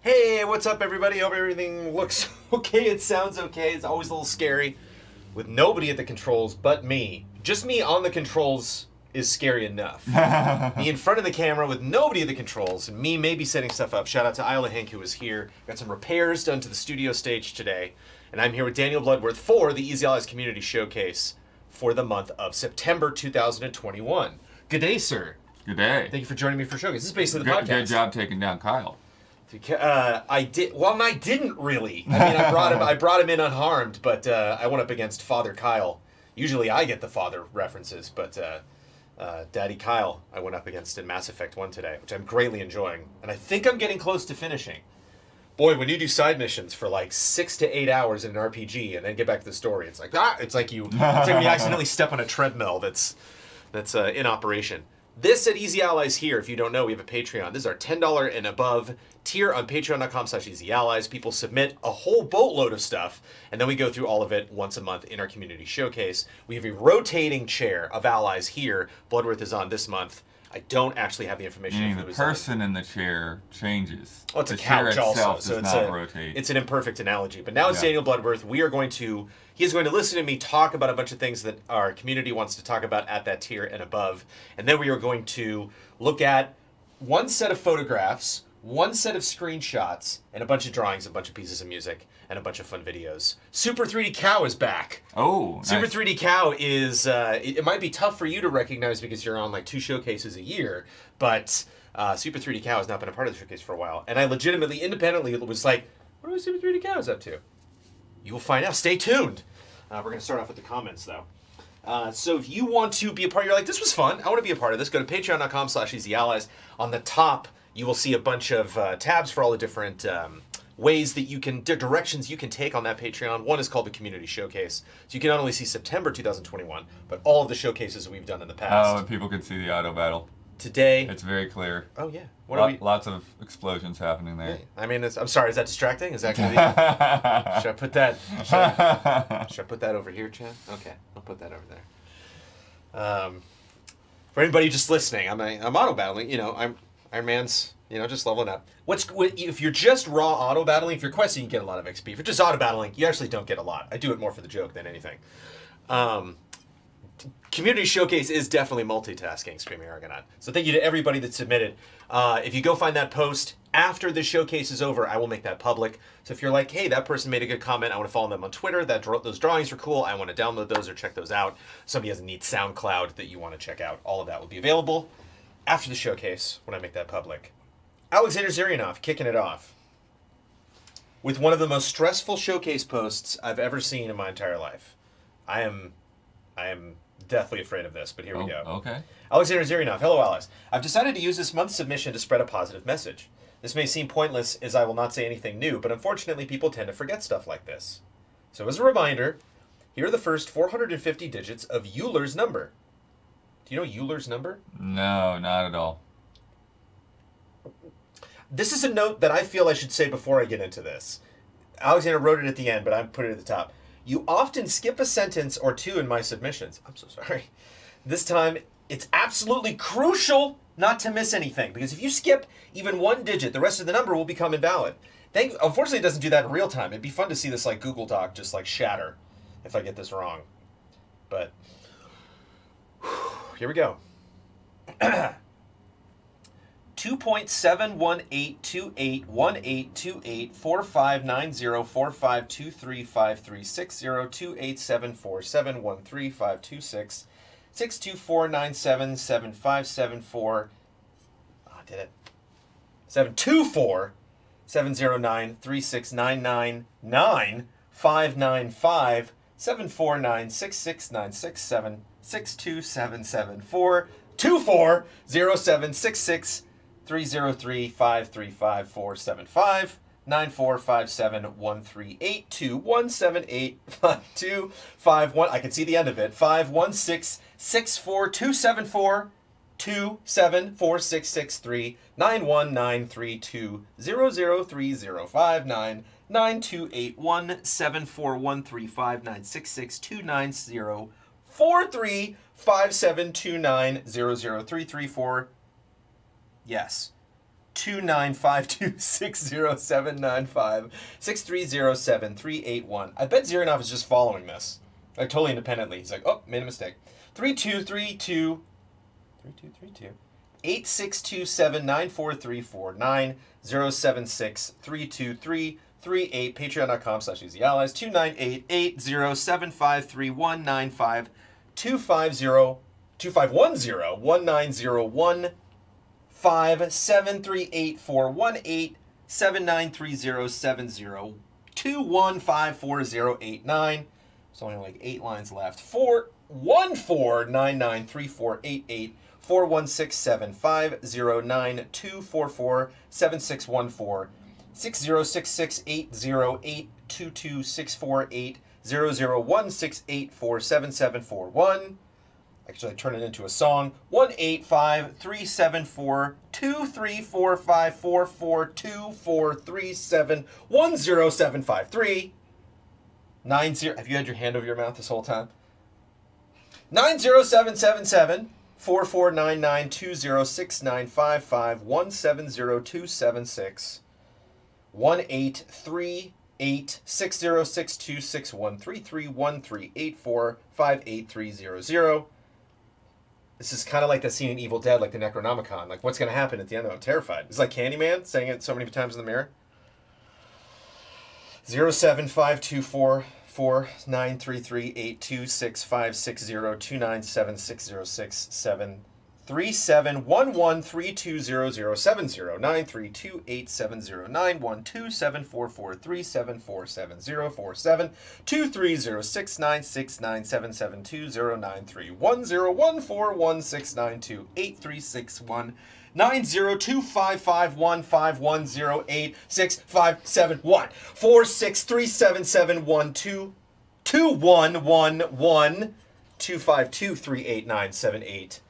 Hey, what's up, everybody? Hope everything looks okay. It sounds okay. It's always a little scary with nobody at the controls but me. Just me on the controls is scary enough. Me in front of the camera with nobody at the controls and me maybe setting stuff up. Shout out to Isla Hank, who was here. Got some repairs done to the studio stage today. And I'm here with Daniel Bloodworth for the Easy Allies Community Showcase for the month of September 2021. Good day, sir. Good day. Thank you for joining me for Showcase. This is basically the podcast. Good job taking down Kyle. I did. Well, I didn't really. I mean, I brought him in unharmed, but I went up against Father Kyle. Usually, I get the father references, but Daddy Kyle, I went up against in Mass Effect 1 today, which I'm greatly enjoying, and I think I'm getting close to finishing. Boy, when you do side missions for like 6 to 8 hours in an RPG and then get back to the story, it's like it's like you accidentally step on a treadmill that's in operation. This at Easy Allies here, if you don't know, we have a Patreon. This is our $10 and above tier on patreon.com/easyallies. People submit a whole boatload of stuff, and then we go through all of it once a month in our community showcase. We have a rotating chair of allies here. Bloodworth is on this month. I don't actually have the information. Meaning the person in the chair changes. Oh, it's the a couch chair also, itself so does not rotate. It's an imperfect analogy. But now it's Daniel Bloodworth. He's going to listen to me talk about a bunch of things that our community wants to talk about at that tier and above. And then we are going to look at one set of photographs, one set of screenshots, and a bunch of drawings, a bunch of pieces of music, and a bunch of fun videos. Super 3D Cow is back. Oh, nice. Super 3D Cow is, it might be tough for you to recognize because you're on like 2 showcases a year, but Super 3D Cow has not been a part of the showcase for a while. And I legitimately, independently, was like, what are Super 3D Cow is up to? You will find out. Stay tuned. We're going to start off with the comments, though. So if you want to be a part, you're like, this was fun. I want to be a part of this. Go to patreon.com/easyallies. On the top, you will see a bunch of tabs for all the different ways that you can, directions you can take on that Patreon. One is called the Community Showcase. So you can not only see September 2021, but all of the showcases that we've done in the past. Oh, and people can see the auto battle. Today. It's very clear. Oh, yeah. Lots of explosions happening there. Yeah. I mean, I'm sorry, is that distracting? Is that going to be... Should I put that... Should I put that over here, Chad? Okay, I'll put that over there. For anybody just listening, I'm auto battling. You know, Iron Man's, just leveling up. If you're just raw auto battling, if you're questing, you get a lot of XP. If you're just auto battling, you actually don't get a lot. I do it more for the joke than anything. Community Showcase is definitely multitasking, Screaming Argonaut. So thank you to everybody that submitted. If you go find that post after the showcase is over, I will make that public. So if you're like, hey, that person made a good comment, I want to follow them on Twitter, those drawings are cool, I want to download those or check those out. Somebody has a neat SoundCloud that you want to check out. All of that will be available after the showcase when I make that public. Alexander Zarianov kicking it off with one of the most stressful showcase posts I've ever seen in my entire life. I am deathly afraid of this, but here we go. Okay. Alexander Zarianov, hello Alice. I've decided to use this month's submission to spread a positive message. This may seem pointless as I will not say anything new, but unfortunately people tend to forget stuff like this. So as a reminder, here are the first 450 digits of Euler's number. Do you know Euler's number? No, not at all. This is a note that I feel I should say before I get into this. Alexander wrote it at the end, but I put it at the top. You often skip a sentence or two in my submissions. I'm so sorry. This time, it's absolutely crucial not to miss anything, because if you skip even one digit, the rest of the number will become invalid. Unfortunately, it doesn't do that in real time. It'd be fun to see this like Google Doc just like shatter if I get this wrong. But here we go. 2.71882815904526028745266249777574. Ah, did it. 724-709-595-749-66967-62774-24-0766 303-535-475 9457-1382-178-5251. I can see the end of it. 516-64274 274-663 91932 00305-928-1-74135-966-290-43-5729-00334. Yes. 295260795 6307381. I bet Xeronov is just following this. Like totally independently. He's like, oh, made a mistake. 3232 86279434 9076 32338 patreon.com/easyallies 29880753195 2510 7384187930702154089. There's only like 8 lines left. 414993488 4167509 244 6068082264800168477741. Actually, I turn it into a song. 1-853-742-345-442437-10753. 90. Have you had your hand over your mouth this whole time? 90777 4499206955170276 1-838-606-261-3313845830. This is kind of like that scene in Evil Dead, like the Necronomicon. Like, what's going to happen at the end of it? I'm terrified. It's like Candyman saying it so many times in the mirror. 075249767093287091416928361 90255151086571 4637712 2111 252389878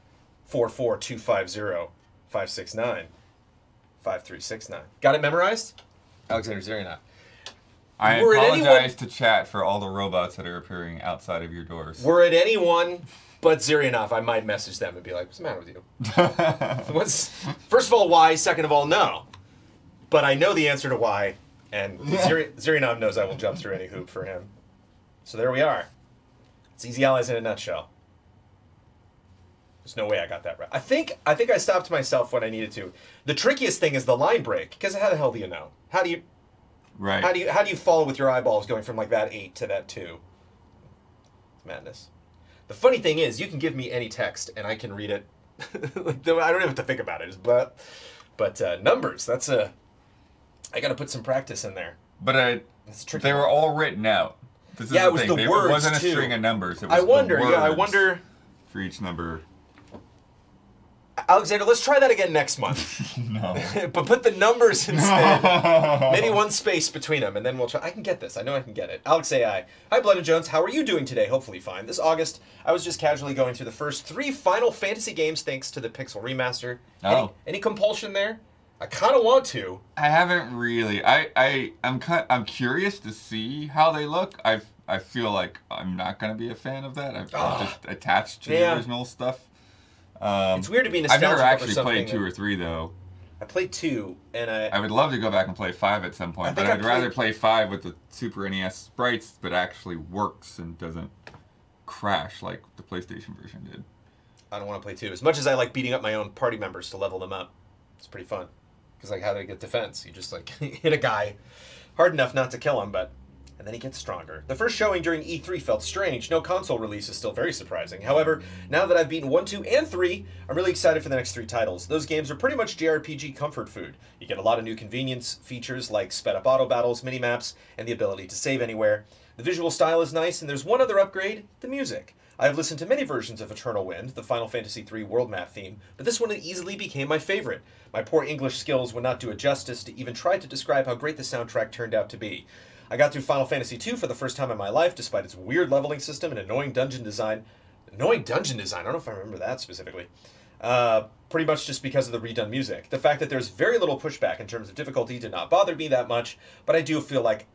44250 569 5369. Got it memorized? Alexander Zerina. I apologize to chat for all the robots that are appearing outside of your doors. Were it anyone but Zerionov, I might message them and be like, what's the matter with you? First of all, why? Second of all, no. But I know the answer to why, and Zerionov knows I will jump through any hoop for him. So there we are. It's Easy Allies in a nutshell. There's no way I got that right. I think I stopped myself when I needed to. The trickiest thing is the line break, because how the hell do you know? How do you... Right. How do you follow with your eyeballs going from like that 8 to that 2? It's madness. The funny thing is, you can give me any text and I can read it. Like, I don't have to think about it. But numbers, that's a... I got to put some practice in there. But they were all written out. This is yeah, it was thing. the words, It wasn't a too. string of numbers. It was I wonder, the words yeah, I wonder... for each number. Alexander, let's try that again next month. No. But put the numbers instead. Maybe one space between them, and then we'll try. I can get this. I know I can get it. Alex AI. Hi, Blood and Jones. How are you doing today? Hopefully fine. This August, I was just casually going through the first 3 Final Fantasy games thanks to the Pixel Remaster. Oh. Any compulsion there? I kind of want to. I haven't really. I'm curious to see how they look. I feel like I'm not going to be a fan of that. I'm just attached to the original stuff. It's weird to be nostalgic. I've never actually played 2 or 3 though. I played 2, and I would love to go back and play 5 at some point, but I'd rather play 5 with the Super NES sprites that actually works and doesn't crash like the PlayStation version did. I don't want to play 2. As much as I like beating up my own party members to level them up, it's pretty fun. Because like how they get defense, you just like hit a guy hard enough not to kill him, and then he gets stronger. The first showing during E3 felt strange. No console release is still very surprising. However, now that I've beaten 1, 2, and 3, I'm really excited for the next 3 titles. Those games are pretty much JRPG comfort food. You get a lot of new convenience features like sped-up auto battles, mini-maps, and the ability to save anywhere. The visual style is nice, and there's one other upgrade, the music. I have listened to many versions of Eternal Wind, the Final Fantasy III world map theme, but this one easily became my favorite. My poor English skills would not do it justice to even try to describe how great the soundtrack turned out to be. I got through Final Fantasy II for the first time in my life, despite its weird leveling system and annoying dungeon design. Annoying dungeon design? I don't know if I remember that specifically. Pretty much just because of the redone music. The fact that there's very little pushback in terms of difficulty did not bother me that much, but I do feel like,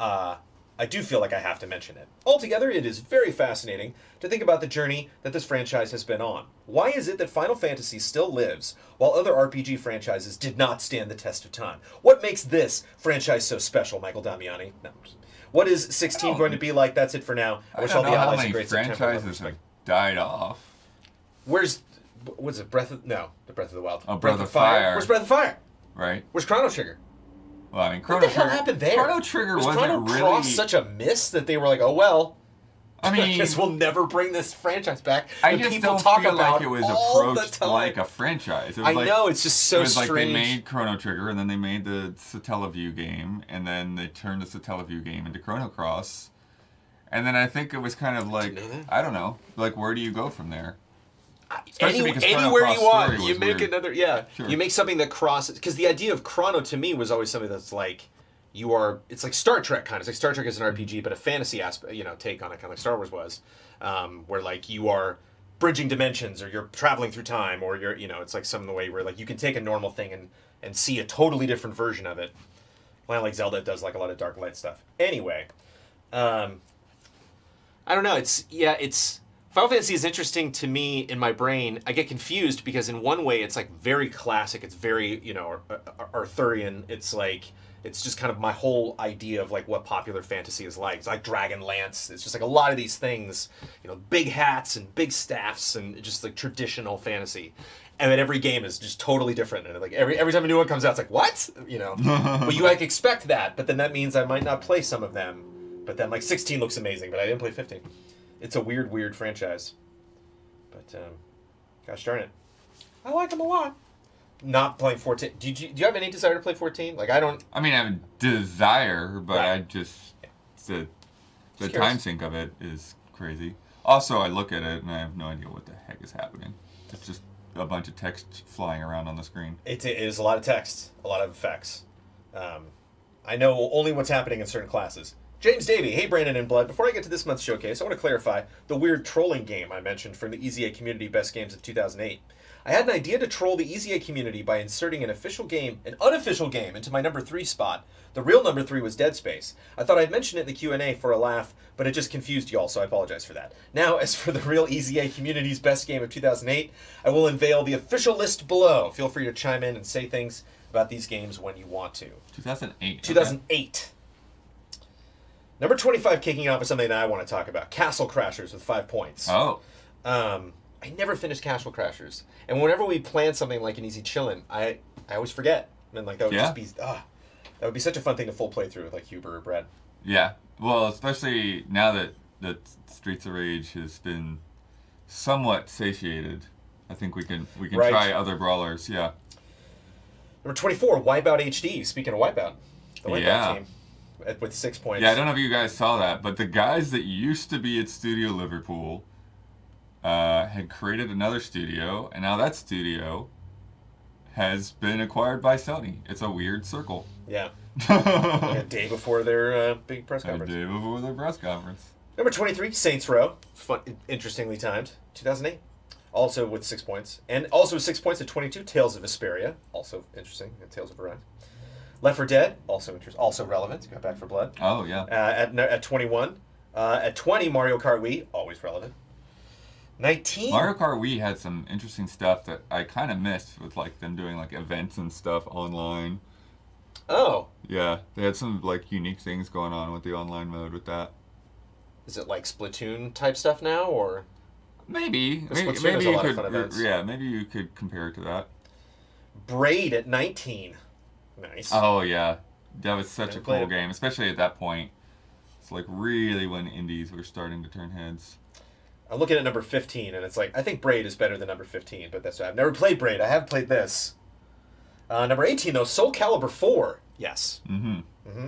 I do feel like I have to mention it. Altogether, it is very fascinating to think about the journey that this franchise has been on. Why is it that Final Fantasy still lives while other RPG franchises did not stand the test of time? What makes this franchise so special, Michael Damiani? No. What is 16 going to be like? That's it for now. I wish all the allies a great September. Franchises have died off. What's it? The Breath of the Wild. Oh, Breath of Fire. Where's Breath of Fire? Right. Where's Chrono Trigger? Well, I mean, what the hell happened there? Chrono Trigger wasn't Chrono really... Cross such a miss that they were like, oh, well, I mean... I guess we'll never bring this franchise back. I just don't feel like it was approached like a franchise. It was I know, it's just so strange. It was like they made Chrono Trigger, and then they made the Satellaview game, and then they turned the Satellaview game into Chrono Cross. And then I think it was kind of like, I don't know, like, where do you go from there? Anywhere you want, you make weird. another, Sure. You make something that crosses, because the idea of Chrono to me was always something that's like, it's like Star Trek kind of, it's like Star Trek is an RPG, but a fantasy aspect, take on it, kind of like Star Wars was, where like you are bridging dimensions, or you're traveling through time, or you're, it's like some way where like you can take a normal thing and see a totally different version of it. Kind of like Zelda does like a lot of Dark Light stuff. Anyway, I don't know, Final Fantasy is interesting to me in my brain. I get confused because in one way it's like very classic. It's very, Arthurian. It's like, it's just kind of my whole idea of like what popular fantasy is like. It's like Dragonlance. It's just like a lot of these things, big hats and big staffs and just like traditional fantasy. And then every game is just totally different. And like every time a new one comes out, it's like, what? But you like expect that, but then that means I might not play some of them. But then like 16 looks amazing, but I didn't play 15. It's a weird franchise. But, gosh darn it. I like them a lot. Not playing 14. Do you have any desire to play 14? Like, I don't... I mean, I have a desire, but right. I just... The just time sink of it is crazy. Also, I look at it, and I have no idea what the heck is happening. It's just a bunch of text flying around on the screen. It is a lot of text. A lot of effects. I know only what's happening in certain classes. James Davey, hey Brandon and Blood. Before I get to this month's showcase, I want to clarify the weird trolling game I mentioned from the EZA community best games of 2008. I had an idea to troll the EZA community by inserting an unofficial game into my number 3 spot. The real number 3 was Dead Space. I thought I'd mention it in the Q&A for a laugh, but it just confused y'all, so I apologize for that. Now, as for the real EZA community's best game of 2008, I will unveil the official list below. Feel free to chime in and say things about these games when you want to. 2008. 2008. Okay. Number 25 kicking off with something that I want to talk about. Castle Crashers with 5 points. Oh. I never finished Castle Crashers. And whenever we plan something like an Easy Chillin', I always forget. And like that would just be that would be such a fun thing to full play through with like Huber or Brad. Yeah. Well, especially now that Streets of Rage has been somewhat satiated. I think we can try other brawlers, yeah. Number 24, Wipeout HD. Speaking of Wipeout, the Wipeout team. With 6 points. Yeah, I don't know if you guys saw that, but the guys that used to be at Studio Liverpool had created another studio, and now that studio has been acquired by Sony. It's a weird circle. Yeah. Like a day before their big press conference. A day before their press conference. Number 23, Saints Row. Fun, interestingly timed. 2008. Also with 6 points. And also with 6 points at 22, Tales of Vesperia. Also interesting. And Tales of Arise. Left 4 Dead, also also relevant. Got Back 4 Blood. Oh, yeah. At 21. At 20, Mario Kart Wii, always relevant. 19. Mario Kart Wii had some interesting stuff that I kind of missed with like them doing like events and stuff online. Oh. Yeah, they had some like unique things going on with the online mode with that. Is it like Splatoon type stuff now, or? Maybe you could. Yeah, maybe you could compare it to that. Braid at 19. Nice. Oh yeah, that was such a cool game, especially at that point. It's like really when indies were starting to turn heads. I'm looking at number 15, and it's like I think Braid is better than number 15, but I've never played Braid. I have played this. Number 18 though, Soul Calibur 4. Yes. Number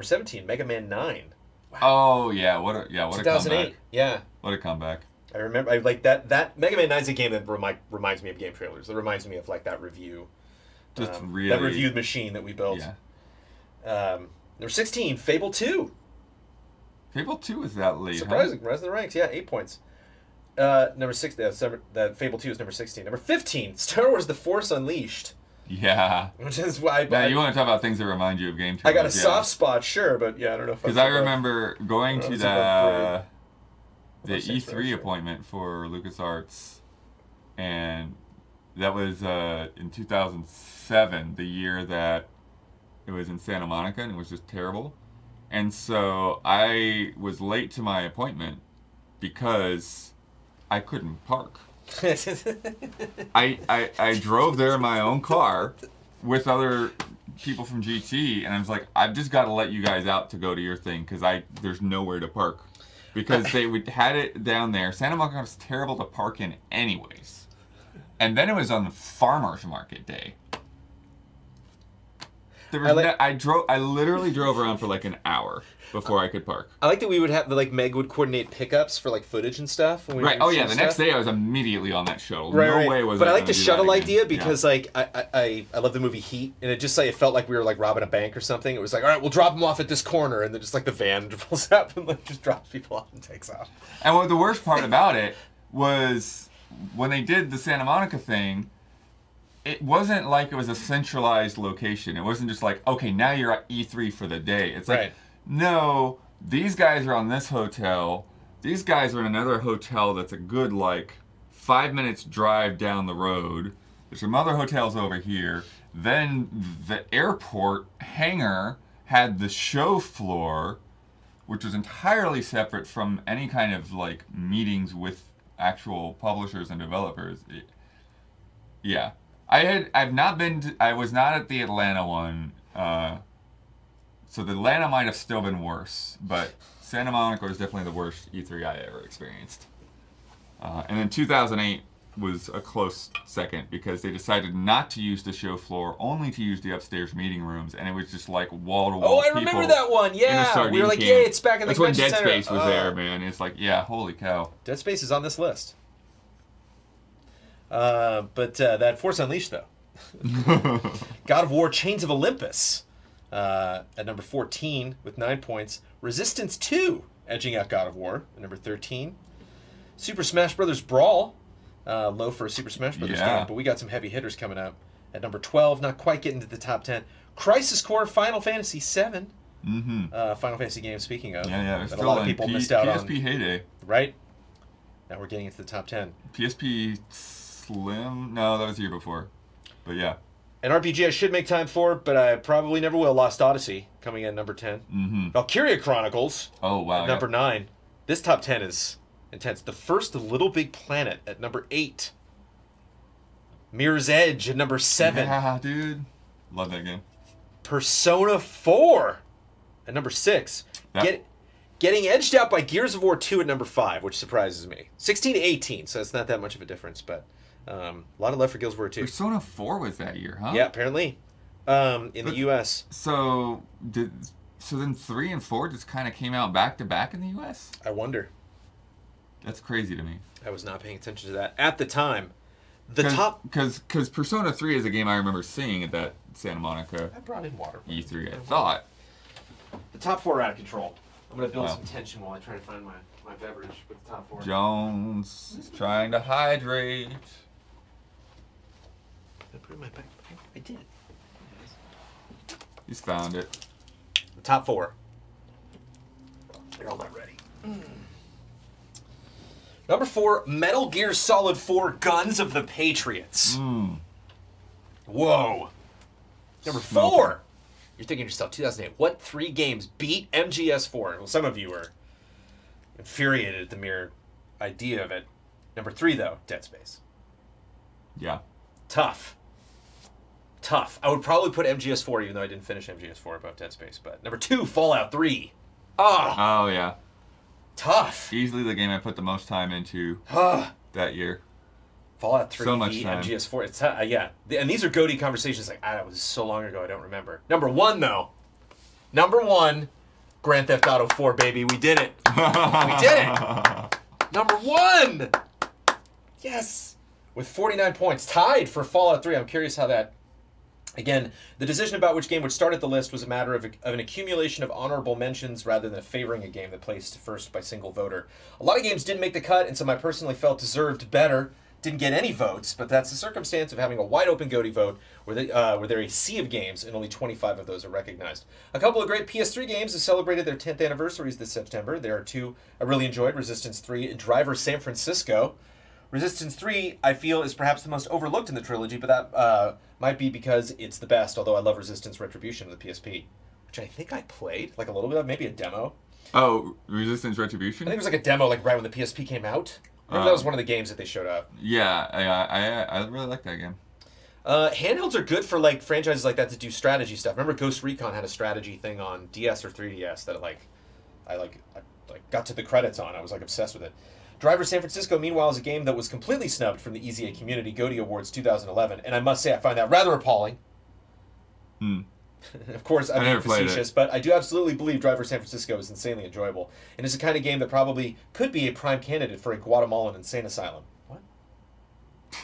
17, Mega Man 9. Wow. Oh yeah, what a 2008. Comeback. Yeah. What a comeback. I remember. I like that. Mega Man 9 is a game that reminds me of game trailers. It reminds me of like that review. Just really. That reviewed machine that we built. Yeah. Number 16, Fable 2. Fable 2 is that late? Surprising. Rise in the ranks. Yeah, 8 points. Number 6. That Fable 2 is number 16. Number 15, Star Wars: The Force Unleashed. Yeah. Which is why Now, you want to talk about things that remind you of game I got a trailers, soft spot, sure, but yeah, I don't know if Because I remember going to the Or six, E3 right? appointment for LucasArts, and that was in 2007, the year that it was in Santa Monica, and it was just terrible. And so I was late to my appointment because I couldn't park. I drove there in my own car with other people from GT, and I was like, I've just got to let you guys out to go to your thing because there's nowhere to park. Because they had it down there. Santa Monica was terrible to park in anyways. And then it was on the farmer's market day. There was I literally drove around for like an hour before I could park. I like that we would have like Meg would coordinate pickups for like footage and stuff. When we Right. Oh yeah. The next day I was immediately on that shuttle. Right, no right. way was. But I like gonna the do shuttle that again. idea because like I love the movie Heat, and it just like it felt like we were like robbing a bank or something. It was like, all right, we'll drop them off at this corner, and then just like the van pulls up and like just drops people off and takes off. And what the worst part about it was when they did the Santa Monica thing. It wasn't like it was a centralized location. It wasn't just like, okay, now you're at E3 for the day. It's like, no, these guys are on this hotel. These guys are in another hotel that's a good, like, 5 minutes drive down the road. There's some other hotels over here. Then the airport hangar had the show floor, which was entirely separate from any kind of, like, meetings with actual publishers and developers. Yeah. I was not at the Atlanta one, so the Atlanta might have still been worse, but Santa Monica was definitely the worst E3 I ever experienced. And then 2008 was a close second because they decided not to use the show floor, only to use the upstairs meeting rooms, and it was just like wall-to-wall Oh, I remember that one, yeah! We were like, yeah, it's back in the convention center. That's when Dead Space was there, man. It's like, yeah, holy cow. Dead Space is on this list. But that Force Unleashed, though. God of War Chains of Olympus at number 14 with 9 points. Resistance 2 edging out God of War at number 13. Super Smash Bros. Brawl, low for a Super Smash Bros. Game, but we got some heavy hitters coming up. At number 12, not quite getting to the top 10. Crisis Core Final Fantasy 7. Final Fantasy game, speaking of. Yeah, that a lot of people missed out on. PSP heyday. Right? Now we're getting into the top 10. PSP Slim? No, that was the year before. But yeah. An RPG I should make time for, but I probably never will. Lost Odyssey, coming in at number 10. Valkyria Chronicles. Oh, wow. At number 9. This top 10 is intense. The First Little Big Planet at number 8. Mirror's Edge at number 7. Yeah, dude. Love that game. Persona 4 at number 6. Getting edged out by Gears of War 2 at number 5, which surprises me. 16 to 18, so it's not that much of a difference, but a lot of love for Gears of War 2. Persona 4 was that year, huh? Yeah, apparently. In the U.S. So then 3 and 4 just kind of came out back to back in the U.S.? I wonder. That's crazy to me. I was not paying attention to that at the time. Because Persona 3 is a game I remember seeing at that Santa Monica I brought in water. E3, I thought. The top 4 are out of control. I'm going to build some tension while I try to find my beverage with the top 4. Jones is trying to hydrate. Did I put it in my backpack? I did. He's found it. The top 4. They're all not ready. Number 4, Metal Gear Solid 4 Guns of the Patriots. Whoa. Number 4. You're thinking to yourself, 2008, what 3 games beat MGS4? Well, some of you are infuriated at the mere idea of it. Number 3, though, Dead Space. Yeah. Tough. I would probably put MGS4, even though I didn't finish MGS4, above Dead Space. But number 2, Fallout 3. Oh, yeah. Tough. Easily the game I put the most time into that year. Fallout 3 so much time. MGS4. It's yeah. And these are goatee conversations. Like, that was so long ago, I don't remember. Number 1, though. Number 1, Grand Theft Auto 4, baby. We did it. We did it. Number 1. Yes. With 49 points. Tied for Fallout 3. I'm curious how that... Again, the decision about which game would start at the list was a matter of an accumulation of honorable mentions rather than favoring a game that placed first by single voter. A lot of games didn't make the cut, and some I personally felt deserved better. didn't get any votes, but that's the circumstance of having a wide open GOTY vote where there are a sea of games and only 25 of those are recognized. A couple of great PS3 games have celebrated their 10th anniversaries this September. There are two I really enjoyed, Resistance 3 and Driver San Francisco. Resistance 3, I feel, is perhaps the most overlooked in the trilogy, but that might be because it's the best, although I love Resistance Retribution on the PSP, which I think I played, like a little bit of, maybe a demo. Oh, Resistance Retribution? I think it was like a demo like right when the PSP came out. Remember that was one of the games that they showed up. Yeah, I really like that game. Handhelds are good for like franchises like that to do strategy stuff. Remember Ghost Recon had a strategy thing on DS or 3DS that I got to the credits on. I was like obsessed with it. Driver San Francisco, meanwhile, is a game that was completely snubbed from the EZA Community GOTY Awards 2011, and I must say I find that rather appalling. Of course, I'm being facetious, but I do absolutely believe Driver San Francisco is insanely enjoyable, and is the kind of game that probably could be a prime candidate for a Guatemalan insane asylum. What?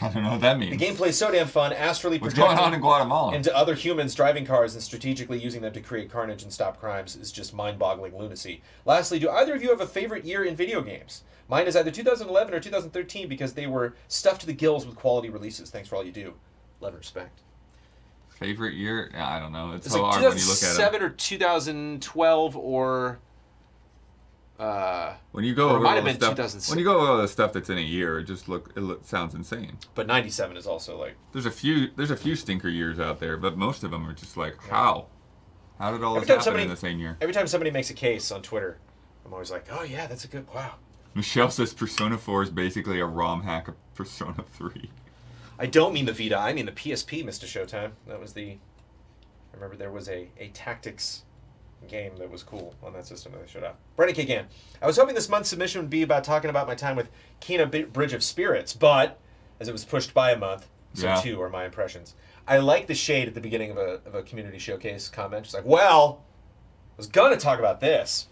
I don't know what that means. The gameplay is so damn fun, astrally projected What's going on in Guatemala? into other humans driving cars and strategically using them to create carnage and stop crimes is just mind-boggling lunacy. Lastly, do either of you have a favorite year in video games? Mine is either 2011 or 2013 because they were stuffed to the gills with quality releases. Thanks for all you do. Love and respect. Favorite year? Yeah, I don't know. It's so like hard when you look at it. 2007 or 2012 or... when you go over might have all the been stuff, 2006. when you go over all the stuff that's in a year, it sounds insane. But 97 is also like... There's a few stinker years out there, but most of them are just like, how? How did all this happen in the same year? Every time somebody makes a case on Twitter, I'm always like, oh yeah, that's a good... Wow. Michelle says Persona 4 is basically a ROM hack of Persona 3. I don't mean the Vita, I mean the PSP, Mr. Showtime. That was the... I remember there was a tactics game that was cool on that system that they showed up. Brennan K. Gann. I was hoping this month's submission would be about talking about my time with Kena Bridge of Spirits, but as it was pushed by a month, so too are my impressions. I like the shade at the beginning of a community showcase comment. It's like, well, I was gonna talk about this.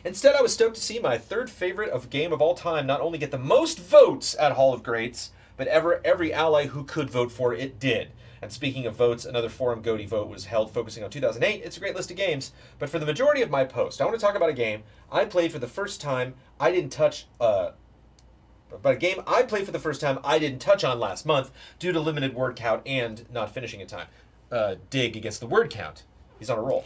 Instead, I was stoked to see my third favorite of game of all time not only get the most votes at Hall of Greats, but every ally who could vote for it did. And speaking of votes, another forum GOTY vote was held focusing on 2008. It's a great list of games, but for the majority of my post, I want to talk about a game I played for the first time I didn't touch, but a game I played for the first time I didn't touch on last month due to limited word count and not finishing in time. Dig against the word count. He's on a roll.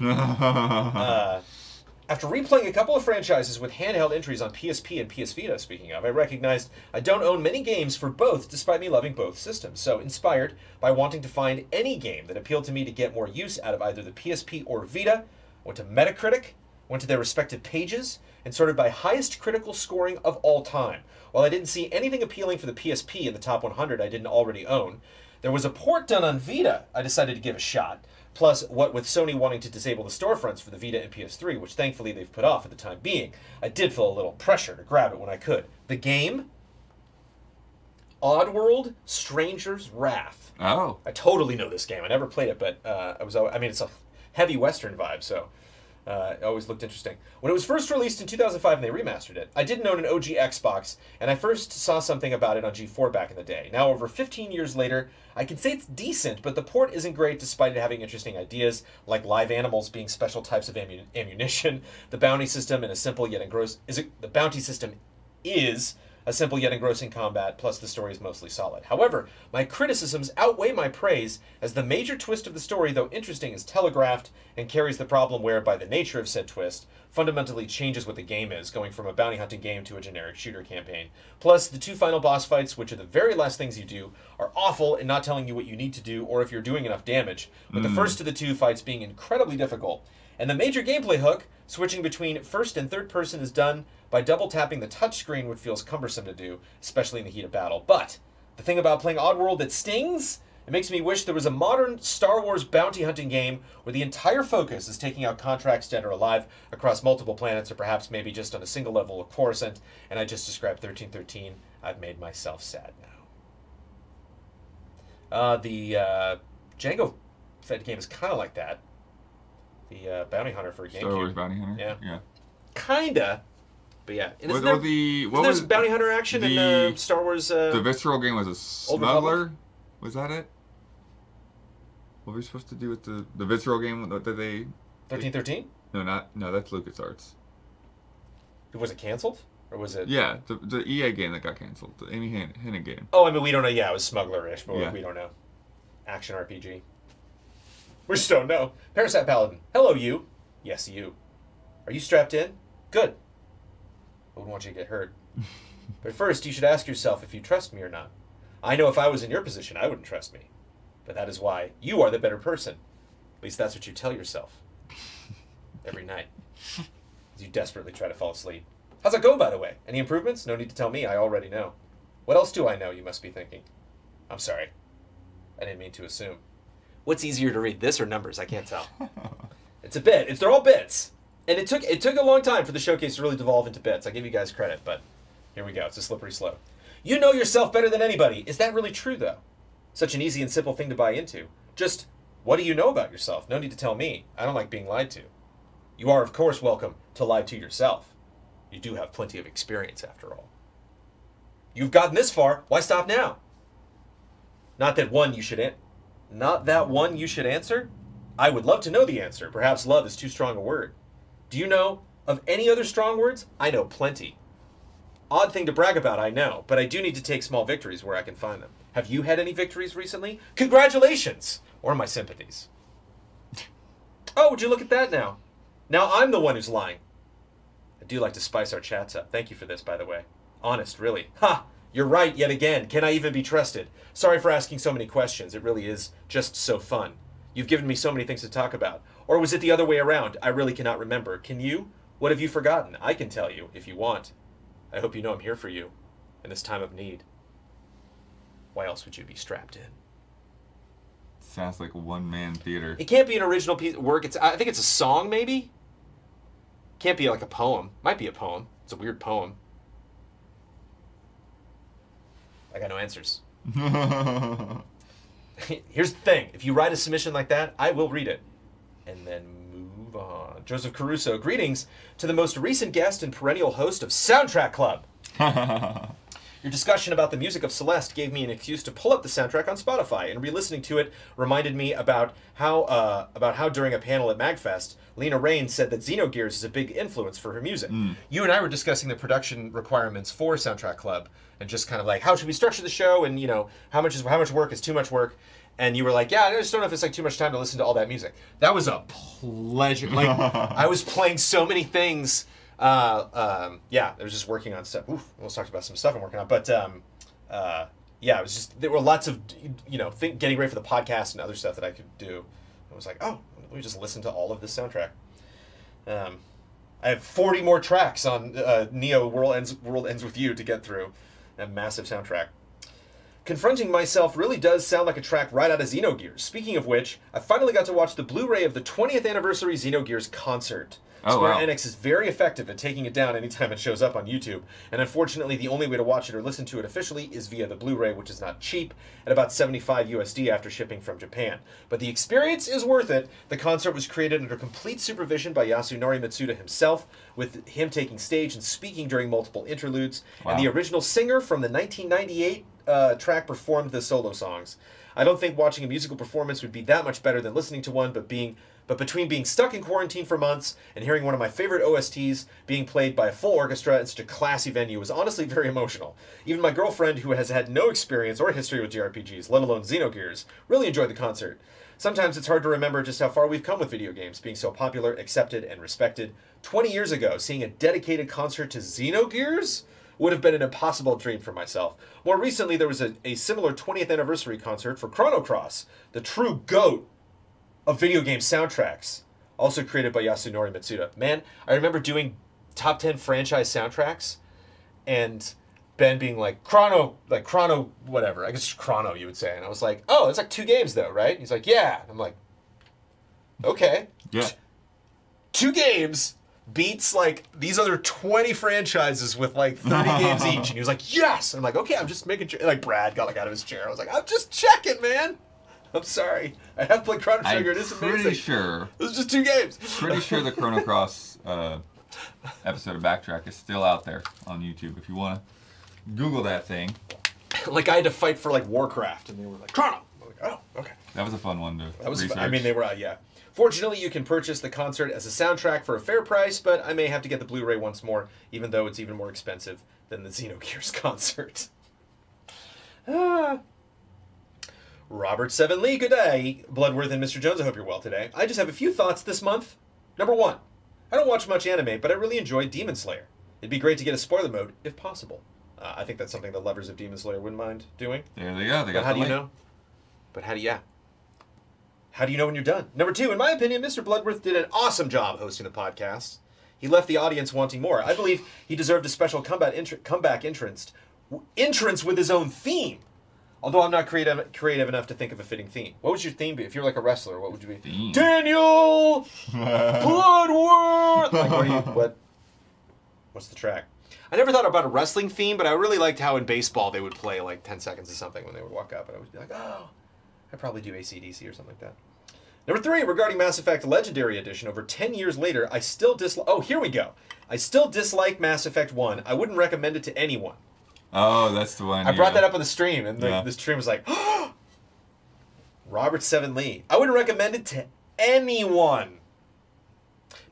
After replaying a couple of franchises with handheld entries on PSP and PS Vita, speaking of, I recognized I don't own many games for both, despite me loving both systems. So, inspired by wanting to find any game that appealed to me to get more use out of either the PSP or Vita, I went to Metacritic, went to their respective pages, and sorted by highest critical scoring of all time. While I didn't see anything appealing for the PSP in the top 100 I didn't already own, there was a port done on Vita I decided to give a shot. Plus, what with Sony wanting to disable the storefronts for the Vita and PS3, which thankfully they've put off for the time being, I did feel a little pressure to grab it when I could. The game? Oddworld Stranger's Wrath. Oh. I totally know this game. I never played it, but it's a heavy Western vibe, so it always looked interesting. When it was first released in 2005 and they remastered it, I didn't own an OG Xbox, and I first saw something about it on G4 back in the day. Now, over 15 years later, I can say it's decent, but the port isn't great despite it having interesting ideas, like live animals being special types of ammunition, the bounty system, and a simple yet engrossing combat, plus the story is mostly solid. However, my criticisms outweigh my praise, as the major twist of the story, though interesting, is telegraphed and carries the problem where, by the nature of said twist, fundamentally changes what the game is, going from a bounty hunting game to a generic shooter campaign. Plus, the two final boss fights, which are the very last things you do, are awful in not telling you what you need to do or if you're doing enough damage, with the first of the two fights being incredibly difficult. And the major gameplay hook, switching between first and third person, is done by double tapping the touchscreen, which feels cumbersome to do, especially in the heat of battle. But the thing about playing Oddworld that stings, it makes me wish there was a modern Star Wars bounty hunting game where the entire focus is taking out contracts, dead or alive, across multiple planets, or perhaps maybe just on a single level of Coruscant. And I just described 1313. I've made myself sad now. The Django Fed game is kind of like that. The bounty hunter for a GameCube. Star Wars bounty hunter. Yeah. Kinda. But yeah. And What isn't was there bounty hunter action in Star Wars? The visceral game was a smuggler. Was that it? What were we supposed to do with the visceral game that they? 1313? No, that's LucasArts. Was it canceled? Or was it? Yeah, the EA game that got canceled. The Amy Hennig game. Oh, I mean, we don't know. Yeah, it was smuggler-ish, but Yeah. we don't know. Action RPG. We just don't know. Parasite Paladin. Hello, you. Yes, you. Are you strapped in? Good. I wouldn't want you to get hurt. But first, you should ask yourself if you trust me or not. I know if I was in your position, I wouldn't trust me. But that is why you are the better person. At least that's what you tell yourself. Every night. As you desperately try to fall asleep. How's it go, by the way? Any improvements? No need to tell me. I already know. What else do I know, you must be thinking. I'm sorry. I didn't mean to assume. What's easier to read, this or numbers? I can't tell. It's a bit. They're all bits. And it took a long time for the showcase to really devolve into bits. I give you guys credit, but here we go. It's a slippery slope. You know yourself better than anybody. Is that really true, though? Such an easy and simple thing to buy into. Just, what do you know about yourself? No need to tell me. I don't like being lied to. You are, of course, welcome to lie to yourself. You do have plenty of experience, after all. You've gotten this far. Why stop now? Not that one you should answer? I would love to know the answer. Perhaps love is too strong a word. Do you know of any other strong words? I know plenty. Odd thing to brag about, I know, but I do need to take small victories where I can find them. Have you had any victories recently? Congratulations! Or my sympathies. Oh, would you look at that now? Now I'm the one who's lying. I do like to spice our chats up. Thank you for this, by the way. Honest, really. Ha! You're right, yet again. Can I even be trusted? Sorry for asking so many questions. It really is just so fun. You've given me so many things to talk about. Or was it the other way around? I really cannot remember. Can you? What have you forgotten? I can tell you, if you want. I hope you know I'm here for you in this time of need. Why else would you be strapped in? Sounds like a one-man theater. It can't be an original piece of work. I think it's a song, maybe? Can't be like a poem. Might be a poem. It's a weird poem. I got no answers. Here's the thing. If you write a submission like that, I will read it. And then move on. Joseph Caruso, greetings to the most recent guest and perennial host of Soundtrack Club. Your discussion about the music of Celeste gave me an excuse to pull up the soundtrack on Spotify, and re-listening to it reminded me about how during a panel at MagFest, Lena Raine said that Xenogears is a big influence for her music. You and I were discussing the production requirements for Soundtrack Club, and just kind of like, how should we structure the show, and how much work is too much work. And you were like, yeah, I just don't know if it's like too much time to listen to all that music. That was a pleasure. Like, I was playing so many things. Yeah, I was just working on stuff. Oof, I almost talked about some stuff I'm working on. But yeah, it was just, there were lots of, getting ready for the podcast and other stuff that I could do. I was like, oh, let me just listen to all of this soundtrack. I have 40 more tracks on Neo World Ends With You to get through. A massive soundtrack. Confronting Myself really does sound like a track right out of Xenogears. Speaking of which, I finally got to watch the Blu-ray of the 20th anniversary Xenogears concert. Square Enix is very effective at taking it down anytime it shows up on YouTube, and unfortunately the only way to watch it or listen to it officially is via the Blu-ray, which is not cheap, at about $75 USD after shipping from Japan. But the experience is worth it. The concert was created under complete supervision by Yasunori Mitsuda himself, with him taking stage and speaking during multiple interludes, and the original singer from the 1998 track performed the solo songs. I don't think watching a musical performance would be that much better than listening to one, but between being stuck in quarantine for months and hearing one of my favorite OSTs being played by a full orchestra in such a classy venue was honestly very emotional. Even my girlfriend, who has had no experience or history with JRPGs, let alone Xenogears, really enjoyed the concert. Sometimes it's hard to remember just how far we've come with video games, being so popular, accepted, and respected. 20 years ago, seeing a dedicated concert to Xenogears would have been an impossible dream for myself. More recently, there was a similar 20th anniversary concert for Chrono Cross, the true GOAT of video game soundtracks, also created by Yasunori Mitsuda. Man, I remember doing top 10 franchise soundtracks, and Ben being like, Chrono, whatever. I guess Chrono, you would say. And I was like, oh, it's like 2 games, though, right? And he's like, yeah. And I'm like, okay. Yeah. 2 games beats like these other 20 franchises with like 30 games each. And he was like, yes! And I'm like, okay, I'm just making sure. Like Brad got like out of his chair. I was like, I'm just checking, man. I'm sorry. I have played Chrono Trigger. It is amazing. Pretty sure. It was just 2 games. Pretty sure the Chrono Cross episode of Backtrack is still out there on YouTube. If you want to Google that thing. Like I had to fight for like Warcraft, and they were like, Chrono. I'm like, oh, okay. That was a fun one to That was research. I mean, they were, yeah. Fortunately, you can purchase the concert as a soundtrack for a fair price, but I may have to get the Blu-ray once more, even though it's even more expensive than the Xenogears concert. Robert 7 Lee, good day. Bloodworth and Mr. Jones, I hope you're well today. I just have a few thoughts this month. Number 1, I don't watch much anime, but I really enjoyed Demon Slayer. It'd be great to get a spoiler mode, if possible. I think that's something the lovers of Demon Slayer wouldn't mind doing. There they go. But how do you know? But how do you... How do you know when you're done? Number 2, in my opinion, Mr. Bloodworth did an awesome job hosting the podcast. He left the audience wanting more. I believe he deserved a special comeback entrance with his own theme. Although I'm not creative enough to think of a fitting theme. What would your theme be? If you were like a wrestler, what would you be? Theme. Daniel Bloodworth! Like, what's the track? I never thought about a wrestling theme, but I really liked how in baseball they would play like 10 seconds of something when they would walk up. And I would be like, oh, I'd probably do AC/DC or something like that. Number 3, regarding Mass Effect Legendary Edition, over 10 years later, I still dislike... Oh, here we go. I still dislike Mass Effect 1. I wouldn't recommend it to anyone. Oh, that's the one. I brought that up on the stream, and the stream was like, oh! Robert 7 Lee. I wouldn't recommend it to anyone.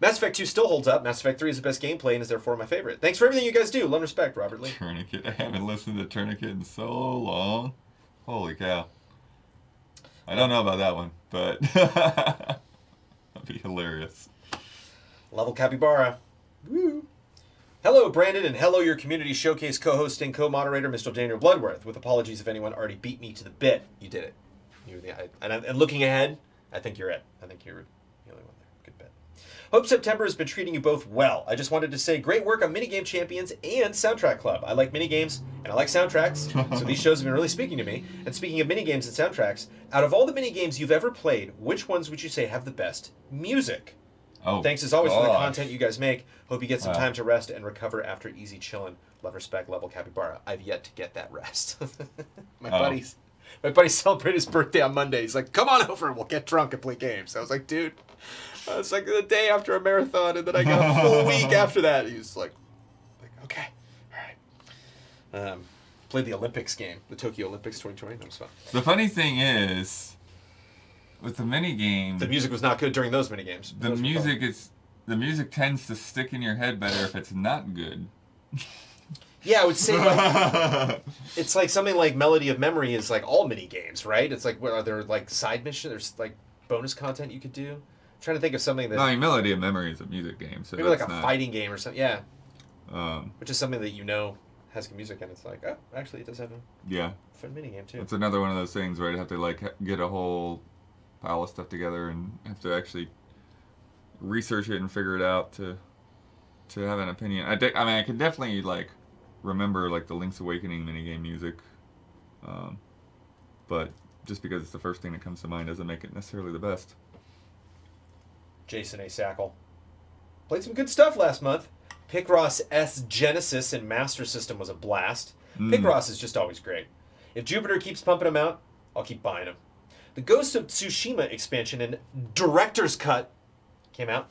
Mass Effect 2 still holds up. Mass Effect 3 is the best gameplay and is therefore my favorite. Thanks for everything you guys do. Love and respect, Robert Lee. Tourniquet. I haven't listened to Tourniquet in so long. Holy cow. I don't know about that one, but that'd be hilarious. Level Capybara. Woo. Hello, Brandon, and hello, your community showcase co-host and co-moderator, Mr. Daniel Bloodworth. With apologies if anyone already beat me to the bit. You did it. And looking ahead, I think you're it. I think you're the only one there. Good bet. Hope September has been treating you both well. I just wanted to say great work on Minigame Champions and Soundtrack Club. I like minigames and I like soundtracks, so these shows have been really speaking to me. And speaking of minigames and soundtracks, out of all the minigames you've ever played, which ones would you say have the best music? Oh, thanks as always for the content you guys make. Hope you get some time to rest and recover after easy chillin'. Love, respect, Level Capybara. I've yet to get that rest. My buddy celebrated his birthday on Monday. He's like, come on over, we'll get drunk and play games. I was like, dude, it's like the day after a marathon, and then I got a full week after that. He was like okay, all right. Played the Olympics game, the Tokyo Olympics 2020. That was fun. The funny thing is, with the mini-games... The music was not good during those mini-games. The music tends to stick in your head better if it's not good. Yeah, I would say like, it's like something like Melody of Memory is like all mini-games, right? It's like, what are there like side missions? There's like bonus content you could do? I'm trying to think of something that... No, I mean, Melody of Memory is a music game. So maybe like a fighting game or something, yeah. Which is something that you know has good music and it's like, oh, actually it does have a fun mini-game too. It's another one of those things where you have to like get a whole pile of stuff together and have to actually research it and figure it out to have an opinion. I mean, I can definitely like remember like the Link's Awakening minigame music, but just because it's the first thing that comes to mind doesn't make it necessarily the best. Jason A. Sackle. Played some good stuff last month. Picross S Genesis and Master System was a blast. Picross is just always great. If Jupiter keeps pumping them out, I'll keep buying them. The Ghost of Tsushima expansion and Director's Cut came out.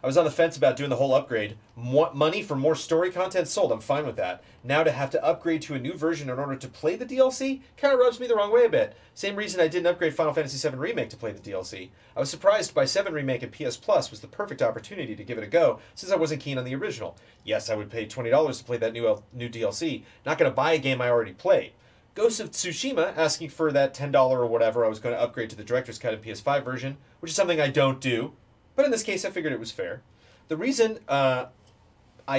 I was on the fence about doing the whole upgrade. Money for more story content sold, I'm fine with that. Now to have to upgrade to a new version in order to play the DLC kind of rubs me the wrong way a bit. Same reason I didn't upgrade Final Fantasy VII Remake to play the DLC. I was surprised by 7 Remake and PS Plus was the perfect opportunity to give it a go, since I wasn't keen on the original. Yes, I would pay $20 to play that new DLC. Not going to buy a game I already played. Ghost of Tsushima asking for that $10 or whatever I was going to upgrade to the Director's Cut and PS5 version, which is something I don't do. But in this case, I figured it was fair. The reason I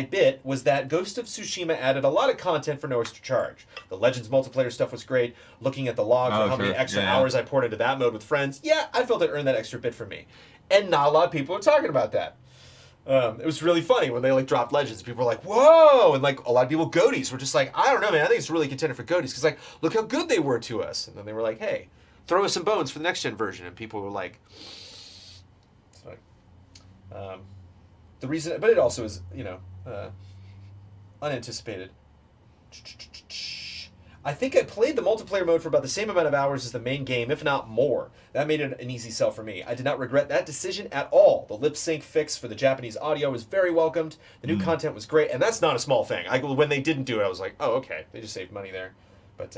bit was that Ghost of Tsushima added a lot of content for no extra charge. The Legends multiplayer stuff was great. Looking at the log for how many extra hours I poured into that mode with friends, yeah, I felt it earned that extra bit for me. And not a lot of people are talking about that. It was really funny when they like dropped Legends. People were like, whoa! And like a lot of people, Goaties, were just like, I don't know, man. I think it's really contender for Goaties. Because like, look how good they were to us. And then they were like, hey, throw us some bones for the next gen version. And people were like... the reason, but it also is, you know, unanticipated. I think I played the multiplayer mode for about the same amount of hours as the main game, if not more. That made it an easy sell for me. I did not regret that decision at all. The lip sync fix for the Japanese audio was very welcomed. The new content was great, and that's not a small thing. When they didn't do it, I was like, oh, okay, they just saved money there. But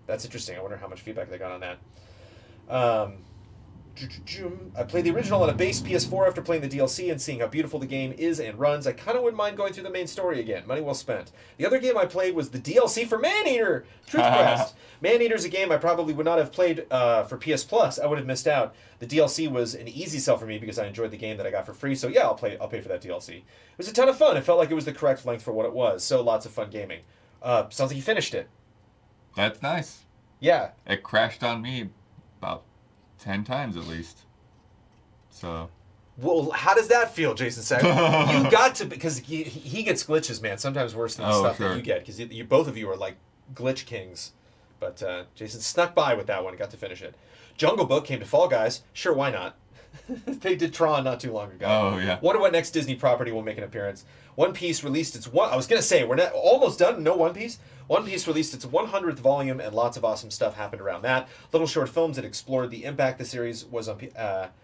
that's interesting. I wonder how much feedback they got on that. I played the original on a base PS4 after playing the DLC and seeing how beautiful the game is and runs. I kind of wouldn't mind going through the main story again. Money well spent. The other game I played was the DLC for Maneater! Truth Quest. Maneater's a game I probably would not have played for PS Plus. I would have missed out. The DLC was an easy sell for me because I enjoyed the game that I got for free. So yeah, I'll pay for that DLC. It was a ton of fun. It felt like it was the correct length for what it was. So lots of fun gaming. Sounds like you finished it. That's nice. Yeah. It crashed on me about 10 times at least. So. Well, how does that feel, Jason said? You got to, because he gets glitches, man. Sometimes worse than the stuff that you get, because you both of you are like glitch kings. But Jason snuck by with that one and got to finish it. Jungle Book came to Fall Guys. Sure, why not? They did Tron not too long ago. Oh, yeah. Wonder what next Disney property will make an appearance. One Piece released its I was going to say, we're not almost done. No One Piece. One Piece released its 100th volume, and lots of awesome stuff happened around that. Little short films that explored the impact the series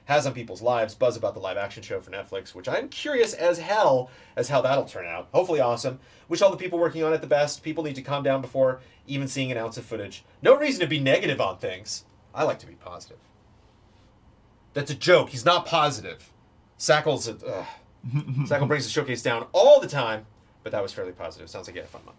has on people's lives. Buzz about the live-action show for Netflix, which I'm curious as hell as how that'll turn out. Hopefully awesome. Wish all the people working on it the best. People need to calm down before even seeing an ounce of footage. No reason to be negative on things. I like to be positive. That's a joke. He's not positive. Sackles brings the showcase down all the time, but that was fairly positive. Sounds like you had a fun month.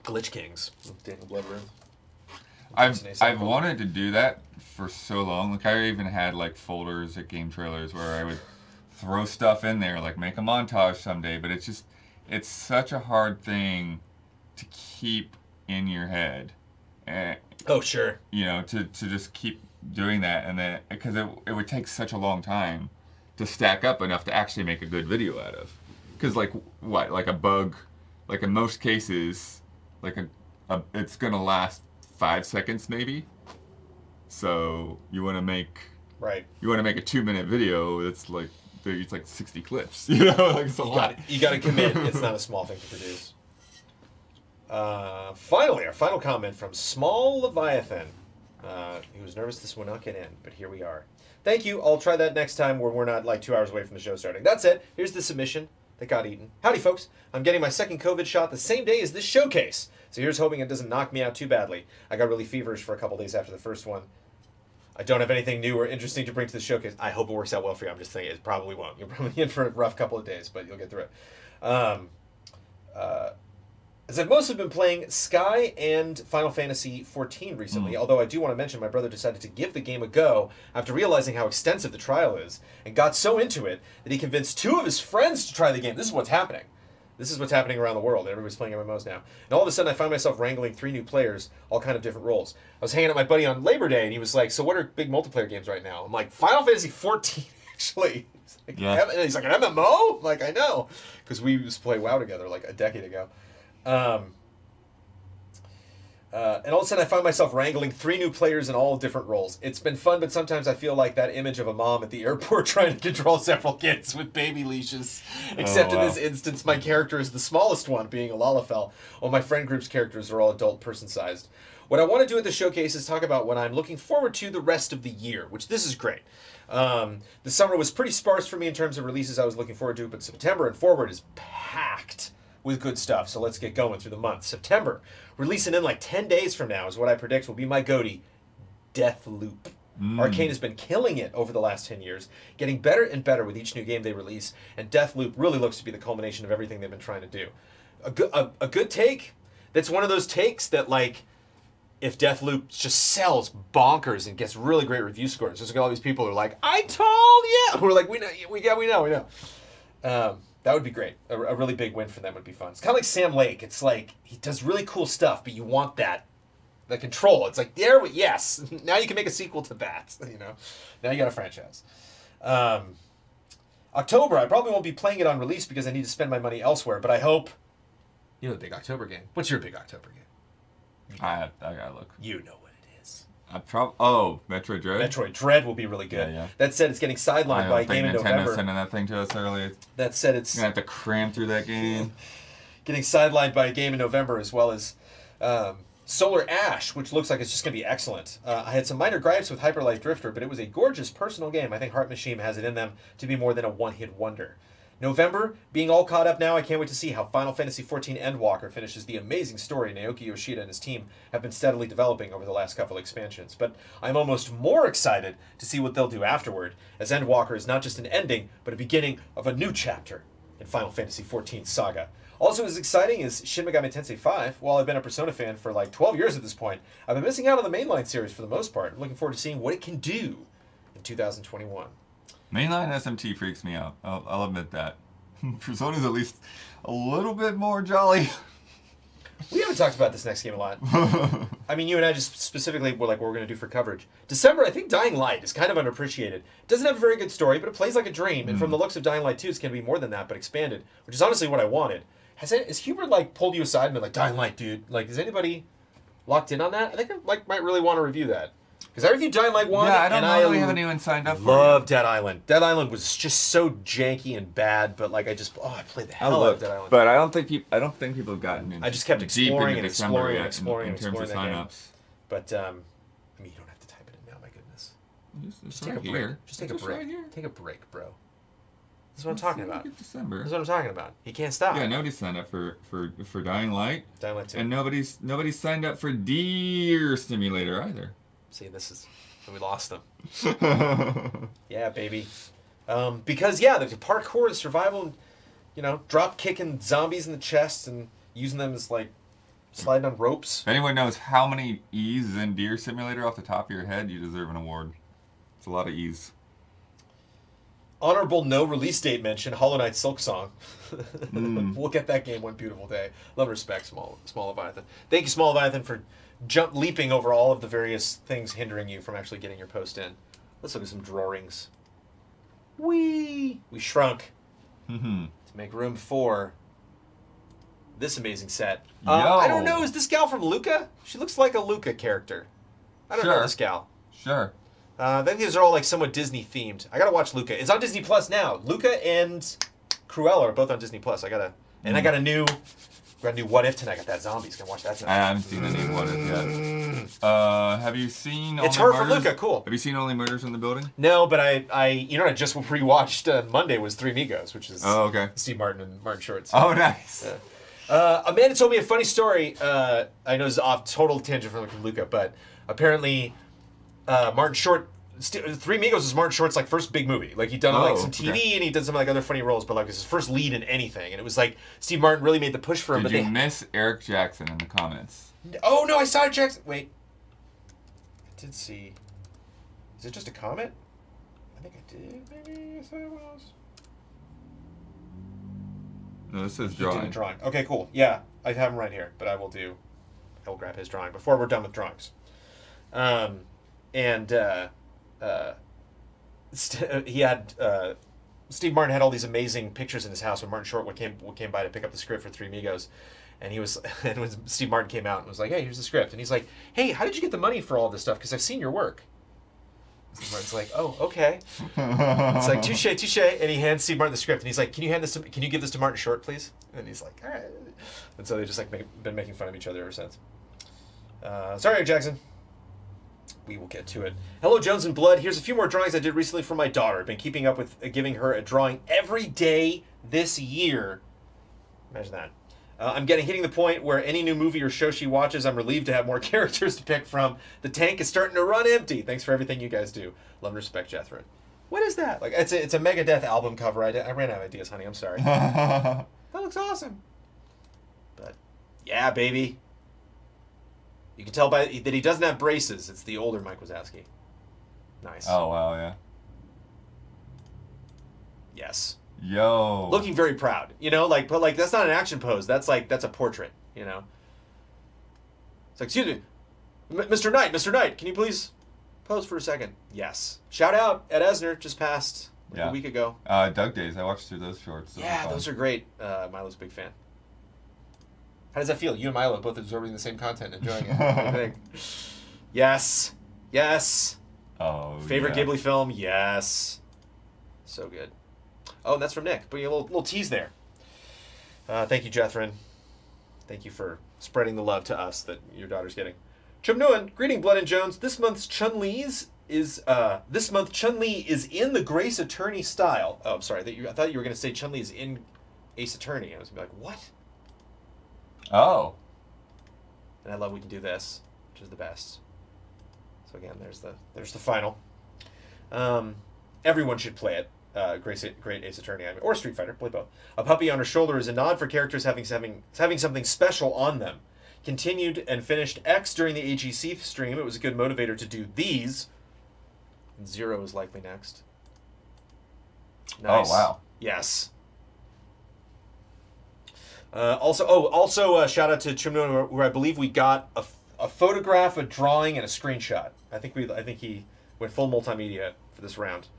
Glitch Kings. Daniel Bloodroom. I've wanted to do that for so long. Like I even had like folders at game trailers where I would throw stuff in there, like make a montage someday. But it's such a hard thing to keep in your head. Oh sure. You know, to just keep doing that, and then because it would take such a long time to stack up enough to actually make a good video out of. Because like a bug, like in most cases, like it's gonna last 5 seconds maybe. So you want to make a 2-minute video that's like it's like 60 clips. You know, like it's a lot. You got to commit. It's not a small thing to produce. Finally, our final comment from Small Leviathan. He was nervous this would not get in, but here we are. Thank you. I'll try that next time where we're not like 2 hours away from the show starting. That's it. Here's the submission that got eaten. Howdy, folks. I'm getting my second COVID shot the same day as this showcase. So here's hoping it doesn't knock me out too badly. I got really feverish for a couple days after the first one. I don't have anything new or interesting to bring to the showcase. I hope it works out well for you. I'm just thinking it probably won't. You're probably in for a rough couple of days, but you'll get through it. As I've mostly been playing Sky and Final Fantasy XIV recently, although I do want to mention my brother decided to give the game a go after realizing how extensive the trial is, and got so into it that he convinced 2 of his friends to try the game. This is what's happening. This is what's happening around the world. Everybody's playing MMOs now. And all of a sudden I find myself wrangling 3 new players, all kind of different roles. I was hanging out with my buddy on Labor Day, and he was like, so what are big multiplayer games right now? I'm like, Final Fantasy XIV, actually. He's like, an MMO? I'm like, I know. Because we used to play WoW together like a decade ago. And all of a sudden I find myself wrangling 3 new players in all different roles. It's been fun, but sometimes I feel like that image of a mom at the airport trying to control several kids with baby leashes. Except in this instance, my character is the smallest one, being a Lalafell, while my friend group's characters are all adult person-sized. What I want to do at the showcase is talk about what I'm looking forward to the rest of the year, which this is great. The summer was pretty sparse for me in terms of releases I was looking forward to, but September and forward is packed with good stuff, so let's get going through the month. September, releasing in like 10 days from now is what I predict will be my goatee, Deathloop. Arcane has been killing it over the last 10 years, getting better and better with each new game they release, and Deathloop really looks to be the culmination of everything they've been trying to do. A good take, that's one of those takes that like, if Deathloop just sells bonkers and gets really great review scores, there's all these people who are like, I told you! We're like, we know. That would be great. A really big win for them would be fun. It's kind of like Sam Lake. It's like, he does really cool stuff, but you want the control. It's like, yes, now you can make a sequel to that, you know? Now you got a franchise. October, I probably won't be playing it on release because I need to spend my money elsewhere, but I hope, you know the big October game. What's your big October game? I gotta look. You know what it is. Metroid Dread? Metroid Dread will be really good. Yeah. That said, it's getting sidelined by a game in November. Nintendo's sending that thing to us early. That said, it's... You're gonna have to cram through that game. Getting sidelined by a game in November, as well as Solar Ash, which looks like it's just going to be excellent. I had some minor gripes with Hyper Light Drifter, but it was a gorgeous personal game. I think Heart Machine has it in them to be more than a one-hit wonder. November, being all caught up now, I can't wait to see how Final Fantasy XIV Endwalker finishes the amazing story Naoki Yoshida and his team have been steadily developing over the last couple expansions. But I'm almost more excited to see what they'll do afterward, as Endwalker is not just an ending, but a beginning of a new chapter in Final Fantasy XIV's saga. Also as exciting as Shin Megami Tensei 5, while I've been a Persona fan for like 12 years at this point, I've been missing out on the mainline series for the most part. I'm looking forward to seeing what it can do in 2021. Mainline SMT freaks me out. I'll admit that. Persona's at least a little bit more jolly. We haven't talked about this next game a lot. I mean, you and I just specifically were like what we're going to do for coverage. December, I think Dying Light is kind of underappreciated. It doesn't have a very good story, but it plays like a dream. And from the looks of Dying Light 2, it's going to be more than that, but expanded, which is honestly what I wanted. Has Hubert like pulled you aside and been like, Dying Light, dude? Like, is anybody locked in on that? I think I like might really want to review that. Because I reviewed Dying Light 1, yeah, I don't and know. We haven't even signed up for it. Love Dead Island. Dead Island was just so janky and bad, but like I played the hell out of Dead Island. But I don't think people have gotten in. I just kept exploring and exploring and exploring and exploring in terms of sign-ups. But I mean, you don't have to type it in now. My goodness. Just take a break. here. Just take a break. Right here. Take a break, bro. This is what I'm talking about. December. This is what I'm talking about. He can't stop. Yeah, nobody signed up for Dying Light. Dying Light 2. And nobody signed up for Deer Simulator either. See, this is. We lost them. Yeah, baby. Because, yeah, the parkour, the survival, you know, drop kicking zombies in the chest and using them as, like, sliding on ropes. If anyone knows how many E's is in Deer Simulator off the top of your head, you deserve an award. It's a lot of E's. Honorable no release date mention, Hollow Knight Silk Song. We'll get that game one beautiful day. Love and respect, Small Leviathan. Thank you, Small Leviathan, for leaping over all of the various things hindering you from actually getting your post in. Let's look at some drawings. We shrunk to make room for this amazing set. I don't know, is this gal from Luca? She looks like a Luca character. I don't know this gal. Sure. I think these are all like somewhat Disney themed. I gotta watch Luca. It's on Disney Plus now. Luca and Cruella are both on Disney Plus. I got a new What If tonight. I got that Zombies. Gonna watch that tonight. I haven't seen any What If yet. Have you seen? It's her from Luca. Cool. Have you seen Only Murders in the Building? No, but I you know what I just rewatched Monday was Three Amigos, which is Steve Martin and Martin Short. Oh, nice. Amanda told me a funny story. I know it's off total tangent from Luca, but apparently Martin Short. Three Amigos is Martin Short's like first big movie. Like he'd done like some TV and he did some like other funny roles, but like it was his first lead in anything. And it was like Steve Martin really made the push for him. Did you miss Eric Jackson in the comments? Oh no, I saw Jackson. Wait, I did see. Is it just a comment? I think I did. Maybe I said it was. No, this says He drawing. did a drawing. Okay, cool. Yeah, I have him right here, but I will grab his drawing before we're done with drawings. He had Steve Martin had all these amazing pictures in his house when Martin Short came by to pick up the script for Three Amigos, and when Steve Martin came out and was like, "Hey, here's the script," and he's like, "Hey, how did you get the money for all this stuff? Because I've seen your work." Steve Martin's like, "Oh, okay." It's like touche, and he hands Steve Martin the script, and he's like, "Can you give this to Martin Short, please?" And he's like, "All right." And so they just like been making fun of each other ever since. Sorry, Eric Jackson. We will get to it. Hello, Jones and Blood. Here's a few more drawings I did recently for my daughter. I've been keeping up with giving her a drawing every day this year. Imagine that. I'm hitting the point where any new movie or show she watches, I'm relieved to have more characters to pick from. The tank is starting to run empty. Thanks for everything you guys do. Love and respect, Jethro. What is that? Like it's a Megadeth album cover. I ran out of ideas, honey. I'm sorry. That looks awesome. But yeah, baby. You can tell that he doesn't have braces. It's the older Mike Wazowski. Nice. Oh, wow, yeah. Yes. Yo. Looking very proud. You know, but that's not an action pose. That's a portrait, you know. It's like, excuse me, Mr. Knight, can you please pose for a second? Yes. Shout out, Ed Esner just passed a week ago. Doug Days, I watched through those shorts. Yeah, those are great. Milo's a big fan. How does that feel? You and Milo both absorbing the same content, enjoying it. Yes. Oh, favorite Ghibli film? Yes. So good. Oh, and that's from Nick. But a little tease there. Thank you, Jethrin. Thank you for spreading the love to us that your daughter's getting. Chumnuan, greeting Blood and Jones. This month's Chun-Li's is this month Chun-Li is in the Grace Attorney style. Oh, I'm sorry. I thought you were going to say Chun-Li is in Ace Attorney. I was going to be like, what? Oh. And I love we can do this, which is the best. So again, there's the final. Everyone should play it. Great Ace Attorney, or Street Fighter, play both. A puppy on her shoulder is a nod for characters having something special on them. Continued and finished X during the AGC stream. It was a good motivator to do these. And Zero is likely next. Nice. Oh, wow. Yes. Also, shout out to Chimno, where I believe we got a photograph, a drawing, and a screenshot. I think he went full multimedia for this round.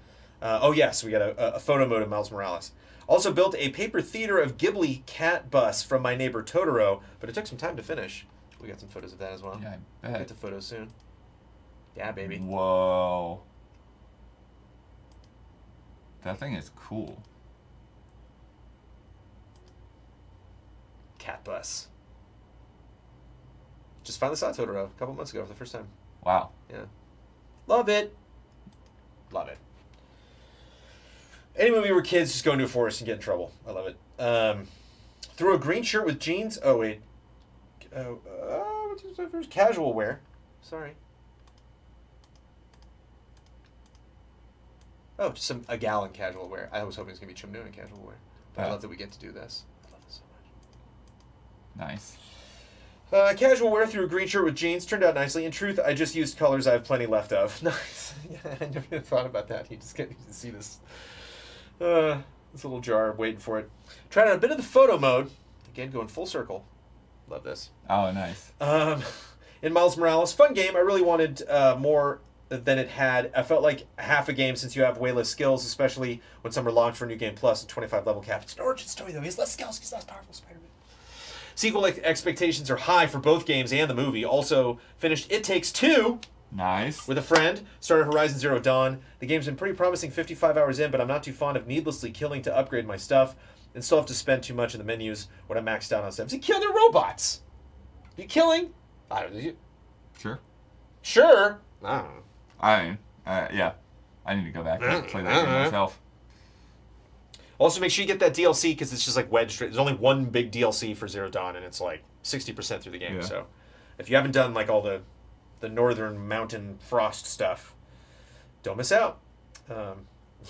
Oh yes, we got a photo mode of Miles Morales. Also built a paper theater of Ghibli cat bus from my neighbor Totoro, but it took some time to finish. We got some photos of that as well. Yeah, I bet. We'll get to photos soon. Yeah, baby. Whoa. That thing is cool. Cat bus. Just finally saw Totoro a couple months ago for the first time. Wow. Yeah. Love it. Love it. Any movie where kids just go into a forest and get in trouble. I love it. Through a green shirt with jeans. Oh, wait. What's this first? Casual wear. Sorry. Oh, just a gal in casual wear. I was hoping it was going to be Chimno in casual wear. But I love that we get to do this. I love this so much. Nice. Casual wear through a green shirt with jeans. Turned out nicely. In truth, I just used colors I have plenty left of. Nice. Yeah, I never even thought about that. You just get to see this little jar waiting for it. Tried out a bit of the photo mode. Again, going full circle. Love this. Oh, nice. In Miles Morales, fun game. I really wanted more than it had. I felt like half a game since you have way less skills, especially when some are launched for New Game Plus and 25 level cap. It's an origin story, though. He has less skills. He's less powerful Spider-Man. Sequel expectations are high for both games and the movie. Also finished It Takes Two. Nice. With a friend. Started Horizon Zero Dawn. The game's been pretty promising 55 hours in, but I'm not too fond of needlessly killing to upgrade my stuff and still have to spend too much in the menus when I'm maxed out on stems. You kill their robots. You killing? I don't know. Sure. Sure. I don't know. I mean, yeah. I need to go back and play that game myself. Also, make sure you get that DLC because it's just like wedged. There's only one big DLC for Zero Dawn, and it's like 60% through the game. Yeah. So if you haven't done like all the northern mountain frost stuff, don't miss out.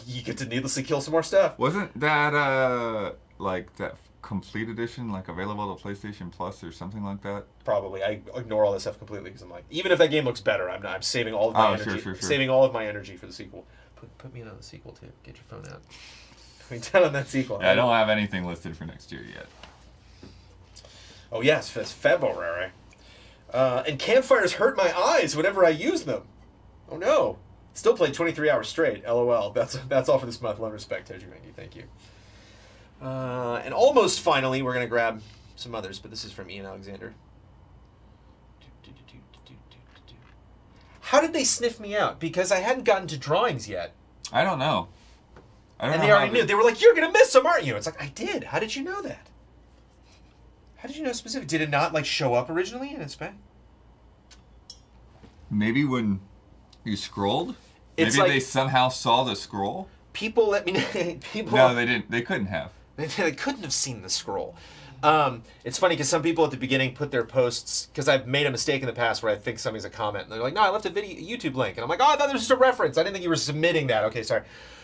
You get to needlessly kill some more stuff. Wasn't that like that complete edition like available to PlayStation Plus or something like that? Probably. I ignore all this stuff completely because I'm like, even if that game looks better, I'm saving all of my energy. Sure. Saving all of my energy for the sequel. Put me in on the sequel too. Get your phone out. We done on that sequel. Yeah, I don't have anything listed for next year yet. Oh yes, it's February. And campfires hurt my eyes whenever I use them. Oh no. Still played 23 hours straight. LOL. That's all for this month. Love, respect, Toji Mangy. Thank you. And almost finally, we're going to grab some others, but this is from Ian Alexander. How did they sniff me out? Because I hadn't gotten to drawings yet. I don't know. And they already knew. They were like, you're going to miss them, aren't you? It's like, I did. How did you know that? How did you know specific? Did it not like show up originally in its spec? Maybe when you scrolled? It's maybe like, they somehow saw the scroll? People let me know. No, they didn't. They couldn't have. They couldn't have seen the scroll. It's funny because some people at the beginning put their posts, because I've made a mistake in the past where I think something's a comment, and they're like, no, I left a YouTube link. And I'm like, oh, I thought it was just a reference. I didn't think you were submitting that. Okay, sorry.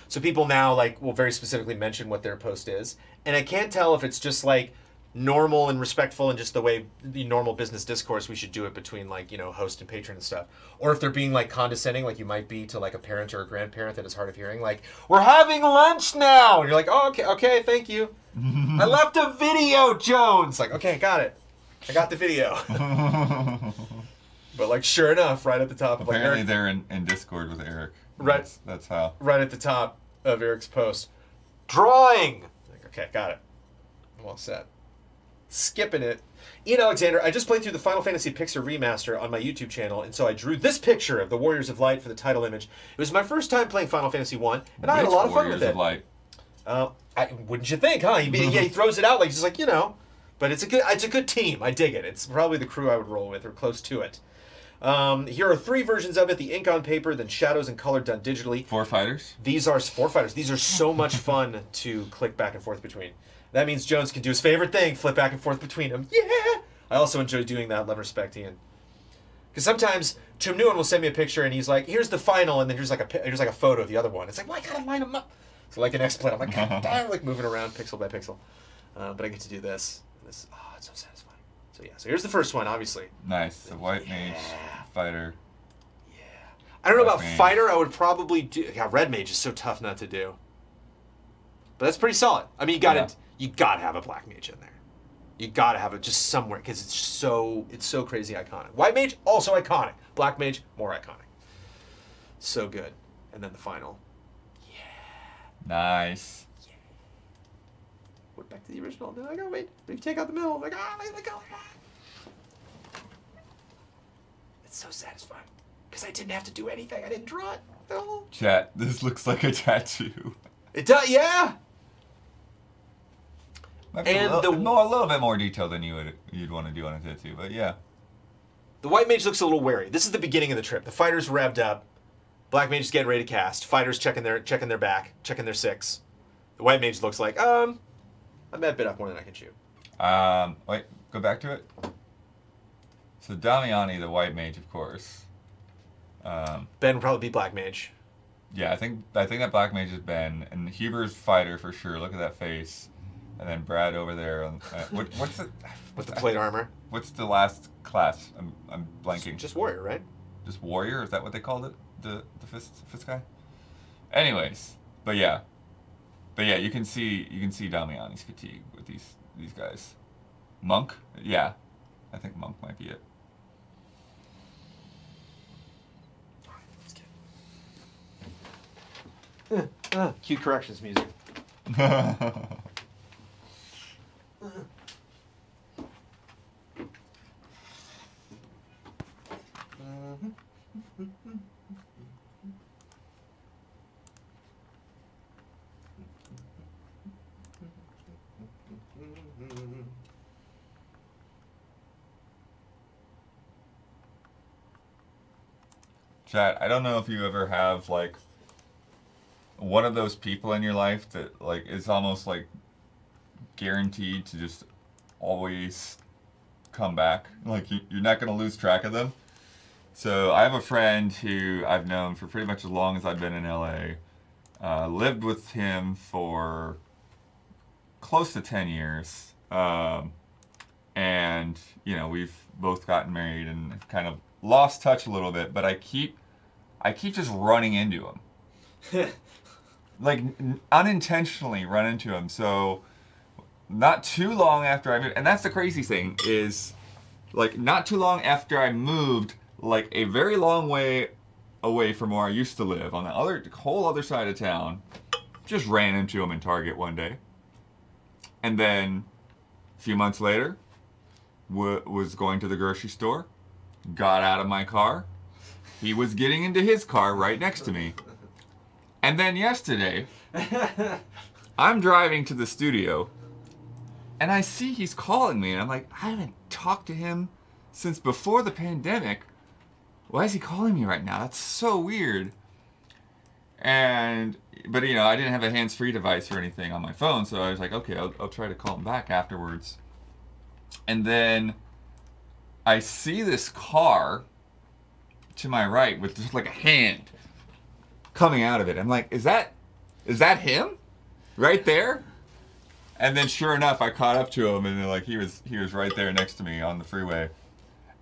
So people now will very specifically mention what their post is. And I can't tell if it's just like normal and respectful and just the way the normal business discourse we should do it between host and patron and stuff, or if they're being like condescending like you might be to like a parent or a grandparent that is hard of hearing, like, we're having lunch now, and you're like, oh, okay, thank you. I left a video, Jones. Like, okay, got it. I got the video. But like, sure enough, right at the top of apparently Eric, they're in Discord with Eric. Right. That's how. Right at the top of Eric's post. Drawing! Like, okay, got it. I'm all set. Skipping it. Ian Alexander, I just played through the Final Fantasy Pixar Remaster on my YouTube channel, and so I drew this picture of the Warriors of Light for the title image. It was my first time playing Final Fantasy 1, and I had a lot of fun with it. Warriors of Light? Wouldn't you think, huh? He throws it out like, just like, but it's a good team. I dig it. It's probably the crew I would roll with, or close to it. Here are 3 versions of it: the ink on paper, then shadows and color done digitally. 4 fighters. These are 4 fighters. These are so much fun to click back and forth between. That means Jones can do his favorite thing: flip back and forth between them. Yeah. I also enjoy doing that. Love and respect, Ian. Because sometimes Tim Newen will send me a picture and he's like, "Here's the final," and then here's like a photo of the other one. It's like, well, I gotta line them up. So like an XSplit, I'm like, God, I'm like moving around pixel by pixel. But I get to do this. It's so satisfying. So yeah. So here's the first one, obviously. Nice. The white mage fighter. Yeah. I don't know Black about mage. fighter. I would probably do. God, red mage is so tough not to do. But that's pretty solid. I mean, you gotta have a black mage in there. You gotta have it just somewhere because it's so crazy iconic. White mage also iconic. Black mage more iconic. So good. And then the final. Nice. Yeah. Went back to the original. No, I go wait. If you take out the middle, I'm like look at the color. It's so satisfying because I didn't have to do anything. I didn't draw it. No. Chat, this looks like a tattoo. It does, yeah. Might be And a little bit more detail than you'd want to do on a tattoo, but yeah. The white mage looks a little wary. This is the beginning of the trip. The fighters revved up. Black mage is getting ready to cast. Fighters checking their back, checking their 6. The white mage looks like, I'm that bit off more than I can chew. Wait, go back to it. So Damiani, the white mage, of course. Ben would probably be black mage. Yeah, I think that black mage is Ben, and Huber's fighter for sure. Look at that face, and then Brad over there. What's the With the plate armor. What's the last class? I'm blanking. Just warrior, right? Just warrior? Is that what they called it? The fist guy. Anyways, but yeah, you can see Damiani's fatigue with these guys. Monk, yeah, I think Monk might be it. All right, let's get. Cue corrections music. Chat, I don't know if you ever have like one of those people in your life that like is almost like guaranteed to just always come back. Like you're not gonna lose track of them. So I have a friend who I've known for pretty much as long as I've been in LA. Lived with him for close to 10 years. And, you know, we've both gotten married and kind of lost touch a little bit, but I keep just running into him. Like, unintentionally run into him. So, not too long after I moved, and that's the crazy thing, is, like, not too long after I moved, like, a very long way away from where I used to live, on the whole other side of town, just ran into him in Target one day. And then, a few months later, was going to the grocery store, got out of my car, he was getting into his car right next to me. And then yesterday, I'm driving to the studio, and I see he's calling me, and I'm like, I haven't talked to him since before the pandemic. Why is he calling me right now? That's so weird. But you know, I didn't have a hands-free device or anything on my phone, so I was like, okay, I'll try to call him back afterwards. And then I see this car to my right with just like a hand coming out of it. I'm like, is that him? Right there? And then sure enough, I caught up to him, and then, like he was right there next to me on the freeway.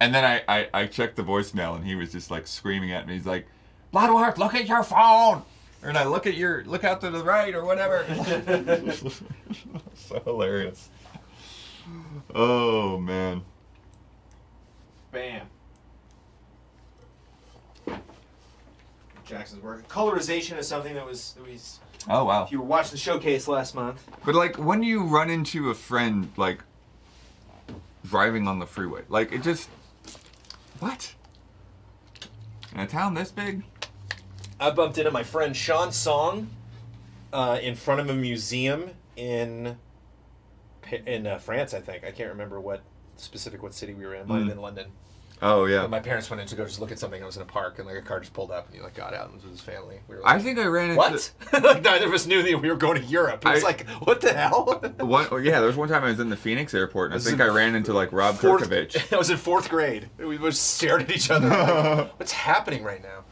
And then I checked the voicemail, and he was just like screaming at me. He's like, Bloodworth, look at your phone! Or not, look out to the right or whatever. So hilarious. Oh man. Bam. Jackson's work. Colorization is something that was. Oh wow. If you were watching the showcase last month. But like when you run into a friend like driving on the freeway, like it just what? In a town this big? I bumped into my friend Sean Song in front of a museum in France, I think. I can't remember what city we were in. Might have been London. Oh yeah. And my parents went in to go just look at something. I was in a park, and like a car just pulled up, and he like got out and was with his family. We were like, I think I ran into what? Like neither of us knew that we were going to Europe. It was like, what the hell? Yeah, there was one time I was in the Phoenix airport, and I think I ran into like Rob Kirkovich. I was in 4th grade. We just stared at each other. Like, what's happening right now?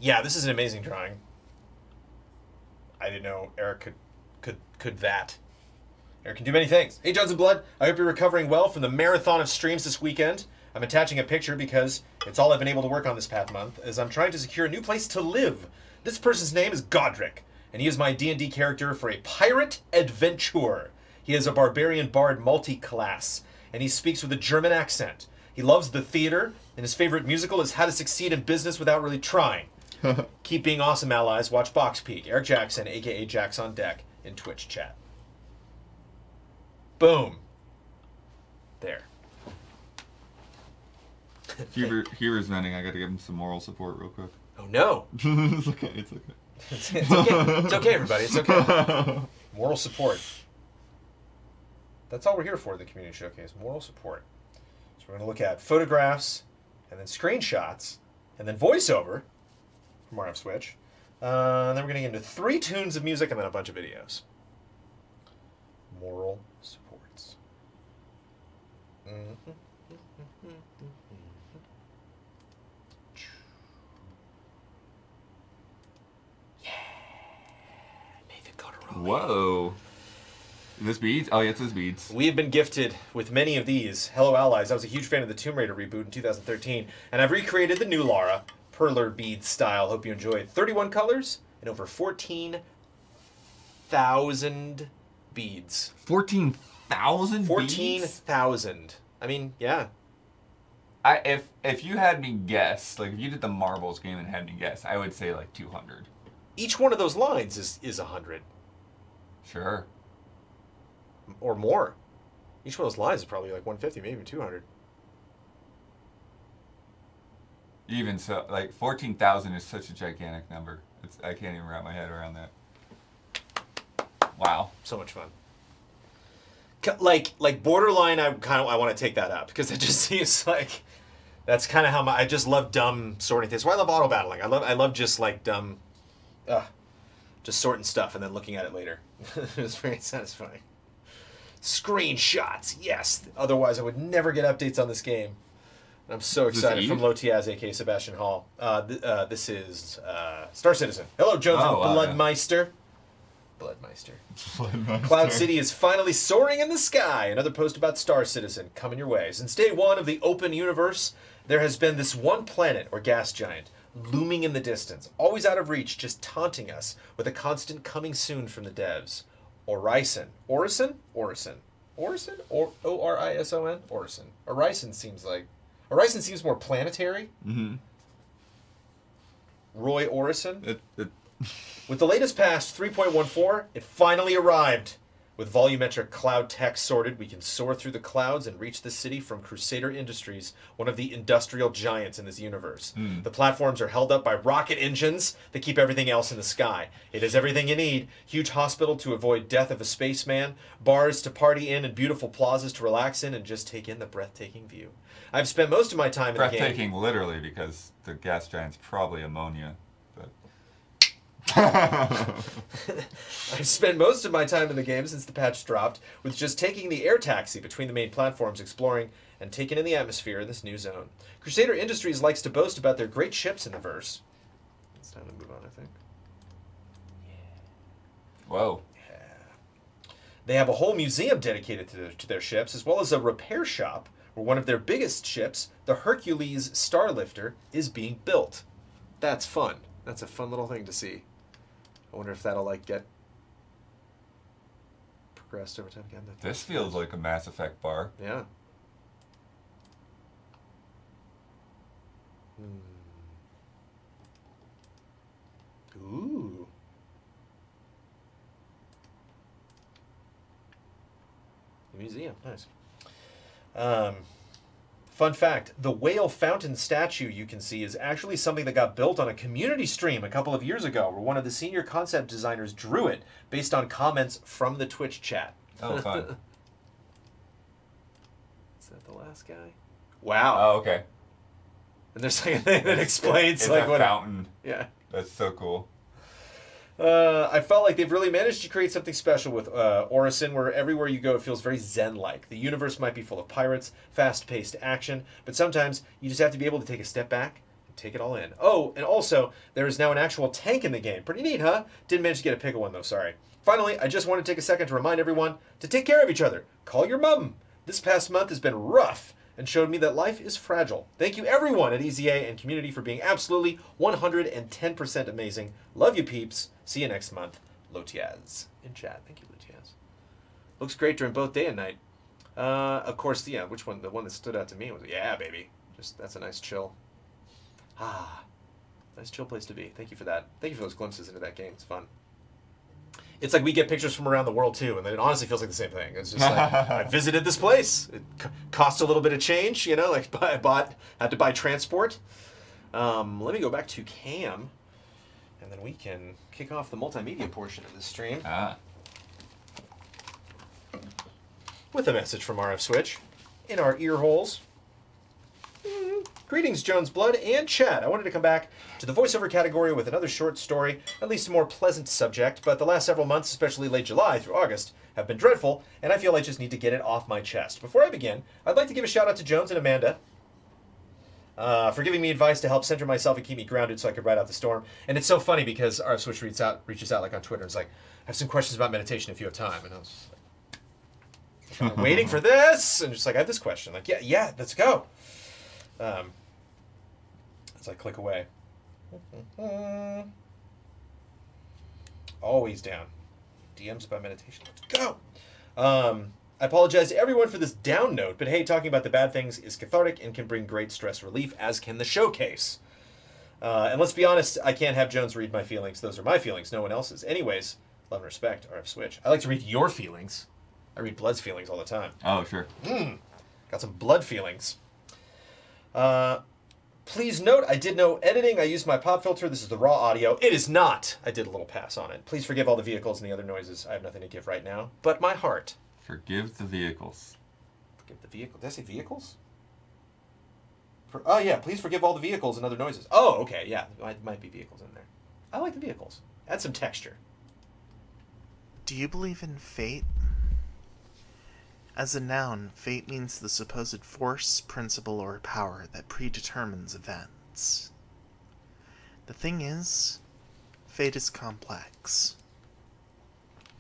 Yeah, this is an amazing drawing. I didn't know Eric could that. Eric can do many things. Hey, Jones and Blood, I hope you're recovering well from the marathon of streams this weekend. I'm attaching a picture because it's all I've been able to work on this past month, as I'm trying to secure a new place to live. This person's name is Godric, and he is my D&D character for a pirate adventurer. He is a barbarian bard multi-class, and he speaks with a German accent. He loves the theater, and his favorite musical is How to Succeed in Business Without Really Trying. Keep being awesome, allies. Watch Box Peak. Eric Jackson, a.k.a. Jax on Deck, in Twitch chat. Boom. There. Huber's venting. I got to give him some moral support real quick. Oh, no. It's okay. It's okay. It's okay. It's okay, everybody. It's okay. Moral support. That's all we're here for, the Community Showcase. Moral support. So we're going to look at photographs, and then screenshots, and then voiceover from RF Switch. Then we're going to get into 3 tunes of music and then a bunch of videos. Moral supports. Whoa. This beads? Oh, yeah, it's this beads. We have been gifted with many of these. Hello, allies. I was a huge fan of the Tomb Raider reboot in 2013, and I've recreated the new Lara, perler bead style. Hope you enjoyed. 31 colors and over 14,000 beads. 14,000 beads? 14,000. I mean, yeah. If you had me guess, like if you did the marbles game and had me guess, I would say like 200. Each one of those lines is 100. Sure. Or more. Each one of those lines is probably like 150, maybe even 200. Even so, like 14,000 is such a gigantic number. I can't even wrap my head around that. Wow. So much fun. Like borderline, I want to take that up because it just seems like that's kind of how I just love dumb sorting things. Why I love auto battling. I love just like dumb, just sorting stuff and then looking at it later. It's very satisfying. Screenshots, yes. Otherwise, I would never get updates on this game. I'm so excited. From Lotiaz, a.k.a. Sebastian Hall. This is Star Citizen. Hello, Jones and Bloodmeister. Bloodmeister. Cloud City is finally soaring in the sky. Another post about Star Citizen coming your way. Since day one of the open universe, there has been this one planet or gas giant looming in the distance, always out of reach, just taunting us with a constant coming soon from the devs. Orison. Orison? Orison. Orison? O-R-I-S-O-N? Orison. Orison seems more planetary. Mm-hmm. Roy Orison. With the latest patch 3.14, it finally arrived. With volumetric cloud text sorted, we can soar through the clouds and reach the city from Crusader Industries, one of the industrial giants in this universe. The platforms are held up by rocket engines that keep everything else in the sky. It has everything you need. Huge hospital to avoid death of a spaceman, bars to party in, and beautiful plazas to relax in and just take in the breathtaking view. I've spent most of my time in the game... Breathtaking literally, because the gas giant's probably ammonia. I've spent most of my time in the game since the patch dropped with just taking the air taxi between the main platforms, exploring and taking in the atmosphere in this new zone. Crusader Industries likes to boast about their great ships in the verse. It's time to move on, I think. Whoa. Yeah. They have a whole museum dedicated to their ships, as well as a repair shop where one of their biggest ships, the Hercules Starlifter, is being built. That's fun. That's a fun little thing to see. I wonder if that'll like get progressed over time again. This feels like a Mass Effect bar. Yeah. Ooh. The museum, nice. Fun fact, the whale fountain statue you can see is actually something that got built on a community stream a couple of years ago, where one of the senior concept designers drew it based on comments from the Twitch chat. Oh, fun. So last guy. Wow. Oh, okay. And there's like a thing that explains it's like a what fountain. Yeah. That's so cool. I felt like they've really managed to create something special with Orison, where everywhere you go it feels very zen-like. The universe might be full of pirates, fast-paced action, but sometimes you just have to be able to take a step back and take it all in. Oh, and also, there is now an actual tank in the game. Pretty neat, huh? Didn't manage to get a pick of one, though, sorry. Finally, I just want to take a second to remind everyone to take care of each other. Call your mom. This past month has been rough and showed me that life is fragile. Thank you everyone at EZA and community for being absolutely 110% amazing. Love you peeps. See you next month. Lotiaz in chat. Thank you, Lotiaz. Looks great during both day and night. Of course, yeah, which one? The one that stood out to me was, yeah, baby. Just, that's a nice chill. Ah, nice chill place to be. Thank you for that. Thank you for those glimpses into that game. It's fun. It's like we get pictures from around the world too, and it honestly feels like the same thing. It's just like, I visited this place. It cost a little bit of change, you know, like had to buy transport. Let me go back to Cam, and then we can kick off the multimedia portion of this stream. With a message from RF Switch in our ear holes. Greetings, Jones Blood and chat. I wanted to come back to the voiceover category with another short story, at least a more pleasant subject, but the last several months, especially late July through August, have been dreadful, and I feel I just need to get it off my chest. Before I begin, I'd like to give a shout out to Jones and Amanda for giving me advice to help center myself and keep me grounded so I could ride out the storm. And it's so funny because RF Switch reaches out like on Twitter and it's like, I have some questions about meditation if you have time. And I was like, I'm waiting for this, and just like, I have this question. Like, yeah, let's go. As I click away. Always down. DMs about meditation. Let's go. I apologize to everyone for this down note, but hey, talking about the bad things is cathartic and can bring great stress relief, as can the showcase. And let's be honest, I can't have Jones read my feelings. Those are my feelings, no one else's. Anyways, love and respect, RF Switch. I like to read your feelings. I read Blood's feelings all the time. Oh, sure. Got some Blood feelings. Please note, I did no editing. I used my pop filter. This is the raw audio. It is not. I did a little pass on it. Please forgive all the vehicles and the other noises. I have nothing to give right now, but my heart. Forgive the vehicles. Forgive the vehicle. Did I say vehicles? Oh, yeah. Please forgive all the vehicles and other noises. Oh, okay. Yeah. Might be vehicles in there. I like the vehicles. Add some texture. Do you believe in fate? As a noun, fate means the supposed force, principle, or power that predetermines events. The thing is, fate is complex.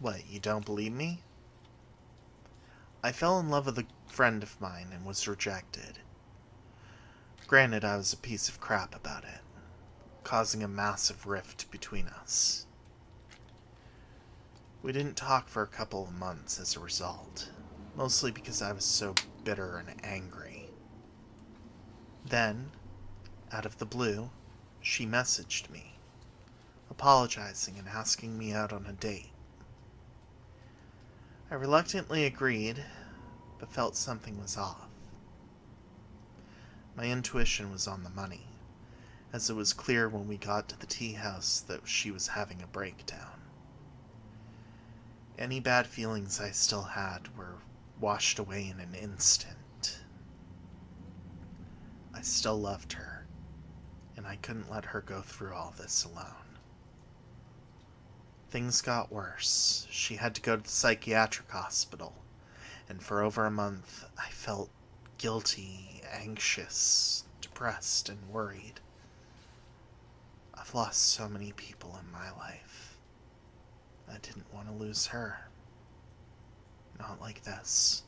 What, you don't believe me? I fell in love with a friend of mine and was rejected. Granted, I was a piece of crap about it, causing a massive rift between us. We didn't talk for a couple of months as a result. Mostly because I was so bitter and angry. Then, out of the blue, she messaged me, apologizing and asking me out on a date. I reluctantly agreed, but felt something was off. My intuition was on the money, as it was clear when we got to the tea house that she was having a breakdown. Any bad feelings I still had were washed away in an instant. I still loved her, and I couldn't let her go through all this alone. Things got worse. She had to go to the psychiatric hospital, and for over a month I felt guilty, anxious, depressed, and worried. I've lost so many people in my life. I didn't want to lose her. Not like this.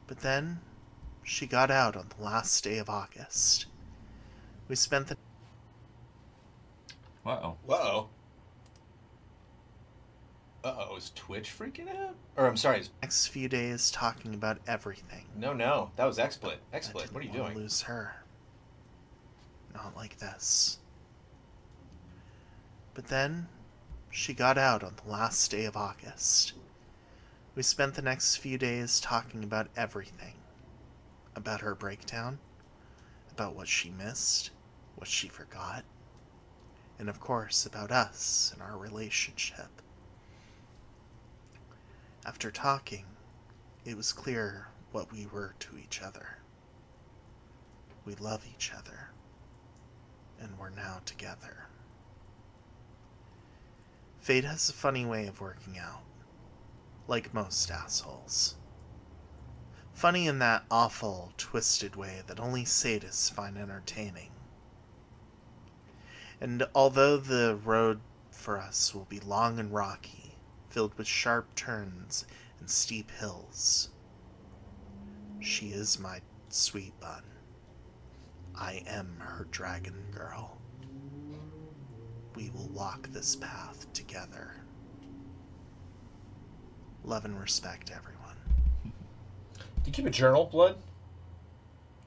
But then, she got out on the last day of August. We spent the... Uh-oh. Uh-oh. Uh-oh, is Twitch freaking out? Or, I'm sorry. next few days talking about everything. No. That was XSplit. XSplit, what are you I didn't doing? want to lose her. Not like this. But then, she got out on the last day of August. We spent the next few days talking about everything. About her breakdown, about what she missed, what she forgot, and of course about us and our relationship. After talking, it was clear what we were to each other. We love each other, and we're now together. Fate has a funny way of working out, like most assholes. Funny in that awful, twisted way that only sadists find entertaining. And although the road for us will be long and rocky, filled with sharp turns and steep hills, she is my sweet bun. I am her dragon girl. We will walk this path together. Love and respect, everyone. Do you keep a journal, Blood?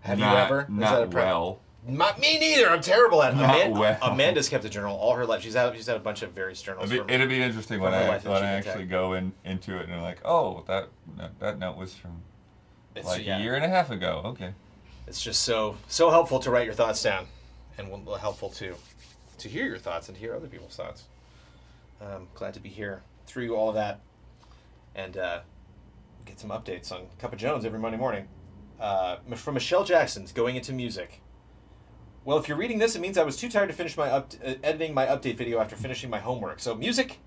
Have you ever? Not well. Me neither. I'm terrible at it. Not well. Amanda's kept a journal all her life. She's had a bunch of various journals. It'd be interesting when I actually go into it and they're like, oh, that note was from a year and a half ago. Okay. It's just so helpful to write your thoughts down, and helpful to hear your thoughts and to hear other people's thoughts. Glad to be here through all of that, and get some updates on Cup of Jones every Monday morning. From Michelle Jackson's Going Into Music. Well, if you're reading this, it means I was too tired to finish my editing my update video after finishing my homework. So music,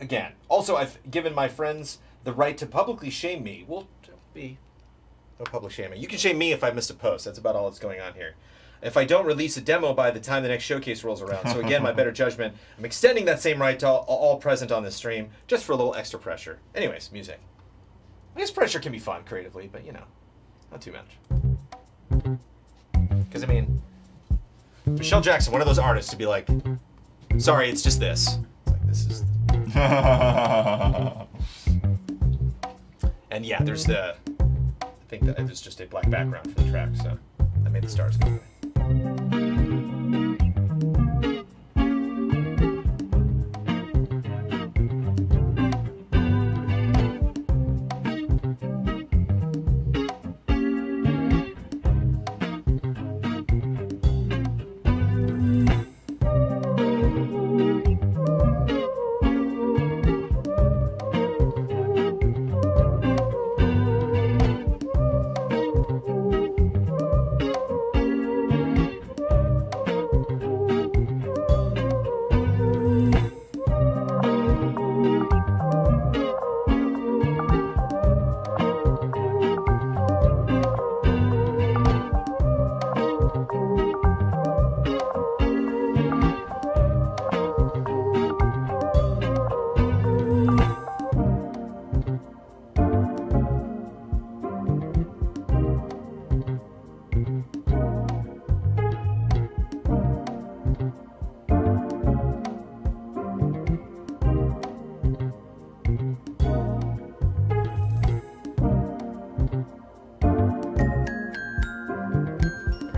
again. Also, I've given my friends the right to publicly shame me. Well, no public shaming. You can shame me if I missed a post. That's about all that's going on here. If I don't release a demo by the time the next showcase rolls around. So again, my better judgment. I'm extending that same right to all present on this stream, just for a little extra pressure. Anyways, music. I guess pressure can be fun creatively, but not too much. Because, I mean, Michelle Jackson, one of those artists to be like, sorry, it's just this. It's like, this is... And yeah, there's I think that there's just a black background for the track, so I made the stars go away.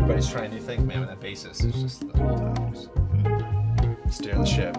Everybody's trying new things, man, with that bassist. It's just the whole time just steering the ship.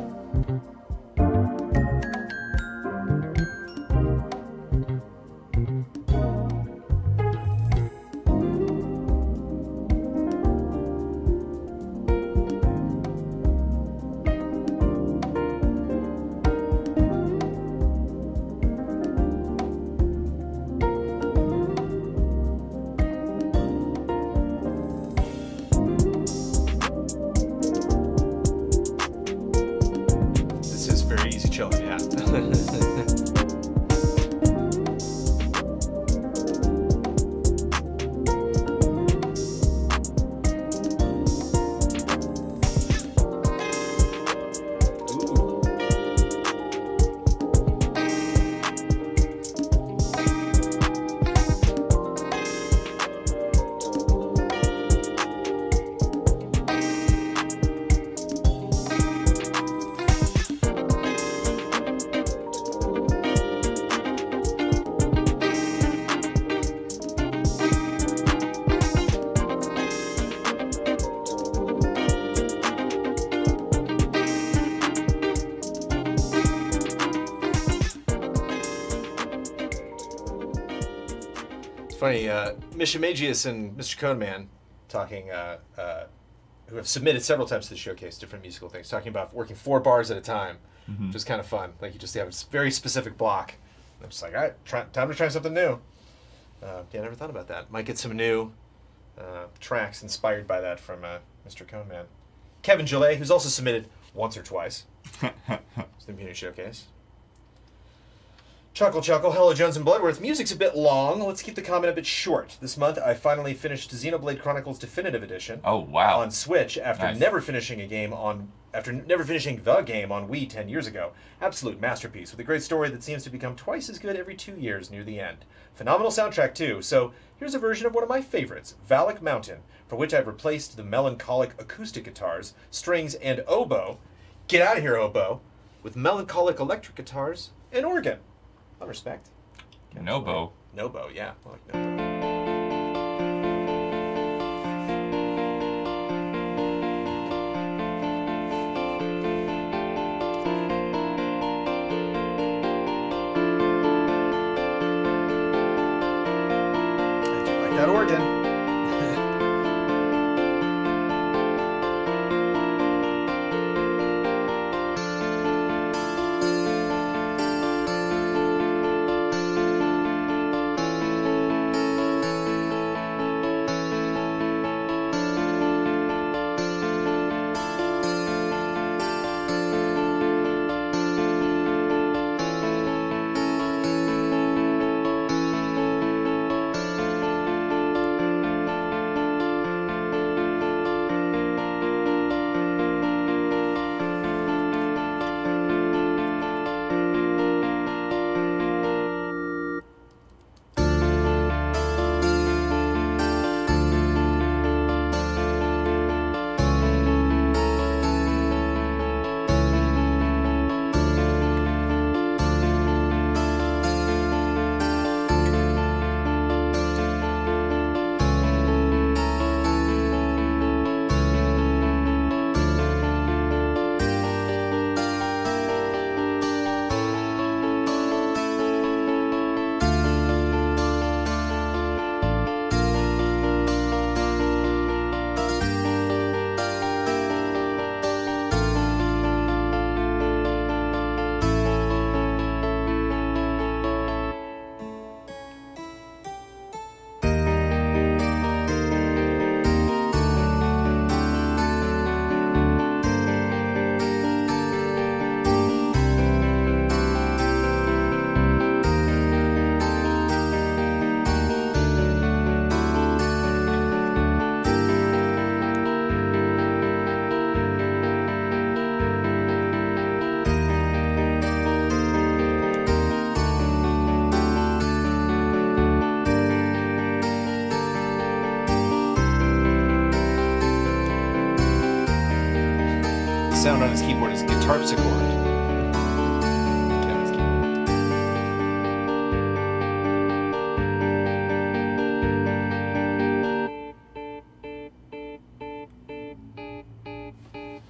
Funny, Xenogears and Mr. Coneman talking, who have submitted several times to the showcase different musical things, talking about working 4 bars at a time, which is kind of fun. Like, you just have a very specific block. I'm just like, all right, time to try something new. Yeah, I never thought about that. Might get some new tracks inspired by that from Mr. Coneman. Kevin Gillet, who's also submitted once or twice. It's the Impunity Showcase. Chuckle Chuckle, hello Jones and Bloodworth. Music's a bit long. Let's keep the comment a bit short. This month I finally finished Xenoblade Chronicles Definitive Edition. Oh wow! On Switch after never finishing the game on Wii 10 years ago. Absolute masterpiece with a great story that seems to become twice as good every 2 years near the end. Phenomenal soundtrack too. So here's a version of one of my favorites, Valak Mountain, for which I've replaced the melancholic acoustic guitars, strings, and oboe. Get out of here, oboe! With melancholic electric guitars and organ. I respect. Nobo. Nobo, yeah. I like Nobo. I do like that organ. Sound on his keyboard is guitarpsichord. Kevin's keyboard.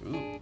Ooh.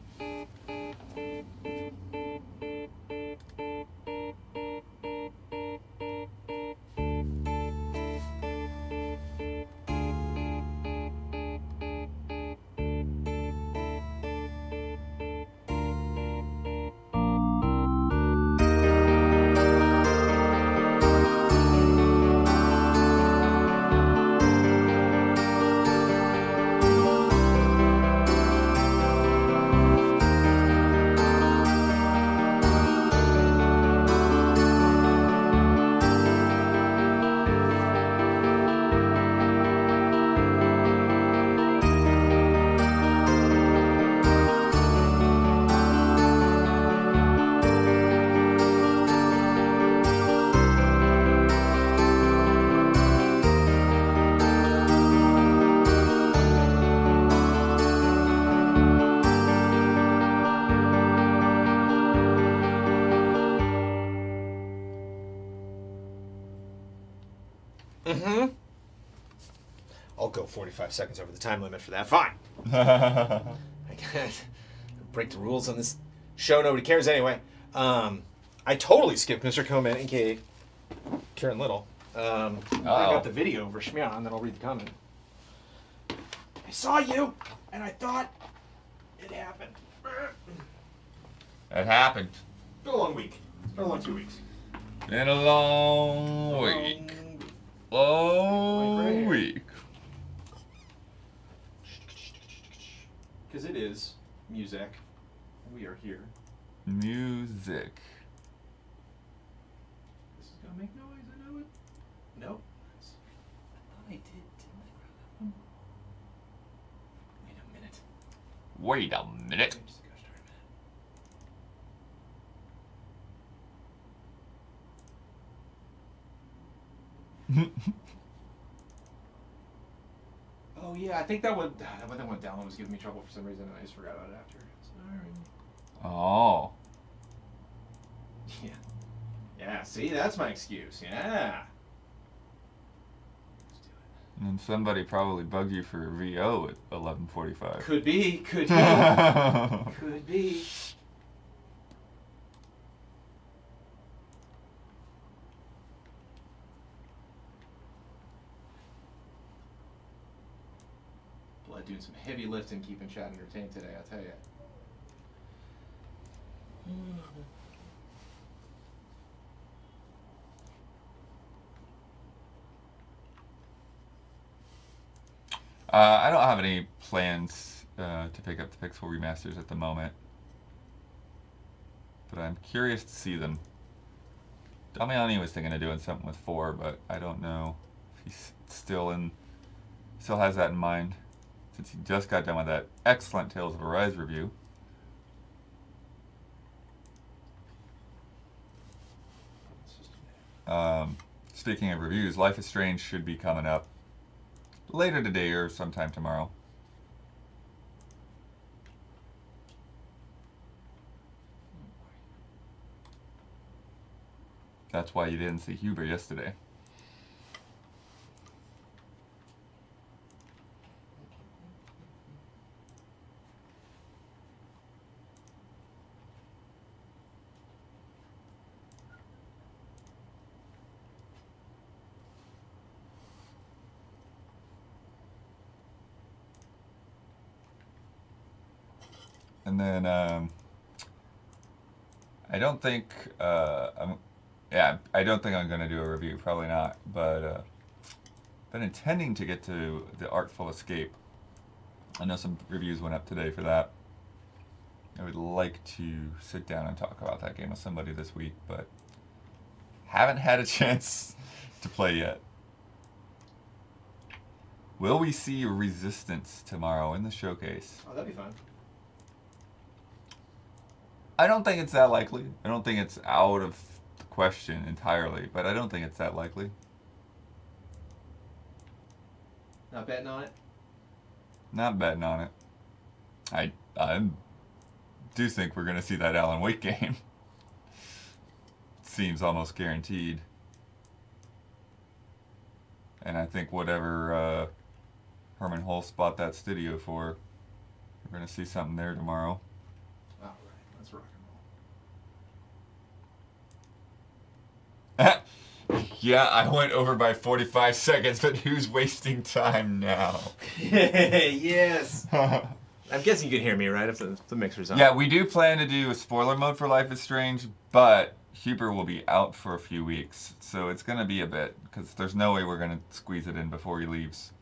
I'll go 45 seconds over the time limit for that. Fine. I can't break the rules on this show. Nobody cares anyway. I totally skipped Mr. Coleman, aka Karen Little. I got the video over Shmya, and then I'll read the comment. I saw you, and I thought it happened. It happened. It's been a long week. It's been a long 2 weeks. Been a long week. week. Because it is music. We are here. Music. This is gonna make noise, I know it. Nope. I thought I did, didn't I grab that one? Wait a minute. Wait a minute. Just go start a minute. Oh yeah, I think that one download was giving me trouble for some reason, and I just forgot about it after. Sorry. Oh. Yeah. Yeah, see, that's my excuse. Yeah. Let's do it. And somebody probably bugged you for a VO at 11:45. Could be. Could be. Blood doing some heavy lifting, keeping chat entertained today, I'll tell you. I don't have any plans to pick up the Pixel remasters at the moment, but I'm curious to see them. Damiani was thinking of doing something with 4, but I don't know if he's still has that in mind, since he just got done with that excellent Tales of Arise review. Speaking of reviews, Life is Strange should be coming up later today or sometime tomorrow. That's why you didn't see Huber yesterday. And then I don't think I don't think I'm going to do a review, probably not, but been intending to get to The Artful Escape. I know some reviews went up today for that. I would like to sit down and talk about that game with somebody this week, but haven't had a chance to play yet. Will we see Resistance tomorrow in the showcase? Oh, that'd be fun. I don't think it's that likely. I don't think it's out of the question entirely, but I don't think it's that likely. Not betting on it? Not betting on it. I do think we're going to see that Alan Wake game. Seems almost guaranteed. And I think whatever Herman Hulse bought that studio for, we're going to see something there tomorrow. All right, let's rock and roll. Yeah, I went over by 45 seconds, but who's wasting time now? Yes. I'm guessing you can hear me, right? If the mixer's on. Yeah, we do plan to do a spoiler mode for Life is Strange, but Huber will be out for a few weeks, so it's going to be a bit, because there's no way we're going to squeeze it in before he leaves.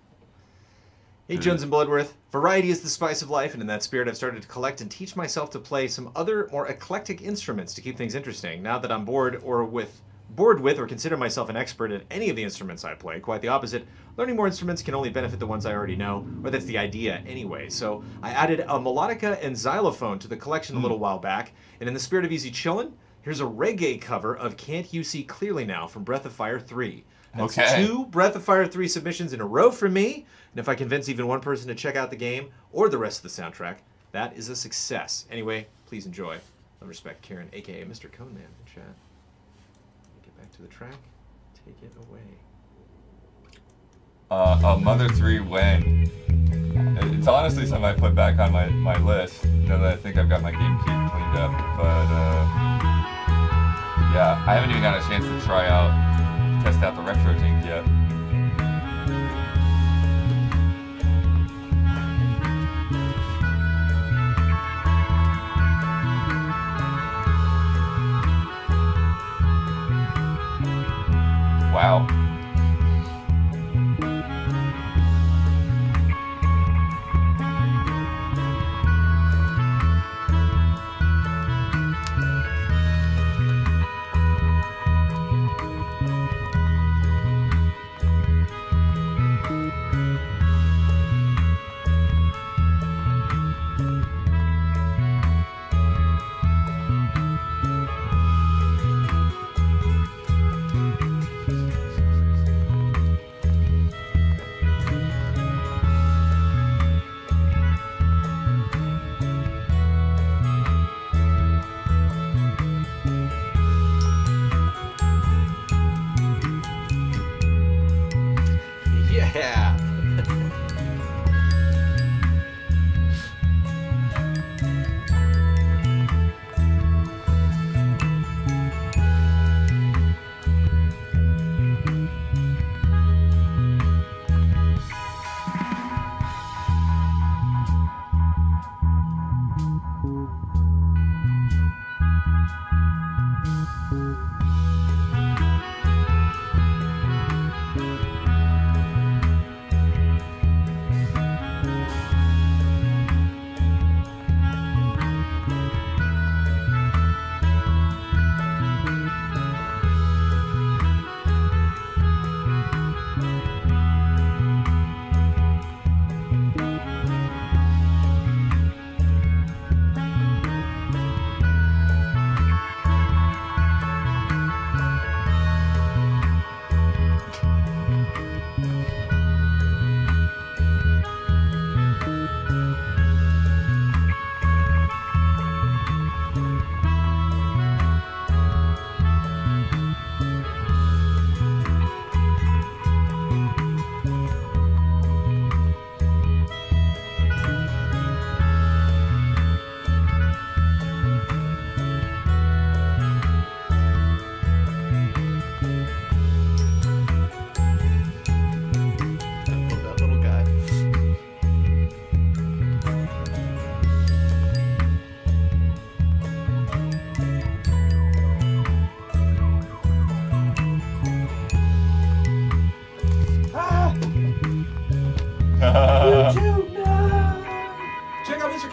Hey, Jones and Bloodworth. Variety is the spice of life, and in that spirit I've started to collect and teach myself to play some other, more eclectic instruments to keep things interesting. Now that I'm bored with or consider myself an expert at any of the instruments I play. Quite the opposite. Learning more instruments can only benefit the ones I already know, or that's the idea anyway. So I added a melodica and xylophone to the collection a little while back, and in the spirit of easy chillin', here's a reggae cover of Can't You See Clearly Now from Breath of Fire 3. That's Okay. 2 Breath of Fire 3 submissions in a row from me, and if I convince even one person to check out the game or the rest of the soundtrack, that is a success. Anyway, please enjoy. Love, respect, Kieran, aka Mr. Coneman in chat. Back to the track. Take it away. Mother 3 when? It's honestly something I put back on my list now that I think I've got my GameCube cleaned up. But yeah, I haven't even got a chance to test out the retro tank yet. Wow.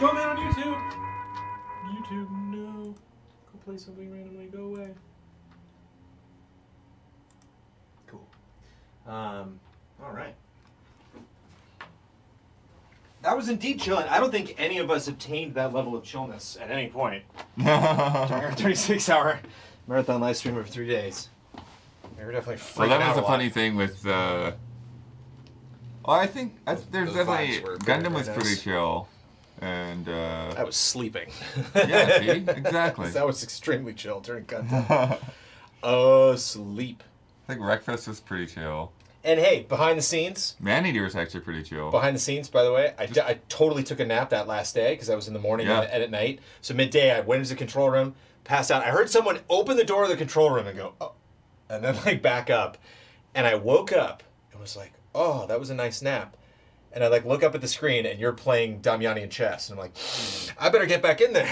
Draw man on YouTube. YouTube, no. Go play something randomly. Go away. Cool. All right. That was indeed chilling. I don't think any of us obtained that level of chillness at any point during our 36-hour marathon live stream over 3 days. We were definitely freaking Well, that out was a the lot. funny thing with. Well, I think there's those definitely vibes were Gundam very was pretty nice. chill, and I was sleeping. yeah, see, exactly. That was extremely chill during Gundam. Oh, sleep. I think Wreckfest was pretty chill. And hey, behind the scenes, Maneater was actually pretty chill. by the way, I totally took a nap that last day because I was in the morning Yeah. and at night. So midday, I went into the control room, passed out. I heard someone open the door of the control room and go, oh, and then like back up. And I woke up and was like, oh, that was a nice nap. And I like look up at the screen and you're playing Damiani in chess. And I'm like, I better get back in there.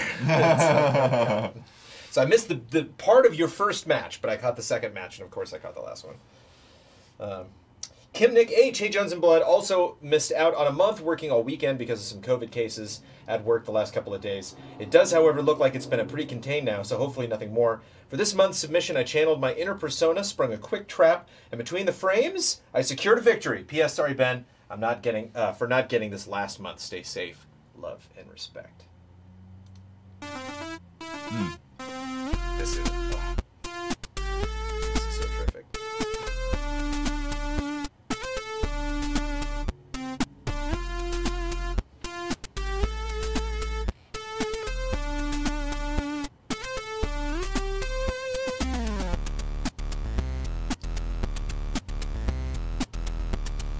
So I missed the part of your first match, but I caught the second match. And of course, I caught the last one. Kim Nick H, Hey Jones and Blood, also missed out on a month working all weekend because of some COVID cases at work the last couple of days. It does, however, look like it's been a pretty contained now, so hopefully nothing more. For this month's submission, I channeled my inner persona, sprung a quick trap, and between the frames, I secured a victory. P.S. Sorry, Ben, I'm not getting for not getting this last month. Stay safe, love, and respect. This is so terrific.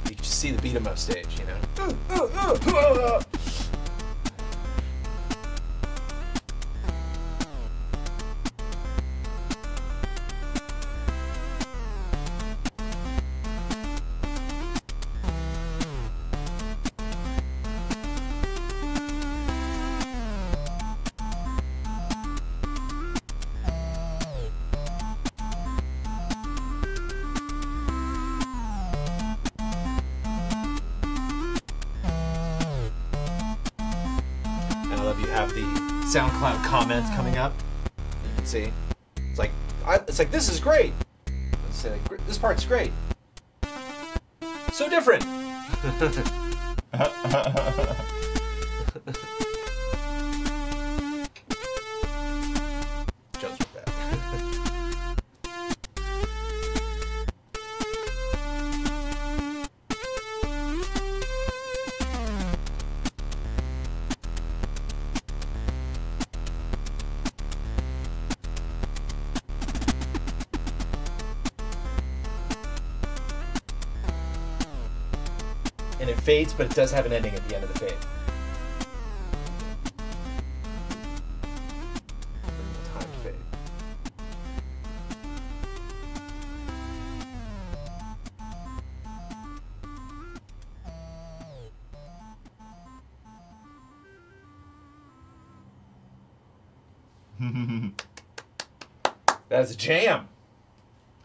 You can see the beat 'em up stage, you know. And I love you have the SoundCloud comments coming up. You can see. It's like this is great. Let's say like, this part's great. So different. Jones with that. And it fades, but it does have an ending at the end of the fade. Timed fade. That is a jam.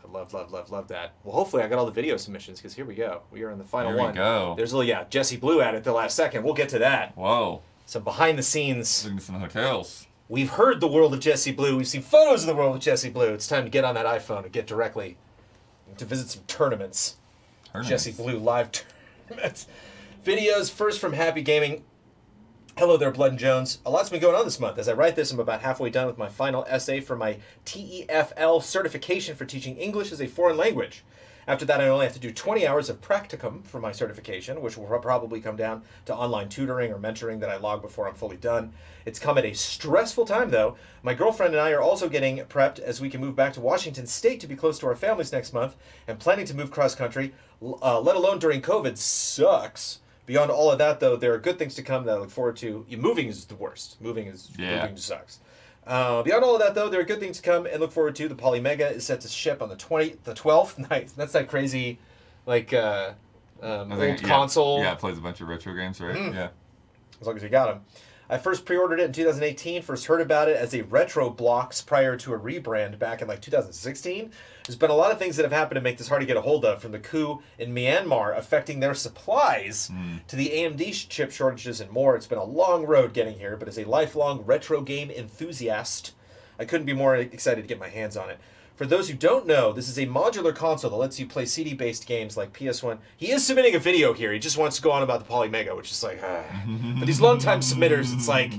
I love that. Well, hopefully I got all the video submissions because here we go. We are in the final Here we one. go. There's a little, Jesse Blue at it the last second. We'll get to that. Whoa. Some behind the scenes. Looking at some hotels. We've heard the world of Jesse Blue. We've seen photos of the world of Jesse Blue. It's time to get on that iPhone and get directly to visit some tournaments. Jesse Blue live tournaments. Videos first from Happy Gaming. Hello there, Blood and Jones. A lot's been going on this month. As I write this, I'm about halfway done with my final essay for my TEFL certification for teaching English as a foreign language. After that, I only have to do 20 hours of practicum for my certification, which will probably come down to online tutoring or mentoring that I log before I'm fully done. It's come at a stressful time, though. My girlfriend and I are also getting prepped as we can move back to Washington State to be close to our families next month, and planning to move cross-country, let alone during COVID, sucks. Beyond all of that, though, there are good things to come that I look forward to. Moving is the worst. Moving sucks. Beyond all of that, though, there are good things to come and look forward to. The Polymega is set to ship on the 12th. Nice. That's that crazy, like, old console. Yeah, it plays a bunch of retro games, right? Yeah. As long as you got them. I first pre-ordered it in 2018, first heard about it as a retro blocks prior to a rebrand back in like 2016. There's been a lot of things that have happened to make this hard to get a hold of, from the coup in Myanmar affecting their supplies to the AMD chip shortages and more. It's been a long road getting here, but as a lifelong retro game enthusiast, I couldn't be more excited to get my hands on it. For those who don't know, this is a modular console that lets you play CD-based games like PS1. He is submitting a video here. He just wants to go on about the Polymega, which is like, But these long-time submitters, it's like,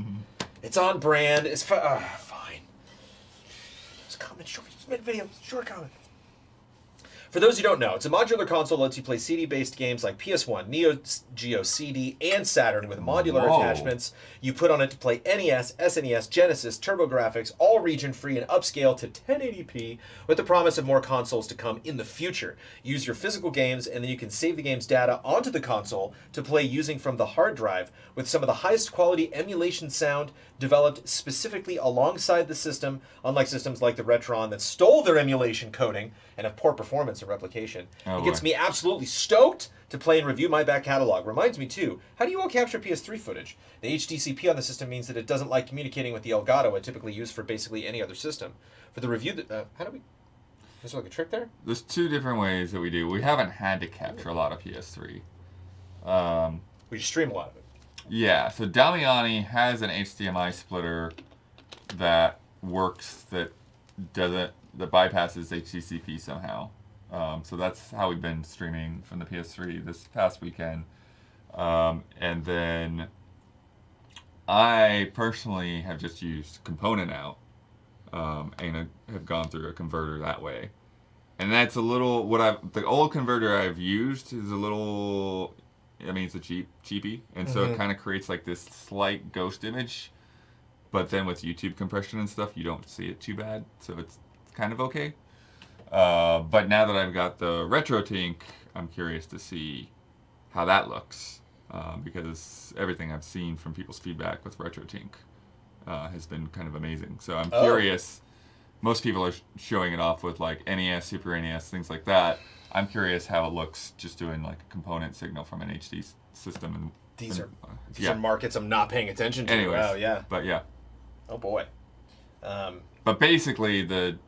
it's on brand. It's fine. Just comment, short, submit a video, short comment. For those who don't know, it's a modular console that lets you play CD-based games like PS1, Neo Geo CD, and Saturn with modular attachments you put on it to play NES, SNES, Genesis, TurboGrafx, all region-free and upscale to 1080p with the promise of more consoles to come in the future. Use your physical games, and then you can save the game's data onto the console to play using from the hard drive with some of the highest quality emulation sound developed specifically alongside the system, unlike systems like the Retron that stole their emulation coding and have poor performance and replication. It gets me absolutely stoked to play and review my back catalog. Reminds me too, how do you all capture PS3 footage? The HDCP on the system means that it doesn't like communicating with the Elgato I typically use for basically any other system. For the review, how do we... Is there like a trick there? There's two different ways that we do. We haven't had to capture a lot of PS3. We just stream a lot of it. Yeah, so Damiani has an HDMI splitter that works, that bypasses HDCP somehow. So that's how we've been streaming from the PS3 this past weekend. And then I personally have just used component out and have gone through a converter that way. And that's a little, the old converter I've used is a little, I mean, it's a cheapy. And so it kind of creates like this slight ghost image. But then with YouTube compression and stuff, you don't see it too bad. So it's kind of okay. But now that I've got the RetroTink, I'm curious to see how that looks. Because everything I've seen from people's feedback with RetroTink has been kind of amazing. So I'm curious. Most people are showing it off with like NES, Super NES, things like that. I'm curious how it looks just doing like a component signal from an HD system. And these are markets I'm not paying attention to. Anyways, wow, yeah. But yeah. Oh boy. But basically the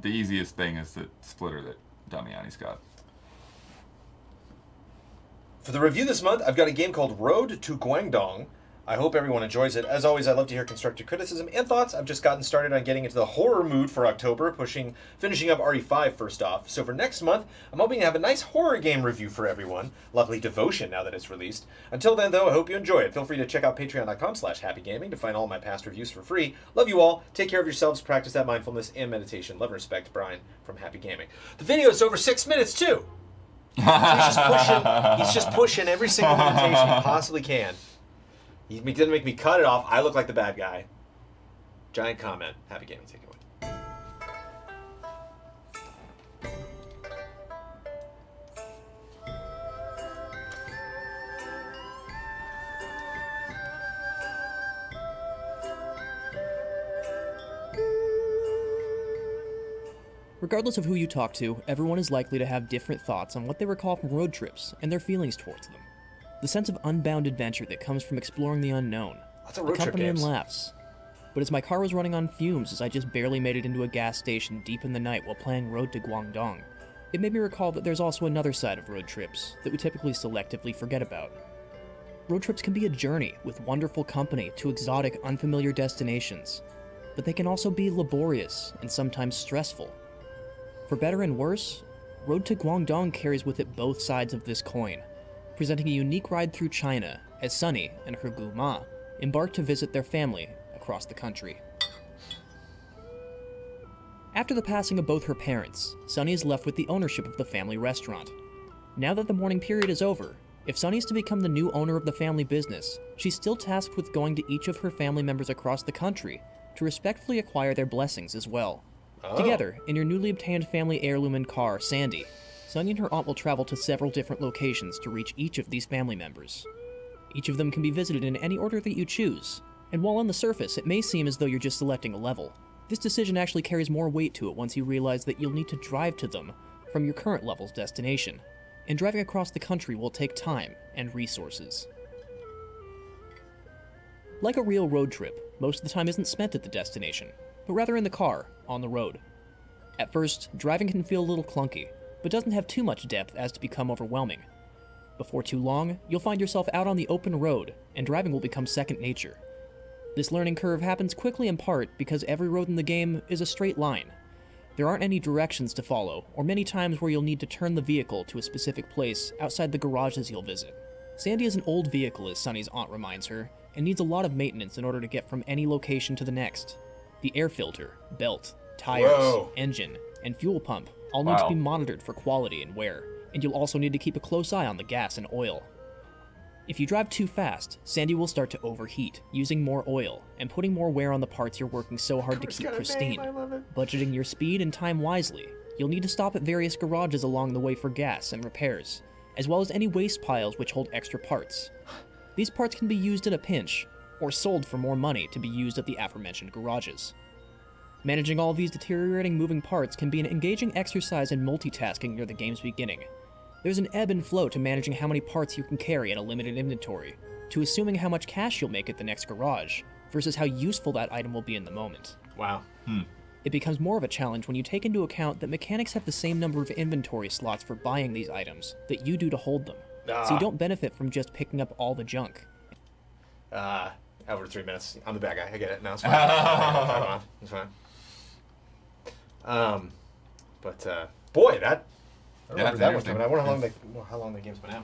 easiest thing is the splitter that Damiani's got. For the review this month, I've got a game called Road to Guangdong. I hope everyone enjoys it. As always, I love to hear constructive criticism and thoughts. I've just gotten started on getting into the horror mood for October, finishing up RE5 first off. So for next month, I'm hoping to have a nice horror game review for everyone. Luckily, Devotion now that it's released. Until then, though, I hope you enjoy it. Feel free to check out patreon.com/happygaming to find all my past reviews for free. Love you all. Take care of yourselves. Practice that mindfulness and meditation. Love and respect, Brian from Happy Gaming. The video is over 6 minutes, too. So he's just pushing every single limitation he possibly can. He didn't make me cut it off. I look like the bad guy. Giant comment. Happy gaming. Take it away. Regardless of who you talk to, everyone is likely to have different thoughts on what they recall from road trips and their feelings towards them. The sense of unbound adventure that comes from exploring the unknown. Lots of road trip accompanied games. in laughs. But as my car was running on fumes as I just barely made it into a gas station deep in the night while playing Road to Guangdong, it made me recall that there's also another side of road trips that we typically selectively forget about. Road trips can be a journey with wonderful company to exotic, unfamiliar destinations, but they can also be laborious and sometimes stressful. For better and worse, Road to Guangdong carries with it both sides of this coin, presenting a unique ride through China as Sunny and her Gu Ma embark to visit their family across the country. After the passing of both her parents, Sunny is left with the ownership of the family restaurant. Now that the mourning period is over, if Sunny is to become the new owner of the family business, she's still tasked with going to each of her family members across the country to respectfully acquire their blessings as well. Together, in your newly obtained family heirloom and car, Sandy, Sunny and her aunt will travel to several different locations to reach each of these family members. Each of them can be visited in any order that you choose, and while on the surface it may seem as though you're just selecting a level, this decision actually carries more weight to it once you realize that you'll need to drive to them from your current level's destination, and driving across the country will take time and resources. Like a real road trip, most of the time isn't spent at the destination, but rather in the car, on the road. At first, driving can feel a little clunky, but doesn't have too much depth as to become overwhelming. Before too long, you'll find yourself out on the open road, and driving will become second nature. This learning curve happens quickly in part because every road in the game is a straight line. There aren't any directions to follow, or many times where you'll need to turn the vehicle to a specific place outside the garages you'll visit. Sandy is an old vehicle, as Sunny's aunt reminds her, and needs a lot of maintenance in order to get from any location to the next. The air filter, belt, tires, engine, and fuel pump all need to be monitored for quality and wear, and you'll also need to keep a close eye on the gas and oil. If you drive too fast, Sandy will start to overheat, using more oil, and putting more wear on the parts you're working so hard to keep pristine. Budgeting your speed and time wisely, you'll need to stop at various garages along the way for gas and repairs, as well as any waste piles which hold extra parts. These parts can be used in a pinch, or sold for more money to be used at the aforementioned garages. Managing all these deteriorating moving parts can be an engaging exercise in multitasking near the game's beginning. There's an ebb and flow to managing how many parts you can carry in a limited inventory, to assuming how much cash you'll make at the next garage, versus how useful that item will be in the moment. Wow. It becomes more of a challenge when you take into account that mechanics have the same number of inventory slots for buying these items that you do to hold them, so you don't benefit from just picking up all the junk. Over 3 minutes. I'm the bad guy. I get it. No, it's fine. It's fine. Boy, that... I remember that one coming. I wonder how long the game's been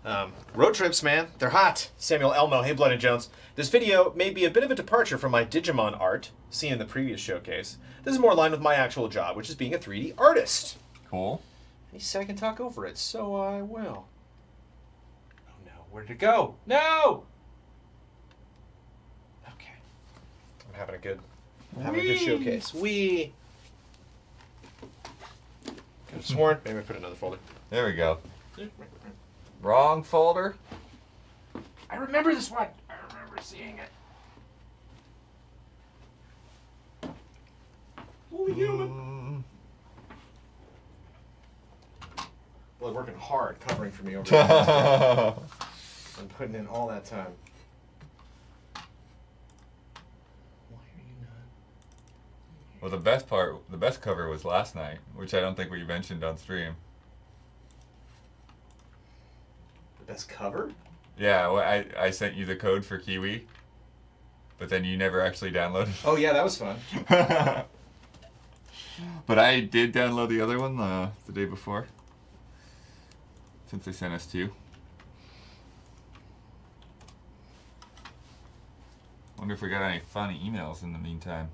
out. Road trips, man. They're hot. Samuel Elmo. Hey, Blood and Jones. This video may be a bit of a departure from my Digimon art, seen in the previous showcase. This is more in line with my actual job, which is being a 3D artist. Cool. He said I can talk over it, so I will. Oh, no. Where did it go? No! Okay. I'm having a good showcase. Could have sworn. Maybe I put another folder. There we go. Wrong folder. I remember this one. I remember seeing it. Fully human. Blood working hard covering for me over here. I'm putting in all that time. Well, the best cover was last night, which I don't think we mentioned on stream. The best cover? Yeah, well, I sent you the code for Kiwi, but then you never actually downloaded it. Oh, yeah, that was fun. But I did download the other one the day before, since they sent us two. Wonder if we got any funny emails in the meantime.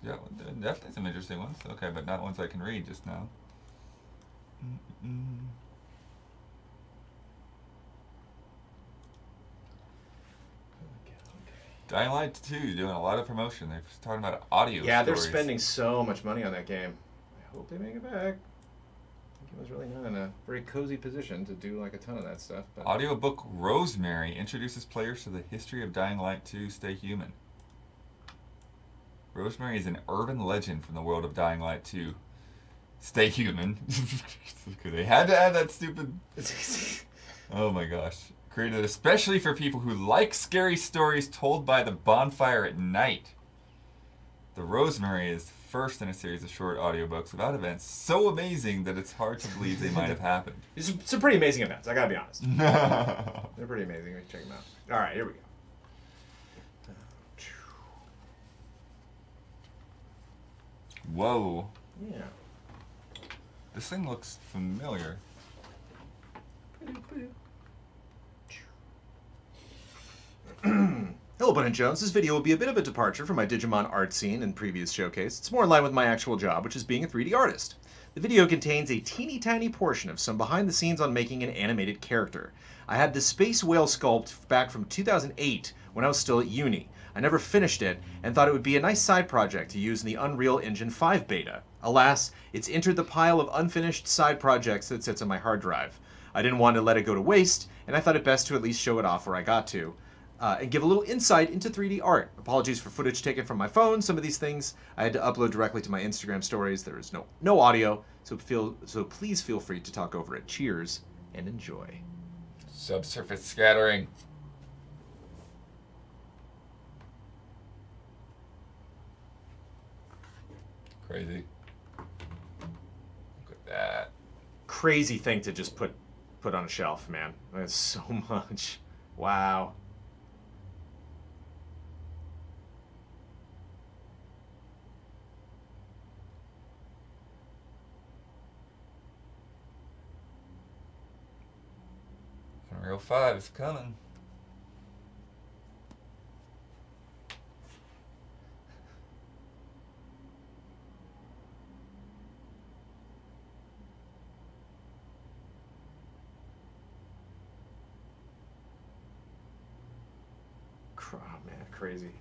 Yeah, definitely some interesting ones. Okay, but not ones I can read just now. Dying Light 2 doing a lot of promotion. They're talking about audio Yeah, stories. they're spending so much money on that game. I hope they make it back. I think it was really not in a very cozy position to do like a ton of that stuff. But Audiobook Rosemary introduces players to the history of Dying Light 2 Stay Human. Rosemary is an urban legend from the world of Dying Light 2. Stay human. They had to add that stupid... Oh my gosh. Created especially for people who like scary stories told by the bonfire at night. The Rosemary is the first in a series of short audiobooks about events so amazing that it's hard to believe they might have happened. It's some pretty amazing events, I gotta be honest. They're pretty amazing. We can check them out. Alright, here we go. Whoa. Yeah. This thing looks familiar. Hello, Bun and Jones. This video will be a bit of a departure from my Digimon art scene in previous showcase. It's more in line with my actual job, which is being a 3D artist. The video contains a teeny tiny portion of some behind the scenes on making an animated character. I had the space whale sculpt back from 2008 when I was still at uni. I never finished it and thought it would be a nice side project to use in the Unreal Engine 5 beta. Alas, it's entered the pile of unfinished side projects that sits on my hard drive. I didn't want to let it go to waste, and I thought it best to at least show it off where I got to. and give a little insight into 3D art. Apologies for footage taken from my phone. Some of these things I had to upload directly to my Instagram stories. There is no audio, so please feel free to talk over it. Cheers and enjoy. Subsurface scattering. Crazy. Look at that. Crazy thing to just put on a shelf, man. That's so much. Wow. Unreal 5 is coming. Oh man, crazy.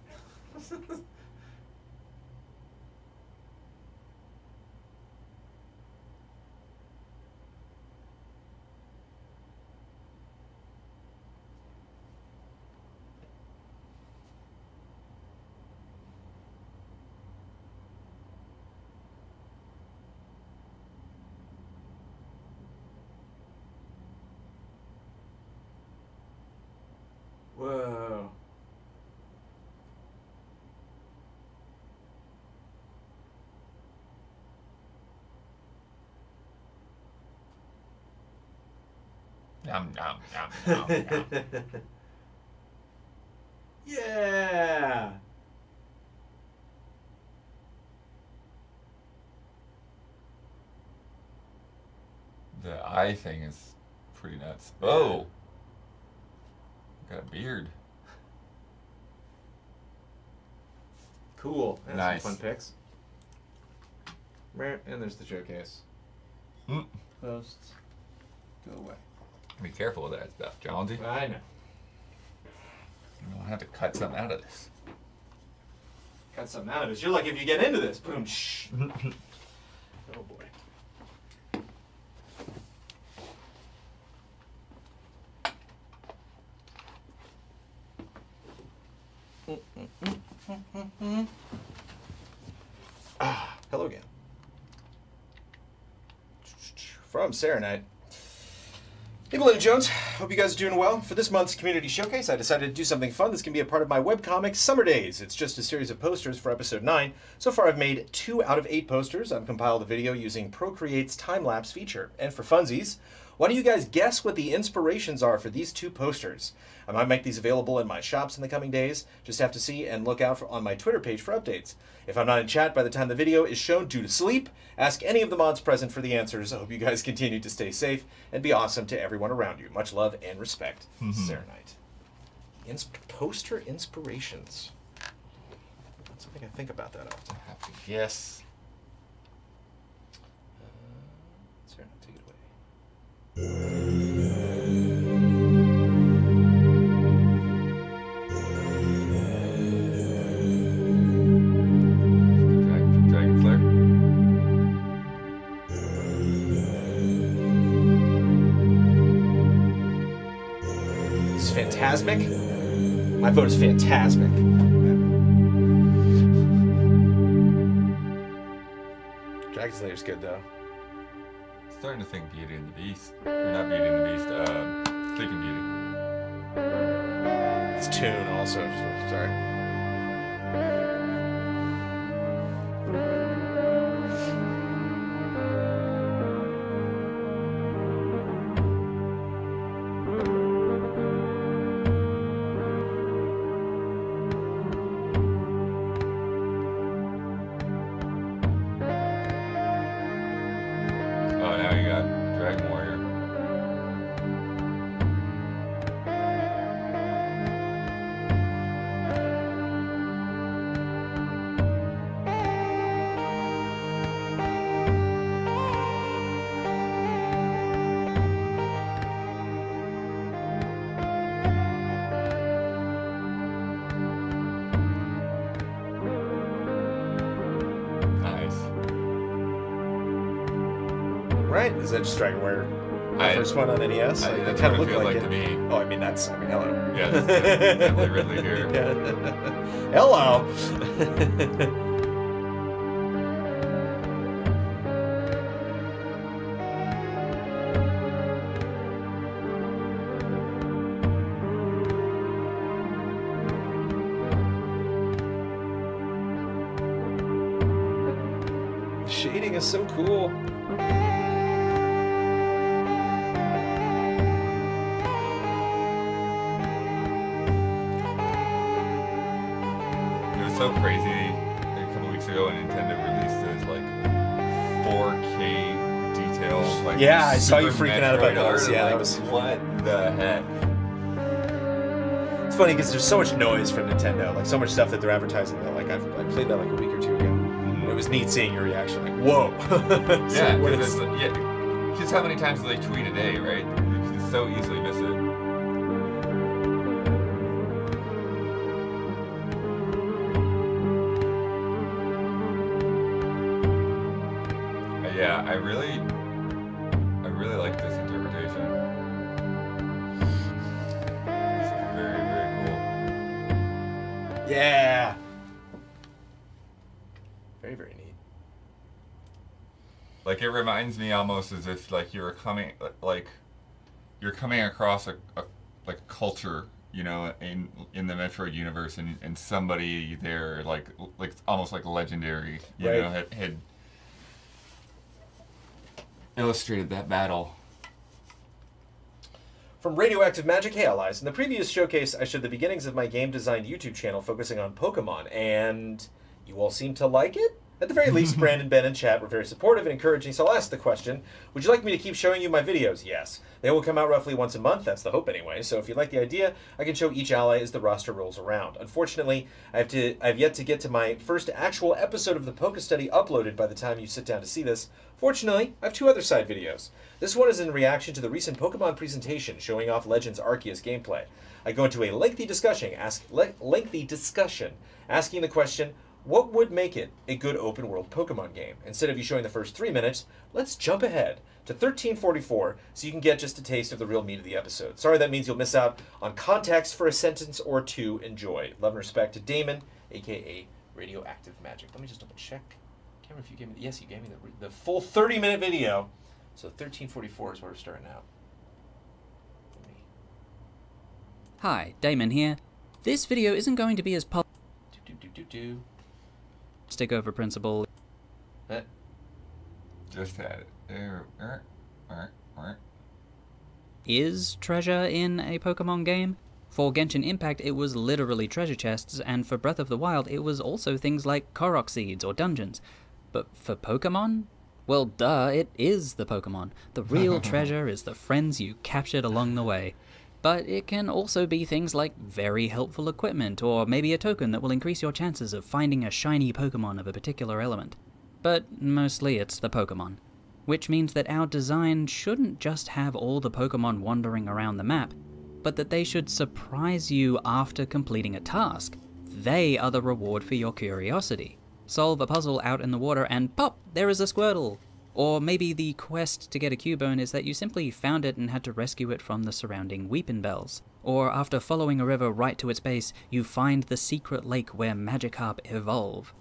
Whoa. Nom, nom, nom, nom, nom. Yeah. The eye thing is pretty nuts. Oh! Got a beard. Cool. That's Nice. some fun pics. And there's the showcase. Mm. Posts. Go away. Be careful with that stuff, Jonesy. I know. You don't have to cut something out of this. Cut something out of this. You're like, if you get into this, boom, shh. Oh boy. Hello again. From Sarah Knight. Hey, Belinda Jones. Hope you guys are doing well. For this month's Community Showcase, I decided to do something fun that's going to be a part of my webcomic Summer Days. It's just a series of posters for episode 9. So far, I've made 2 out of 8 posters. I've compiled the video using Procreate's time-lapse feature. And for funsies, why don't you guys guess what the inspirations are for these 2 posters? I might make these available in my shops in the coming days. Just have to see and look out on my Twitter page for updates. If I'm not in chat by the time the video is shown due to sleep, ask any of the mods present for the answers. I hope you guys continue to stay safe and be awesome to everyone around you. Much love and respect. Sarah Knight. Poster inspirations. Not something I think about that often. I have to guess. Sarah Knight, take it away. Dragon flare. This is Phantasmic. My vote is Phantasmic. Dragon Slayer's good though. Starting to think Beauty and the Beast. Or not Beauty and the Beast, Sleeping Beauty. It's Toon also. Sorry. Oh, now you got Dragon Warrior. Right? Is that just Dragon Warrior? The first one on NES. Like, That's it kind of what it looked feels like like it. to me. Oh, I mean, hello. Yeah, it's definitely Ridley here. Hello. The shading is so cool. It was so crazy a couple weeks ago when Nintendo released those like 4K details. Like, Yeah, I saw you Super freaking out about Metroid those. art, Yeah, like, that was. what the heck? It's funny because there's so much noise from Nintendo, like so much stuff that they're advertising. That like I played that like a week or two ago. It was neat seeing your reaction. Like, whoa. So Yeah, what because is- just how many times do they tweet a day, right? You can so easily miss it. Yeah, I really like this interpretation. This is very, very cool. Yeah. Very, very neat. Like, it reminds me almost as if like you're coming across a like culture, you know, in the Metroid universe, and somebody there like almost like legendary, you Right. know, had illustrated that battle. From Radioactive Magic, hey allies. In the previous showcase, I showed the beginnings of my game design YouTube channel focusing on Pokemon, and you all seem to like it? At the very least, Brandon, Ben, and chat were very supportive and encouraging, so I'll ask the question, would you like me to keep showing you my videos? Yes. They will come out roughly once a month, that's the hope anyway, so if you like the idea, I can show each ally as the roster rolls around. Unfortunately, I've yet to get to my first actual episode of the Poke Study uploaded by the time you sit down to see this. Fortunately, I have two other side videos. This one is in reaction to the recent Pokemon presentation showing off Legends Arceus gameplay. I go into a lengthy discussion asking the question, what would make it a good open-world Pokemon game? Instead of you showing the first 3 minutes, let's jump ahead to 1344 so you can get just a taste of the real meat of the episode. Sorry that means you'll miss out on context for a sentence or two. Enjoy. Love and respect to Damon, a.k.a. Radioactive Magic. Let me just double check. Can't remember if you gave me... Yes, you gave me the full 30-minute video. So 1344 is where we're starting out. Hi, Damon here. This video isn't going to be as stick over principle. Just had it. Is treasure in a Pokemon game? For Genshin Impact, it was literally treasure chests, and for Breath of the Wild, it was also things like Korok seeds or dungeons. But for Pokemon? Well, duh, it is the Pokemon. The real treasure is the friends you captured along the way. But it can also be things like very helpful equipment, or maybe a token that will increase your chances of finding a shiny Pokemon of a particular element. But mostly it's the Pokemon. Which means that our design shouldn't just have all the Pokemon wandering around the map, but that they should surprise you after completing a task. They are the reward for your curiosity. Solve a puzzle out in the water and pop, there is a Squirtle! Or maybe the quest to get a Cubone is that you simply found it and had to rescue it from the surrounding Weepin' Bells. Or after following a river right to its base, you find the secret lake where Magikarp evolve.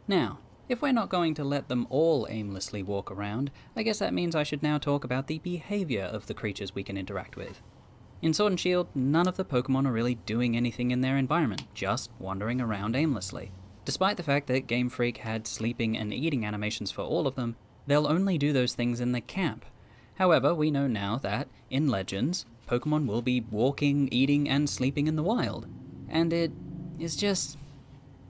Now, if we're not going to let them all aimlessly walk around, I guess that means I should now talk about the behavior of the creatures we can interact with. In Sword and Shield, none of the Pokemon are really doing anything in their environment, just wandering around aimlessly. Despite the fact that Game Freak had sleeping and eating animations for all of them, they'll only do those things in the camp. However, we know now that, in Legends, Pokemon will be walking, eating, and sleeping in the wild. And it is just...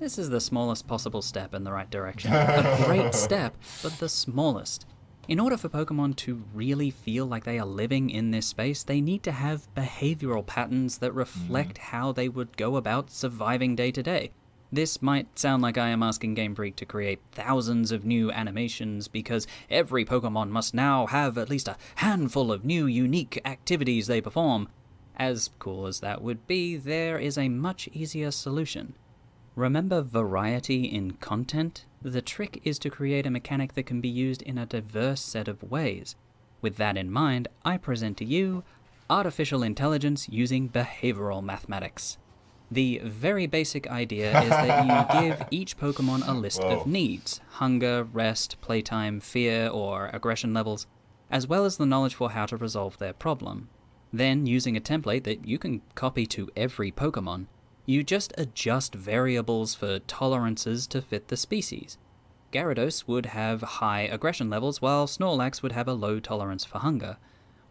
this is the smallest possible step in the right direction. A great step, but the smallest. In order for Pokemon to really feel like they are living in this space, they need to have behavioral patterns that reflect how they would go about surviving day to day. This might sound like I am asking Game Freak to create thousands of new animations because every Pokemon must now have at least a handful of new unique activities they perform. As cool as that would be, there is a much easier solution. Remember variety in content? The trick is to create a mechanic that can be used in a diverse set of ways. With that in mind, I present to you artificial intelligence using behavioral mathematics. The very basic idea is that you give each Pokemon a list of needs: hunger, rest, playtime, fear, or aggression levels, as well as the knowledge for how to resolve their problem. Then, using a template that you can copy to every Pokemon, you just adjust variables for tolerances to fit the species. Gyarados would have high aggression levels, while Snorlax would have a low tolerance for hunger.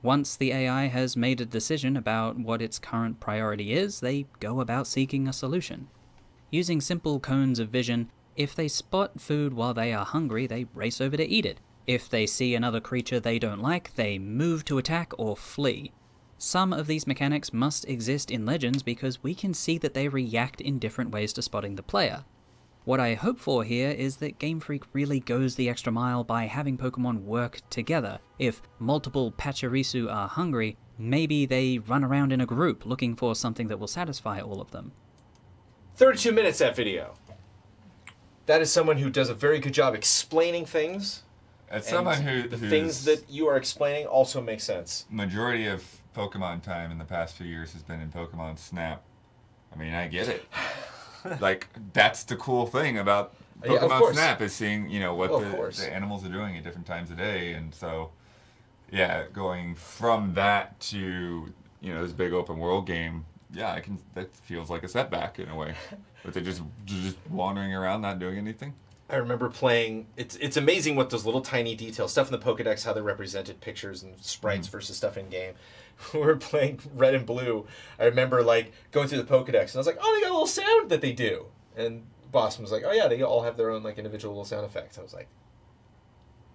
Once the AI has made a decision about what its current priority is, they go about seeking a solution. Using simple cones of vision, if they spot food while they are hungry, they race over to eat it. If they see another creature they don't like, they move to attack or flee. Some of these mechanics must exist in Legends because we can see that they react in different ways to spotting the player. What I hope for here is that Game Freak really goes the extra mile by having Pokemon work together. If multiple Pachirisu are hungry, maybe they run around in a group looking for something that will satisfy all of them. 32 minutes, that video. That is someone who does a very good job explaining things. As someone the things that you are explaining also make sense. Majority of Pokemon time in the past few years has been in Pokemon Snap. I mean, I get it. Like, that's the cool thing about Pokemon Snap is seeing, you know, what the animals are doing at different times of day. And so, yeah, going from that to, you know, this big open world game, yeah, that feels like a setback in a way. But they're just wandering around, not doing anything. I remember playing, it's amazing what those little tiny details, stuff in the Pokedex, how they represented pictures and sprites versus stuff in game. We were playing Red and Blue. I remember like going through the Pokedex and I was like, oh, they got a little sound that they do. And Boston was like, oh yeah, they all have their own like individual little sound effects. I was like,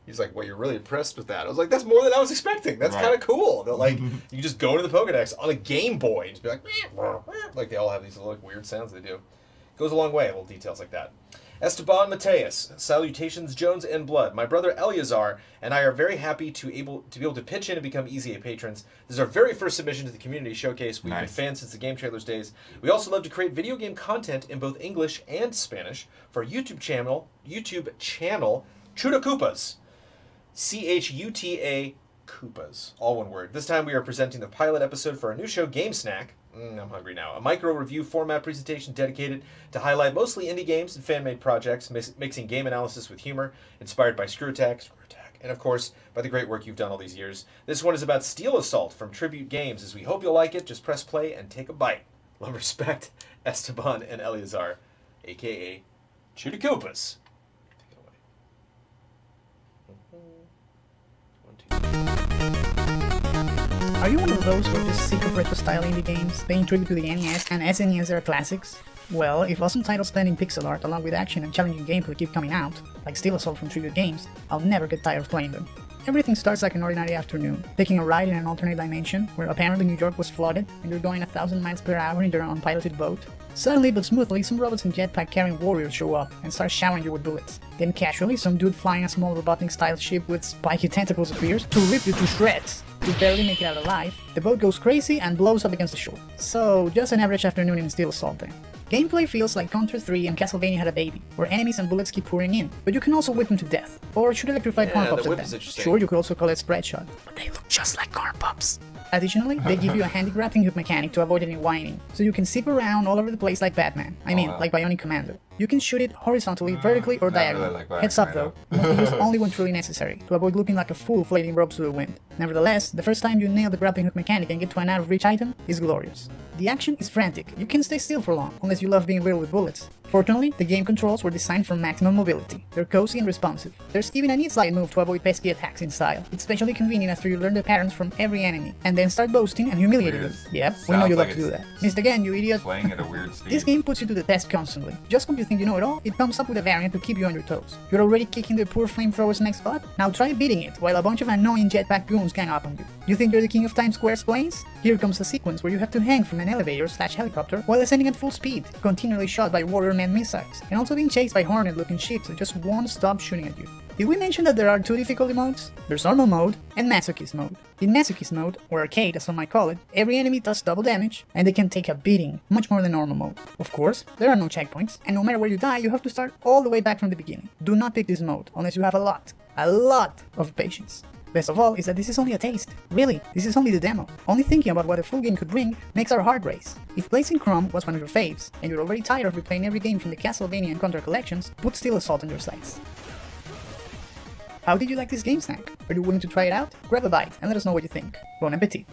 he's like, well, you're really impressed with that. I was like, that's more than I was expecting. That's kind of cool. That like you just go into the Pokedex on a Game Boy and just be like they all have these little like, weird sounds they do. Goes a long way, little details like that. Esteban Mateus, salutations Jones and Blood. My brother Eleazar and I are very happy to be able to pitch in and become EZA patrons. This is our very first submission to the community showcase. We've been fans since the Game Trailers days. We also love to create video game content in both English and Spanish for our YouTube channel Chuta Koopas. CHUTA Koopas. All one word. This time we are presenting the pilot episode for our new show Game Snack. I'm hungry now. A micro-review format presentation dedicated to highlight mostly indie games and fan-made projects, mixing game analysis with humor, inspired by Screw Attack, and of course, by the great work you've done all these years. This one is about Steel Assault from Tribute Games. As we hope you'll like it, just press play and take a bite. Love, respect, Esteban and Eleazar, a.k.a. Chuta Koopas. Take it away. Are you one of those who are just sick of retro-style indie games, paying tribute to the NES and SNES era classics? Well, if awesome titles blending pixel art along with action and challenging gameplay keep coming out, like Steel Assault from Tribute Games, I'll never get tired of playing them. Everything starts like an ordinary afternoon, taking a ride in an alternate dimension where apparently New York was flooded and you're going 1,000 miles per hour in their unpiloted boat. Suddenly but smoothly, some robots in jetpack carrying warriors show up and start showering you with bullets. Then casually, some dude flying a small Robotnik-style ship with spiky tentacles appears to rip you to shreds. You barely make it out alive, the boat goes crazy and blows up against the shore. So, just an average afternoon in Steel Assault then. Gameplay feels like Contra 3 and Castlevania Had a Baby, where enemies and bullets keep pouring in, but you can also whip them to death, or shoot electrified corn pops at them. Sure, you could also call it spread shot, but they look just like corn pops. Additionally, they give you a handy grappling hook mechanic to avoid any whining, so you can zip around all over the place like Batman. Like Bionic Commando. You can shoot it horizontally, vertically, or diagonally. Heads up though, you must use only when truly necessary, to avoid looking like a fool flating ropes to the wind. Nevertheless, the first time you nail the grappling hook mechanic and get to an out-of-reach item is glorious. The action is frantic, you can't stay still for long, unless you love being riddled with bullets. Fortunately, the game controls were designed for maximum mobility. They're cozy and responsive. There's even a neat slide move to avoid pesky attacks in style. It's especially convenient after you learn the patterns from every enemy, and then start boasting and humiliating them. Yep, we know you love to do that. Missed again, you idiot. Playing at a weird speed. This game puts you to the test constantly. Just when you think you know it all, it comes up with a variant to keep you on your toes. You're already kicking the poor flamethrower's next spot? Now try beating it, while a bunch of annoying jetpack goons gang up on you. You think you're the king of Times Square's planes? Here comes a sequence where you have to hang from an elevator/helicopter while ascending at full speed, continually shot by warrior-man missiles, and also being chased by hornet-looking ships that just won't stop shooting at you. Did we mention that there are two difficulty modes? There's normal mode and masochist mode. In masochist mode, or arcade as some might call it, every enemy does double damage, and they can take a beating, much more than normal mode. Of course, there are no checkpoints, and no matter where you die, you have to start all the way back from the beginning. Do not pick this mode, unless you have a lot of patience. Best of all is that this is only a taste. Really, this is only the demo. Only thinking about what a full game could bring makes our heart race. If Blazing Chrome was one of your faves, and you're already tired of replaying every game from the Castlevania and Contra collections, put Steel Assault on your sights. How did you like this game snack? Are you willing to try it out? Grab a bite and let us know what you think. Bon appetit!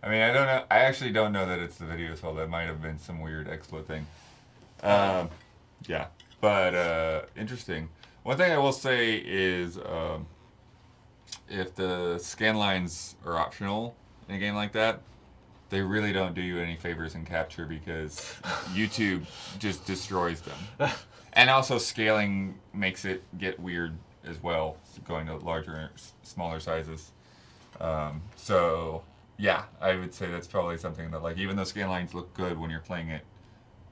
I mean, I don't know. I actually don't know that it's the video assault. That might have been some weird exploit thing. Yeah, but interesting. One thing I will say is if the scan lines are optional in a game like that, they really don't do you any favors in capture because YouTube just destroys them. And also scaling makes it get weird as well, going to larger and smaller sizes. So yeah, I would say that's probably something that, like, even though scan lines look good when you're playing it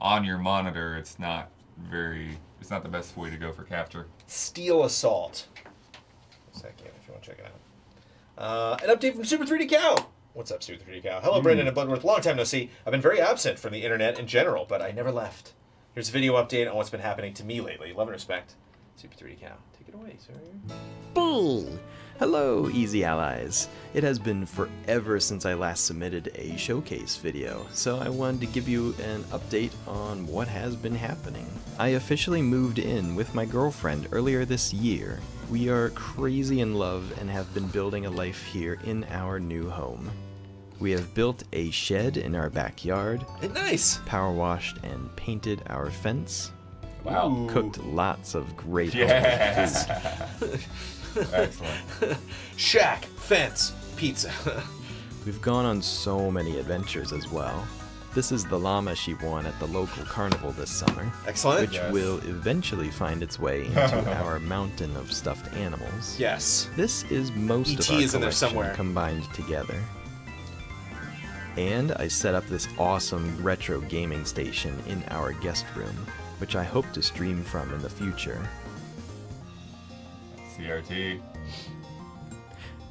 on your monitor, it's not the best way to go for capture. Steel Assault. Second, if you want to check it out. An update from Super 3D Cow. What's up, Super 3D Cow? Hello, Brendan and Bloodworth. Long time no see. I've been very absent from the internet in general, but I never left. Here's a video update on what's been happening to me lately. Love and respect. Super 3D Cow. Take it away, sir. Boom! Hello, Easy Allies. It has been forever since I last submitted a showcase video, so I wanted to give you an update on what has been happening. I officially moved in with my girlfriend earlier this year. We are crazy in love and have been building a life here in our new home. We have built a shed in our backyard, Nice! power washed and painted our fence, Wow. cooked lots of great Yes. home food. Excellent. Shack, fence, pizza. We've gone on so many adventures as well. This is the llama she won at the local carnival this summer, Excellent. which will eventually find its way into our mountain of stuffed animals. Yes. This is most E.T. of our is in there collection somewhere. combined together. And I set up this awesome retro gaming station in our guest room, which I hope to stream from in the future. CRT.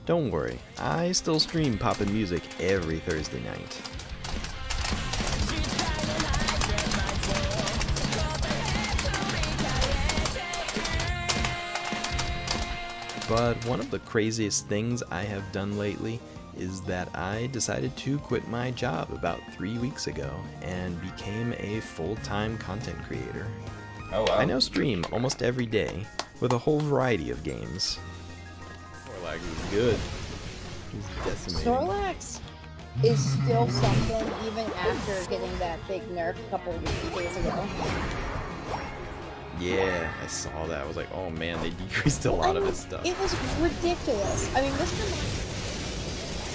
Don't worry, I still stream Poppin' Music every Thursday night. But one of the craziest things I have done lately is that I decided to quit my job about 3 weeks ago and became a full-time content creator. Oh wow. I now stream almost every day with a whole variety of games. Warlag is good. He's decimating. Snorlax is still something even after getting that big nerf a couple of days ago. Yeah, I saw that. I was like, oh man, they decreased a lot of his stuff. It was ridiculous. I mean, Mr.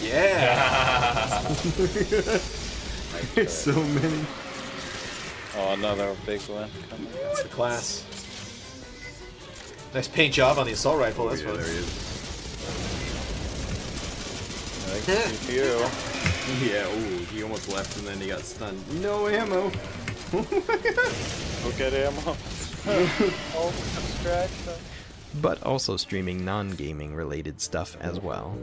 Yeah. There's so many. Oh, another big one. That's the class. Nice paint job on the assault rifle. That's what. There he is. Nice to you. Yeah, ooh, he almost left and then he got stunned. No ammo. Look at ammo. Oh, abstraction. But also streaming non-gaming related stuff as well.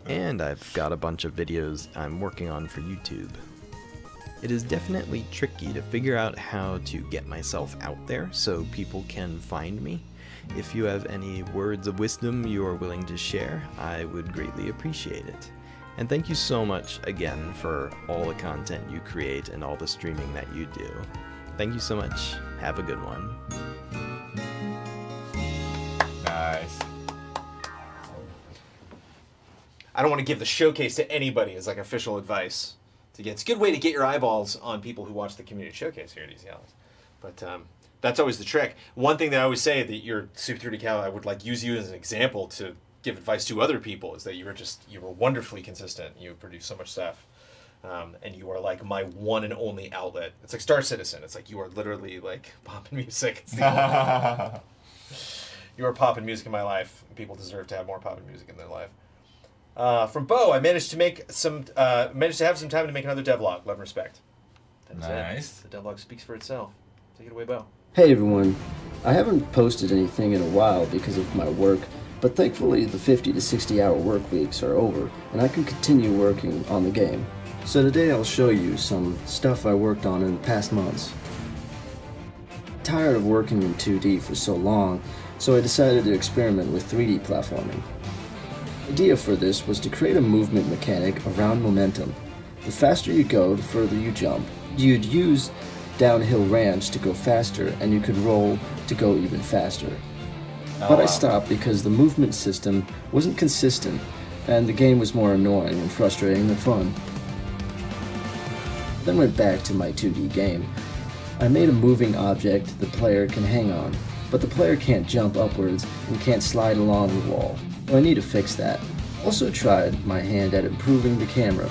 And I've got a bunch of videos I'm working on for YouTube. It is definitely tricky to figure out how to get myself out there so people can find me. If you have any words of wisdom you are willing to share, I would greatly appreciate it. And thank you so much again for all the content you create and all the streaming that you do. Thank you so much. Have a good one. Nice. I don't want to give the showcase to anybody as like official advice. It's a good way to get your eyeballs on people who watch the community showcase here at Easy Allies. But that's always the trick. One thing that I always say that you're Super 3D Cow, I would like use you as an example to give advice to other people, is that you were wonderfully consistent. You produce so much stuff. And you are like my one and only outlet. It's like Star Citizen. It's like you are literally like poppin' music. It's the you are poppin' music in my life. People deserve to have more poppin' music in their life. From Bo, I managed to have some time to make another devlog. Love and respect. That's Nice. it. The devlog speaks for itself. Take it away, Bo. Hey everyone. I haven't posted anything in a while because of my work, but thankfully the 50 to 60 hour work weeks are over and I can continue working on the game. So today I'll show you some stuff I worked on in the past months. Tired of working in 2D for so long, so I decided to experiment with 3D platforming. The idea for this was to create a movement mechanic around momentum. The faster you go, the further you jump. You'd use downhill ramps to go faster, and you could roll to go even faster. But I stopped because the movement system wasn't consistent, and the game was more annoying and frustrating than fun. Then went back to my 2D game. I made a moving object the player can hang on, but the player can't jump upwards and can't slide along the wall. So I need to fix that. Also tried my hand at improving the camera.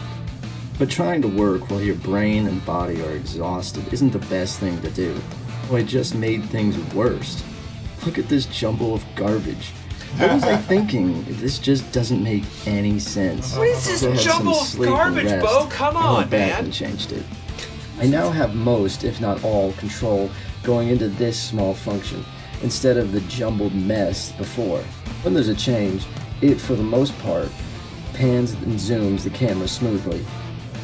But trying to work while your brain and body are exhausted isn't the best thing to do. So I just made things worse. Look at this jumble of garbage. What was I thinking? This just doesn't make any sense. What is this jumble of garbage, Bo? Come on, I went back man. and changed it. I now have most, if not all, control going into this small function, instead of the jumbled mess before. When there's a change, it, for the most part, pans and zooms the camera smoothly.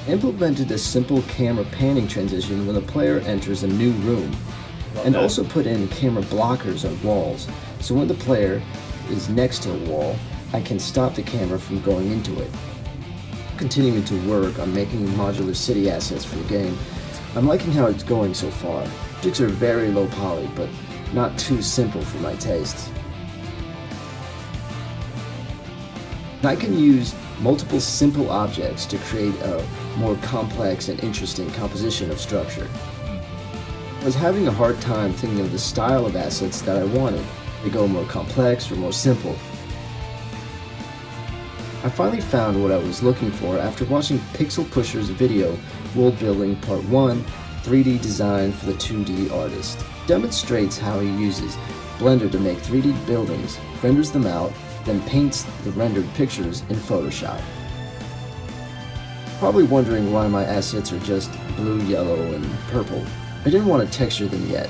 I implemented a simple camera panning transition when the player enters a new room, and also put in camera blockers on walls, so when the player is next to a wall, I can stop the camera from going into it. Continuing to work on making modular city assets for the game, I'm liking how it's going so far. Objects are very low poly, but not too simple for my tastes. I can use multiple simple objects to create a more complex and interesting composition of structure. I was having a hard time thinking of the style of assets that I wanted. They go more complex or more simple. I finally found what I was looking for after watching Pixel Pusher's video, World Building Part 1, 3D Design for the 2D Artist. It demonstrates how he uses Blender to make 3D buildings, renders them out, then paints the rendered pictures in Photoshop. Probably wondering why my assets are just blue, yellow, and purple. I didn't want to texture them yet,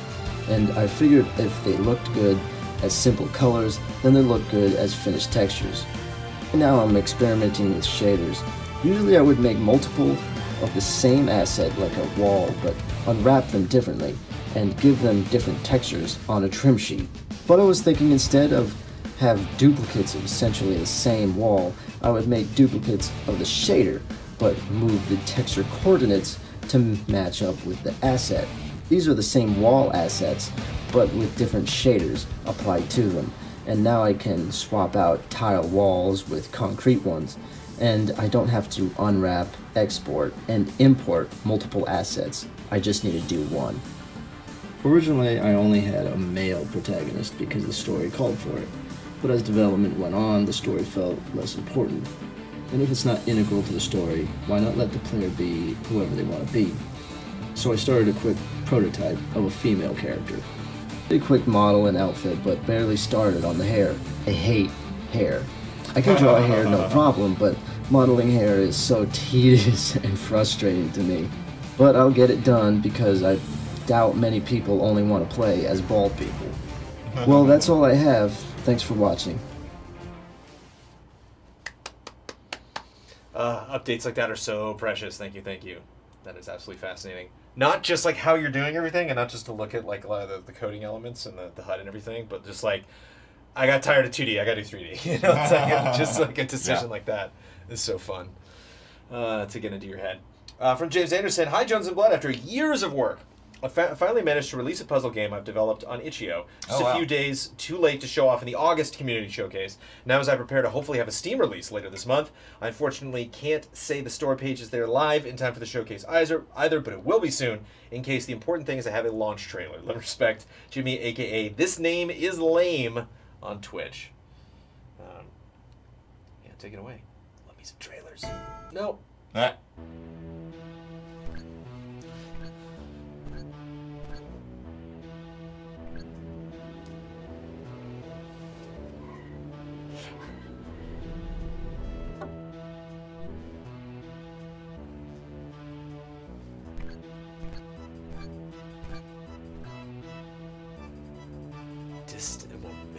and I figured if they looked good as simple colors, then they look good as finished textures. Now I'm experimenting with shaders. Usually I would make multiple of the same asset like a wall, but unwrap them differently and give them different textures on a trim sheet. But I was thinking instead of have duplicates of essentially the same wall, I would make duplicates of the shader, but move the texture coordinates to match up with the asset. These are the same wall assets, but with different shaders applied to them. And now I can swap out tile walls with concrete ones, and I don't have to unwrap, export, and import multiple assets. I just need to do one. Originally, I only had a male protagonist because the story called for it, but as development went on, the story felt less important. And if it's not integral to the story, why not let the player be whoever they want to be? So I started a quick prototype of a female character. A quick model and outfit, but barely started on the hair. I hate hair. I can draw hair no problem, but modeling hair is so tedious and frustrating to me. But I'll get it done because I doubt many people only want to play as bald people. Well, that's all I have. Thanks for watching. Updates like that are so precious. Thank you, thank you. That is absolutely fascinating. Not just like how you're doing everything, and not just to look at like a lot of the coding elements and the HUD and everything, but just like, I got tired of 2D, I got to do 3D. You know, it's like just like a decision like that is so fun to get into your head. From James Anderson, hi Jones and Blood. After years of work, I finally managed to release a puzzle game I've developed on itch.io. Just a few days too late to show off in the August community showcase. Now as I prepare to hopefully have a Steam release later this month, I unfortunately can't say the store page is there live in time for the showcase either, but it will be soon. In case the important thing is I have a launch trailer. Let respect Jimmy, aka This Name Is Lame, on Twitch. Yeah, take it away. Love me some trailers. No.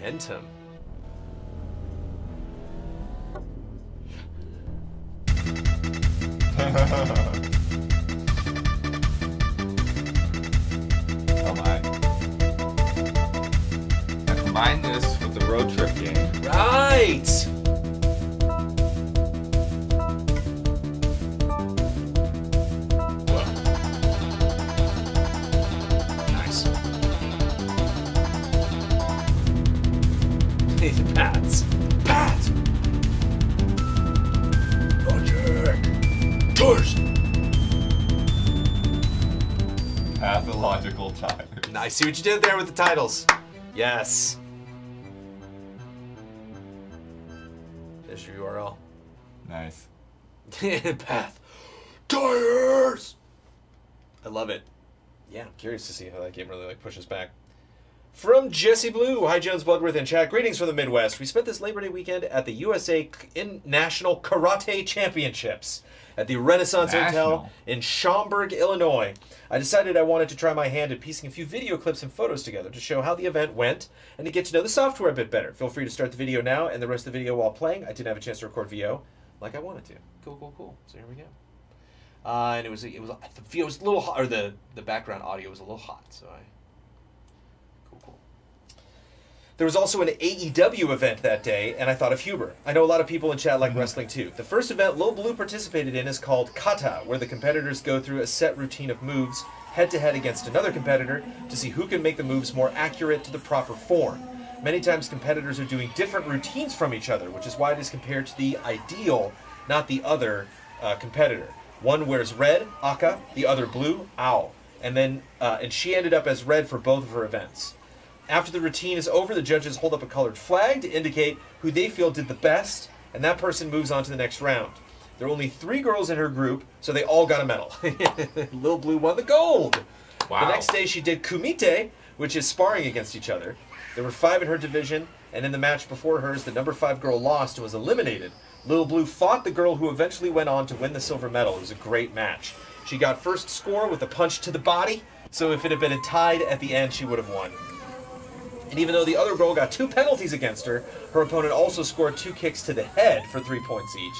Momentum. combine this with the road trip game. Right. Nice. Pats. Pat. Roger. George. Pathological tires. I see what you did there with the titles. Yes. There's your URL. Nice. Path. Tires. I love it. Yeah, I'm curious to see how that game really pushes back. From Jesse Blue, hi Jones, Bloodworth, and chat. Greetings from the Midwest. We spent this Labor Day weekend at the USA National Karate Championships at the Renaissance Hotel in Schaumburg, Illinois. I decided I wanted to try my hand at piecing a few video clips and photos together to show how the event went and to get to know the software a bit better. Feel free to start the video now and the rest of the video while playing. I didn't have a chance to record VO like I wanted to. Cool. So here we go. And it was the video was a little hot, or the background audio was a little hot, so cool. There was also an AEW event that day, and I thought of Huber. I know a lot of people in chat like wrestling too. The first event Lil Blue participated in is called Kata, where the competitors go through a set routine of moves head-to-head against another competitor to see who can make the moves more accurate to the proper form. Many times competitors are doing different routines from each other, which is why it is compared to the ideal, not the other competitor. One wears red, Aka, the other blue, Ao. And she ended up as red for both of her events. After the routine is over, the judges hold up a colored flag to indicate who they feel did the best, and that person moves on to the next round. There were only 3 girls in her group, so they all got a medal. Lil Blue won the gold. Wow. The next day she did kumite, which is sparring against each other. There were 5 in her division, and in the match before hers, the number 5 girl lost and was eliminated. Lil Blue fought the girl who eventually went on to win the silver medal. It was a great match. She got first score with a punch to the body, so if it had been tied at the end, she would have won. And even though the other girl got 2 penalties against her, her opponent also scored 2 kicks to the head for 3 points each.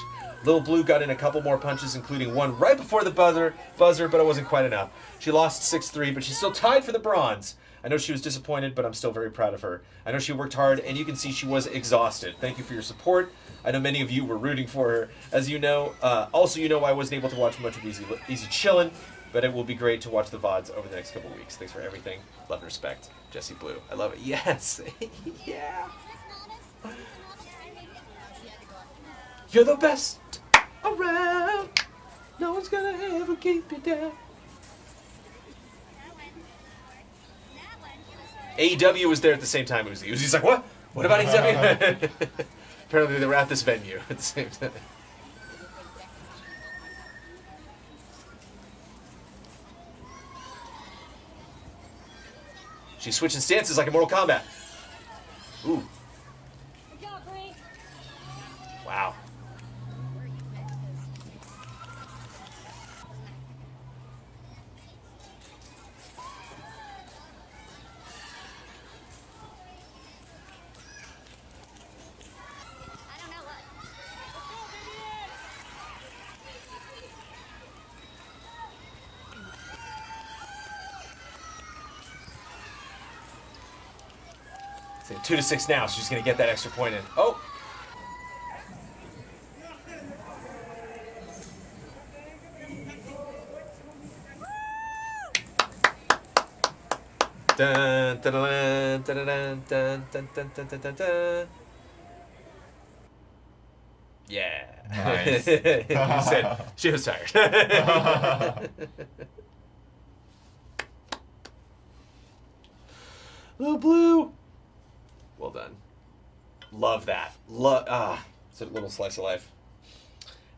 Lil Blue got in a couple more punches, including one right before the buzzer, but it wasn't quite enough. She lost 6-3, but she's still tied for the bronze. I know she was disappointed, but I'm still very proud of her. I know she worked hard, and you can see she was exhausted. Thank you for your support. I know many of you were rooting for her. As you know, also you know I wasn't able to watch much of Easy Chillin', but it will be great to watch the VODs over the next couple of weeks. Thanks for everything. Love and respect. Jesse Blue. I love it. Yes. Yeah. You're the best around. No one's gonna ever keep you down. AEW was there at the same time as Uzi. Uzi's like, what? What about AEW? Apparently they were at this venue at the same time. She's switching stances like in Mortal Kombat. Ooh. Wow. It's 2-6 now, so she's going to get that extra point in. Oh! Dun, dun, dun, dun, dun, dun, dun, dun, dun, dun, dun, dun. Yeah. Nice. He said she was tired. Little Blue. Well done. Love that. It's a little slice of life.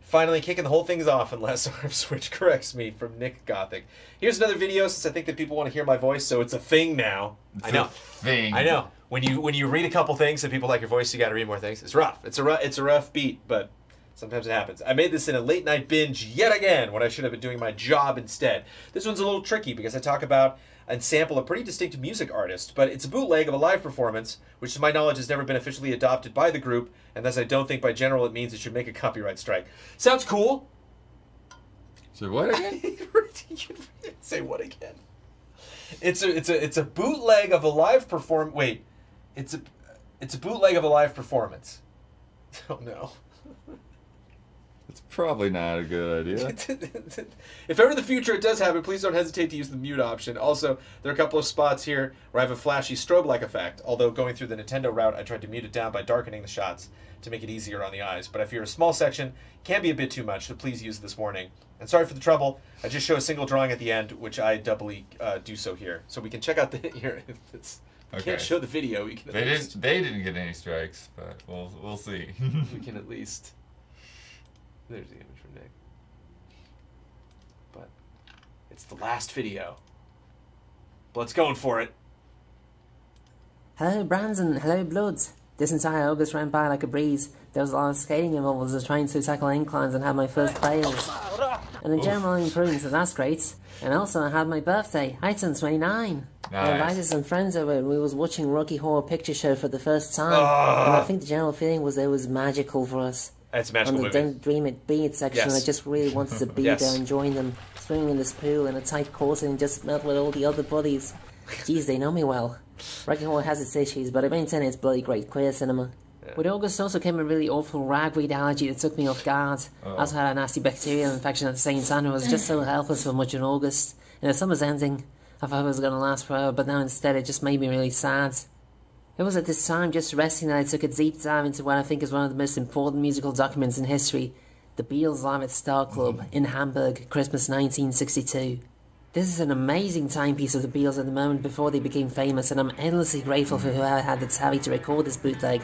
Finally kicking the whole things off unless Arm Switch corrects me, from Nick Gothic. Here's another video since I think that people want to hear my voice, so it's a thing now. It's I know. a thing. I know. When you read a couple things and people like your voice, you got to read more things. It's rough. It's a rough beat, but sometimes it happens. I made this in a late night binge yet again when I should have been doing my job instead. This one's a little tricky because I talk about and sample a pretty distinct music artist, but it's a bootleg of a live performance, which to my knowledge has never been officially adopted by the group, and thus I don't think by general it means it should make a copyright strike. Sounds cool. So what again? Say what again? It's a bootleg of a live perform. Wait, it's It's a bootleg of a live performance. Oh no. It's probably not a good idea. If ever in the future it does happen, please don't hesitate to use the mute option. Also, there are a couple of spots here where I have a flashy strobe-like effect. Although going through the Nintendo route, I tried to mute it down by darkening the shots to make it easier on the eyes. But if you're a small section, it can be a bit too much, so please use this warning. And sorry for the trouble. I just show a single drawing at the end, which I doubly do so here. So we can check out the here. If it's we can't show the video. We can. They didn't get any strikes, but we'll see. We can at least. There's the image from Nick. But it's the last video. Blood's going for it. Hello, Brands, and hello, Bloods. This entire August ran by like a breeze. There was a lot of skating involved as I was trying to tackle inclines and have my first players. And in general improvements, so that's great. And also I had my birthday. I turned 29. I invited some friends over and we was watching Rocky Horror Picture Show for the first time. And I think the general feeling was it was magical for us. It's a magical movie. On the Don't Dream It Be It section, I just really wanted to be there and join them. Swimming in this pool in a tight corset and just met with all the other buddies. Geez, they know me well. Rocky Horror has its issues, but I maintain it's bloody great queer cinema. With August also came a really awful ragweed allergy that took me off guard. I also had a nasty bacterial infection at the same time. I was just so helpless for much in August. And the summer's ending. I thought it was going to last forever, but now instead it just made me really sad. It was at this time, just resting, that I took a deep dive into what I think is one of the most important musical documents in history. The Beatles live at Star Club in Hamburg, Christmas 1962. This is an amazing timepiece of the Beatles at the moment before they became famous, and I'm endlessly grateful for whoever had the savvy to record this bootleg.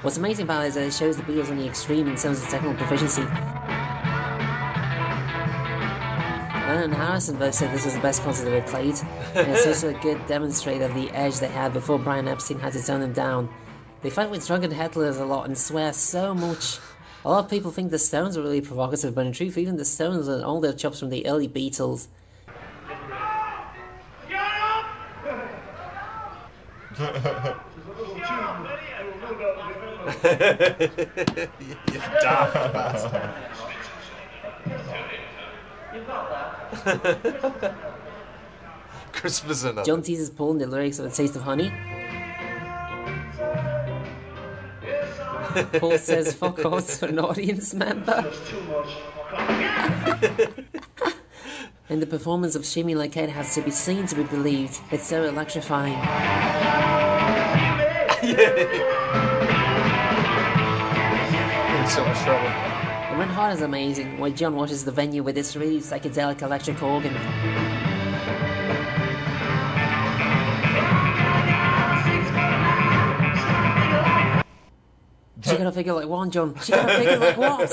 What's amazing about it is that it shows the Beatles on the extreme in terms of technical proficiency. Lennon and Harrison both said this was the best concert they ever played, and it's also a good demonstrator of the edge they had before Brian Epstein had to tone them down. They fight with drunken headlers a lot and swear so much. A lot of people think the Stones are really provocative, but in truth even the Stones and all their chops from the early Beatles. You daft bastard. Christmas and John teases Paul in the lyrics of A Taste of Honey. Paul says fuck off to an audience member. And the performance of Shimmy Like It has to be seen to be believed. It's so electrifying. In so much trouble. And When Hot is amazing, while John watches the venue with this really psychedelic electric organ. She got a figure like one, John. She got a figure like what?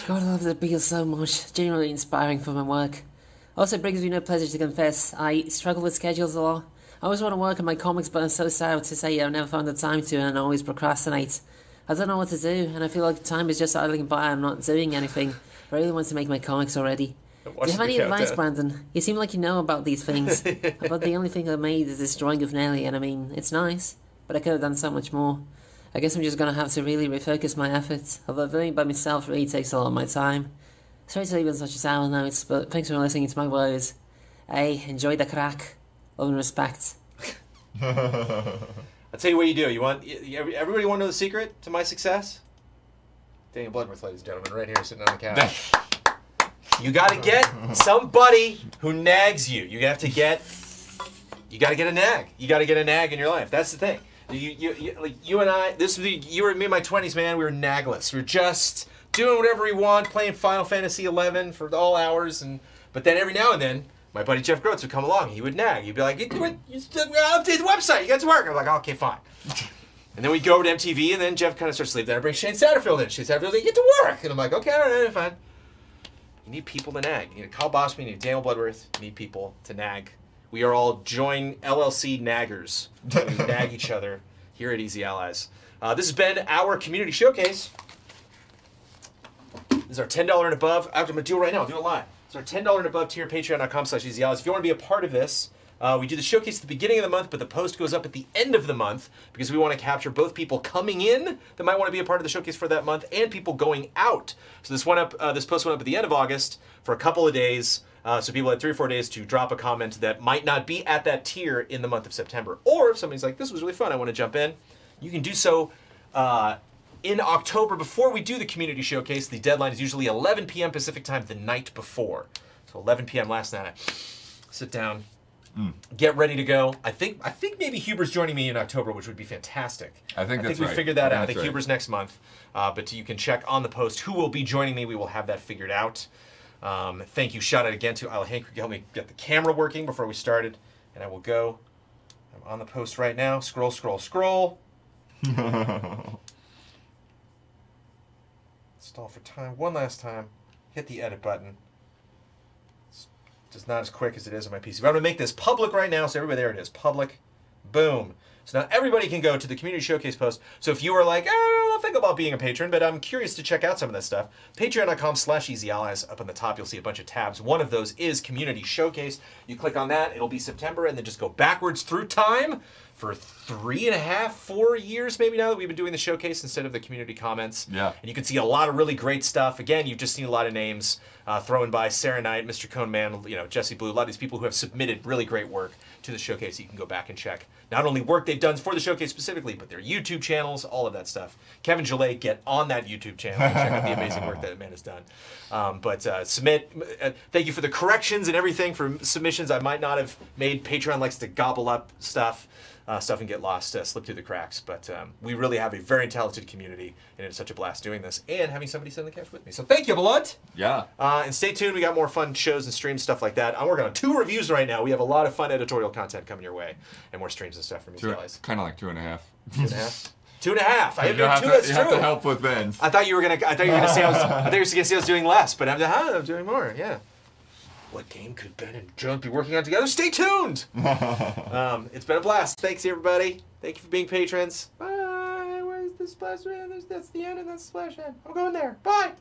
God, I love the Beatles so much. Genuinely inspiring for my work. Also, it brings me no pleasure to confess, I struggle with schedules a lot. I always want to work on my comics, but I'm so sad to say I've never found the time to, and I always procrastinate. I don't know what to do, and I feel like time is just idling by. I'm not doing anything. I really want to make my comics already. Do you have any advice, Brandon? You seem like you know about these things. But the only thing I made is this drawing of Nelly, and I mean, it's nice, but I could have done so much more. I guess I'm just going to have to really refocus my efforts, although doing it by myself really takes a lot of my time. Sorry to leave on such a sour note, but thanks for listening to my words. Hey, enjoy the crack. Love and respect. I'll tell you what you do. You want everybody want to know the secret to my success? Daniel Bloodworth, ladies and gentlemen, right here sitting on the couch. You got to get somebody who nags you. You got to get a nag. You got to get a nag in your life. That's the thing. You and I, you were me in my 20s, man. We were nagless. We were just doing whatever we want, playing Final Fantasy 11 for all hours, but then every now and then, my buddy Jeff Groats would come along. He would nag. He'd be like, "You update the website. You got to work." I'm like, "Okay, fine." And then we'd go over to MTV, and then Jeff kind of starts to sleep. Then I bring Shane Satterfield in. Shane Satterfield's like, "Get to work," and I'm like, "Okay, all right, fine." You need people to nag. You need Kyle Bossman. You need Daniel Bloodworth. You need people to nag. We are all join LLC naggers. We nag each other here at Easy Allies. This has been our community showcase. This is our $10 and above. I'm going to do it right now. I'll do it live. It's our $10 and above tier, patreon.com/easyallies. If you want to be a part of this, we do the showcase at the beginning of the month, but the post goes up at the end of the month because we want to capture both people coming in that might want to be a part of the showcase for that month and people going out. So this post went up at the end of August for a couple of days. So people had 3 or 4 days to drop a comment that might not be at that tier in the month of September. Or if somebody's like, "This was really fun, I want to jump in," You can do so in October before we do the community showcase. The deadline is usually 11 p.m. Pacific time the night before. So 11 p.m. last night, I sit down, get ready to go. I think maybe Huber's joining me in October, which would be fantastic. I think we figured that out. I think Huber's next month. But you can check on the post who will be joining me. We will have that figured out. Thank you. Shout out again to Isla Hank who helped me get the camera working before we started. And I will go. I'm on the post right now. Scroll, scroll, scroll. Stall for time. One last time. Hit the edit button. It's just not as quick as it is on my PC. But I'm going to make this public right now. So everybody, there it is. Public. Boom. So now everybody can go to the Community Showcase post. So if you are like, I'll think about being a patron, but I'm curious to check out some of this stuff, patreon.com/easyallies. Up on the top, you'll see a bunch of tabs. One of those is Community Showcase. You click on that, it'll be September, and then just go backwards through time for 3.5, 4 years maybe now that we've been doing the showcase instead of the community comments. Yeah. And you can see a lot of really great stuff. Again, you've just seen a lot of names thrown by Sarah Knight, Mr. Cone Man, Jesse Blue, a lot of these people who have submitted really great work to the showcase. You can go back and check not only work they've done for the showcase specifically, but their YouTube channels, all of that stuff. Kevin Gillet, get on that YouTube channel and check out the amazing work that man has done. Submit. Thank you for the corrections and everything for submissions I might not have made. Patreon likes to gobble up stuff and get lost, slip through the cracks. But we really have a very talented community, and it's such a blast doing this and having somebody send the cash with me. So thank you, Blood. Yeah. And stay tuned. We got more fun shows and streams, stuff like that. I'm working on 2 reviews right now. We have a lot of fun editorial content coming your way, and more streams and stuff from you guys. Kind of like 2.5. 2.5. 2.5. I have you that's have true. to help with Vince. I thought you were gonna say I was doing less, but I'm doing more. Yeah. What game could Ben and Jones be working on together? Stay tuned. It's been a blast. Thanks everybody. Thank you for being patrons. Bye. Where's the splash? That's the end, and that's the splash end. I'm going there. Bye.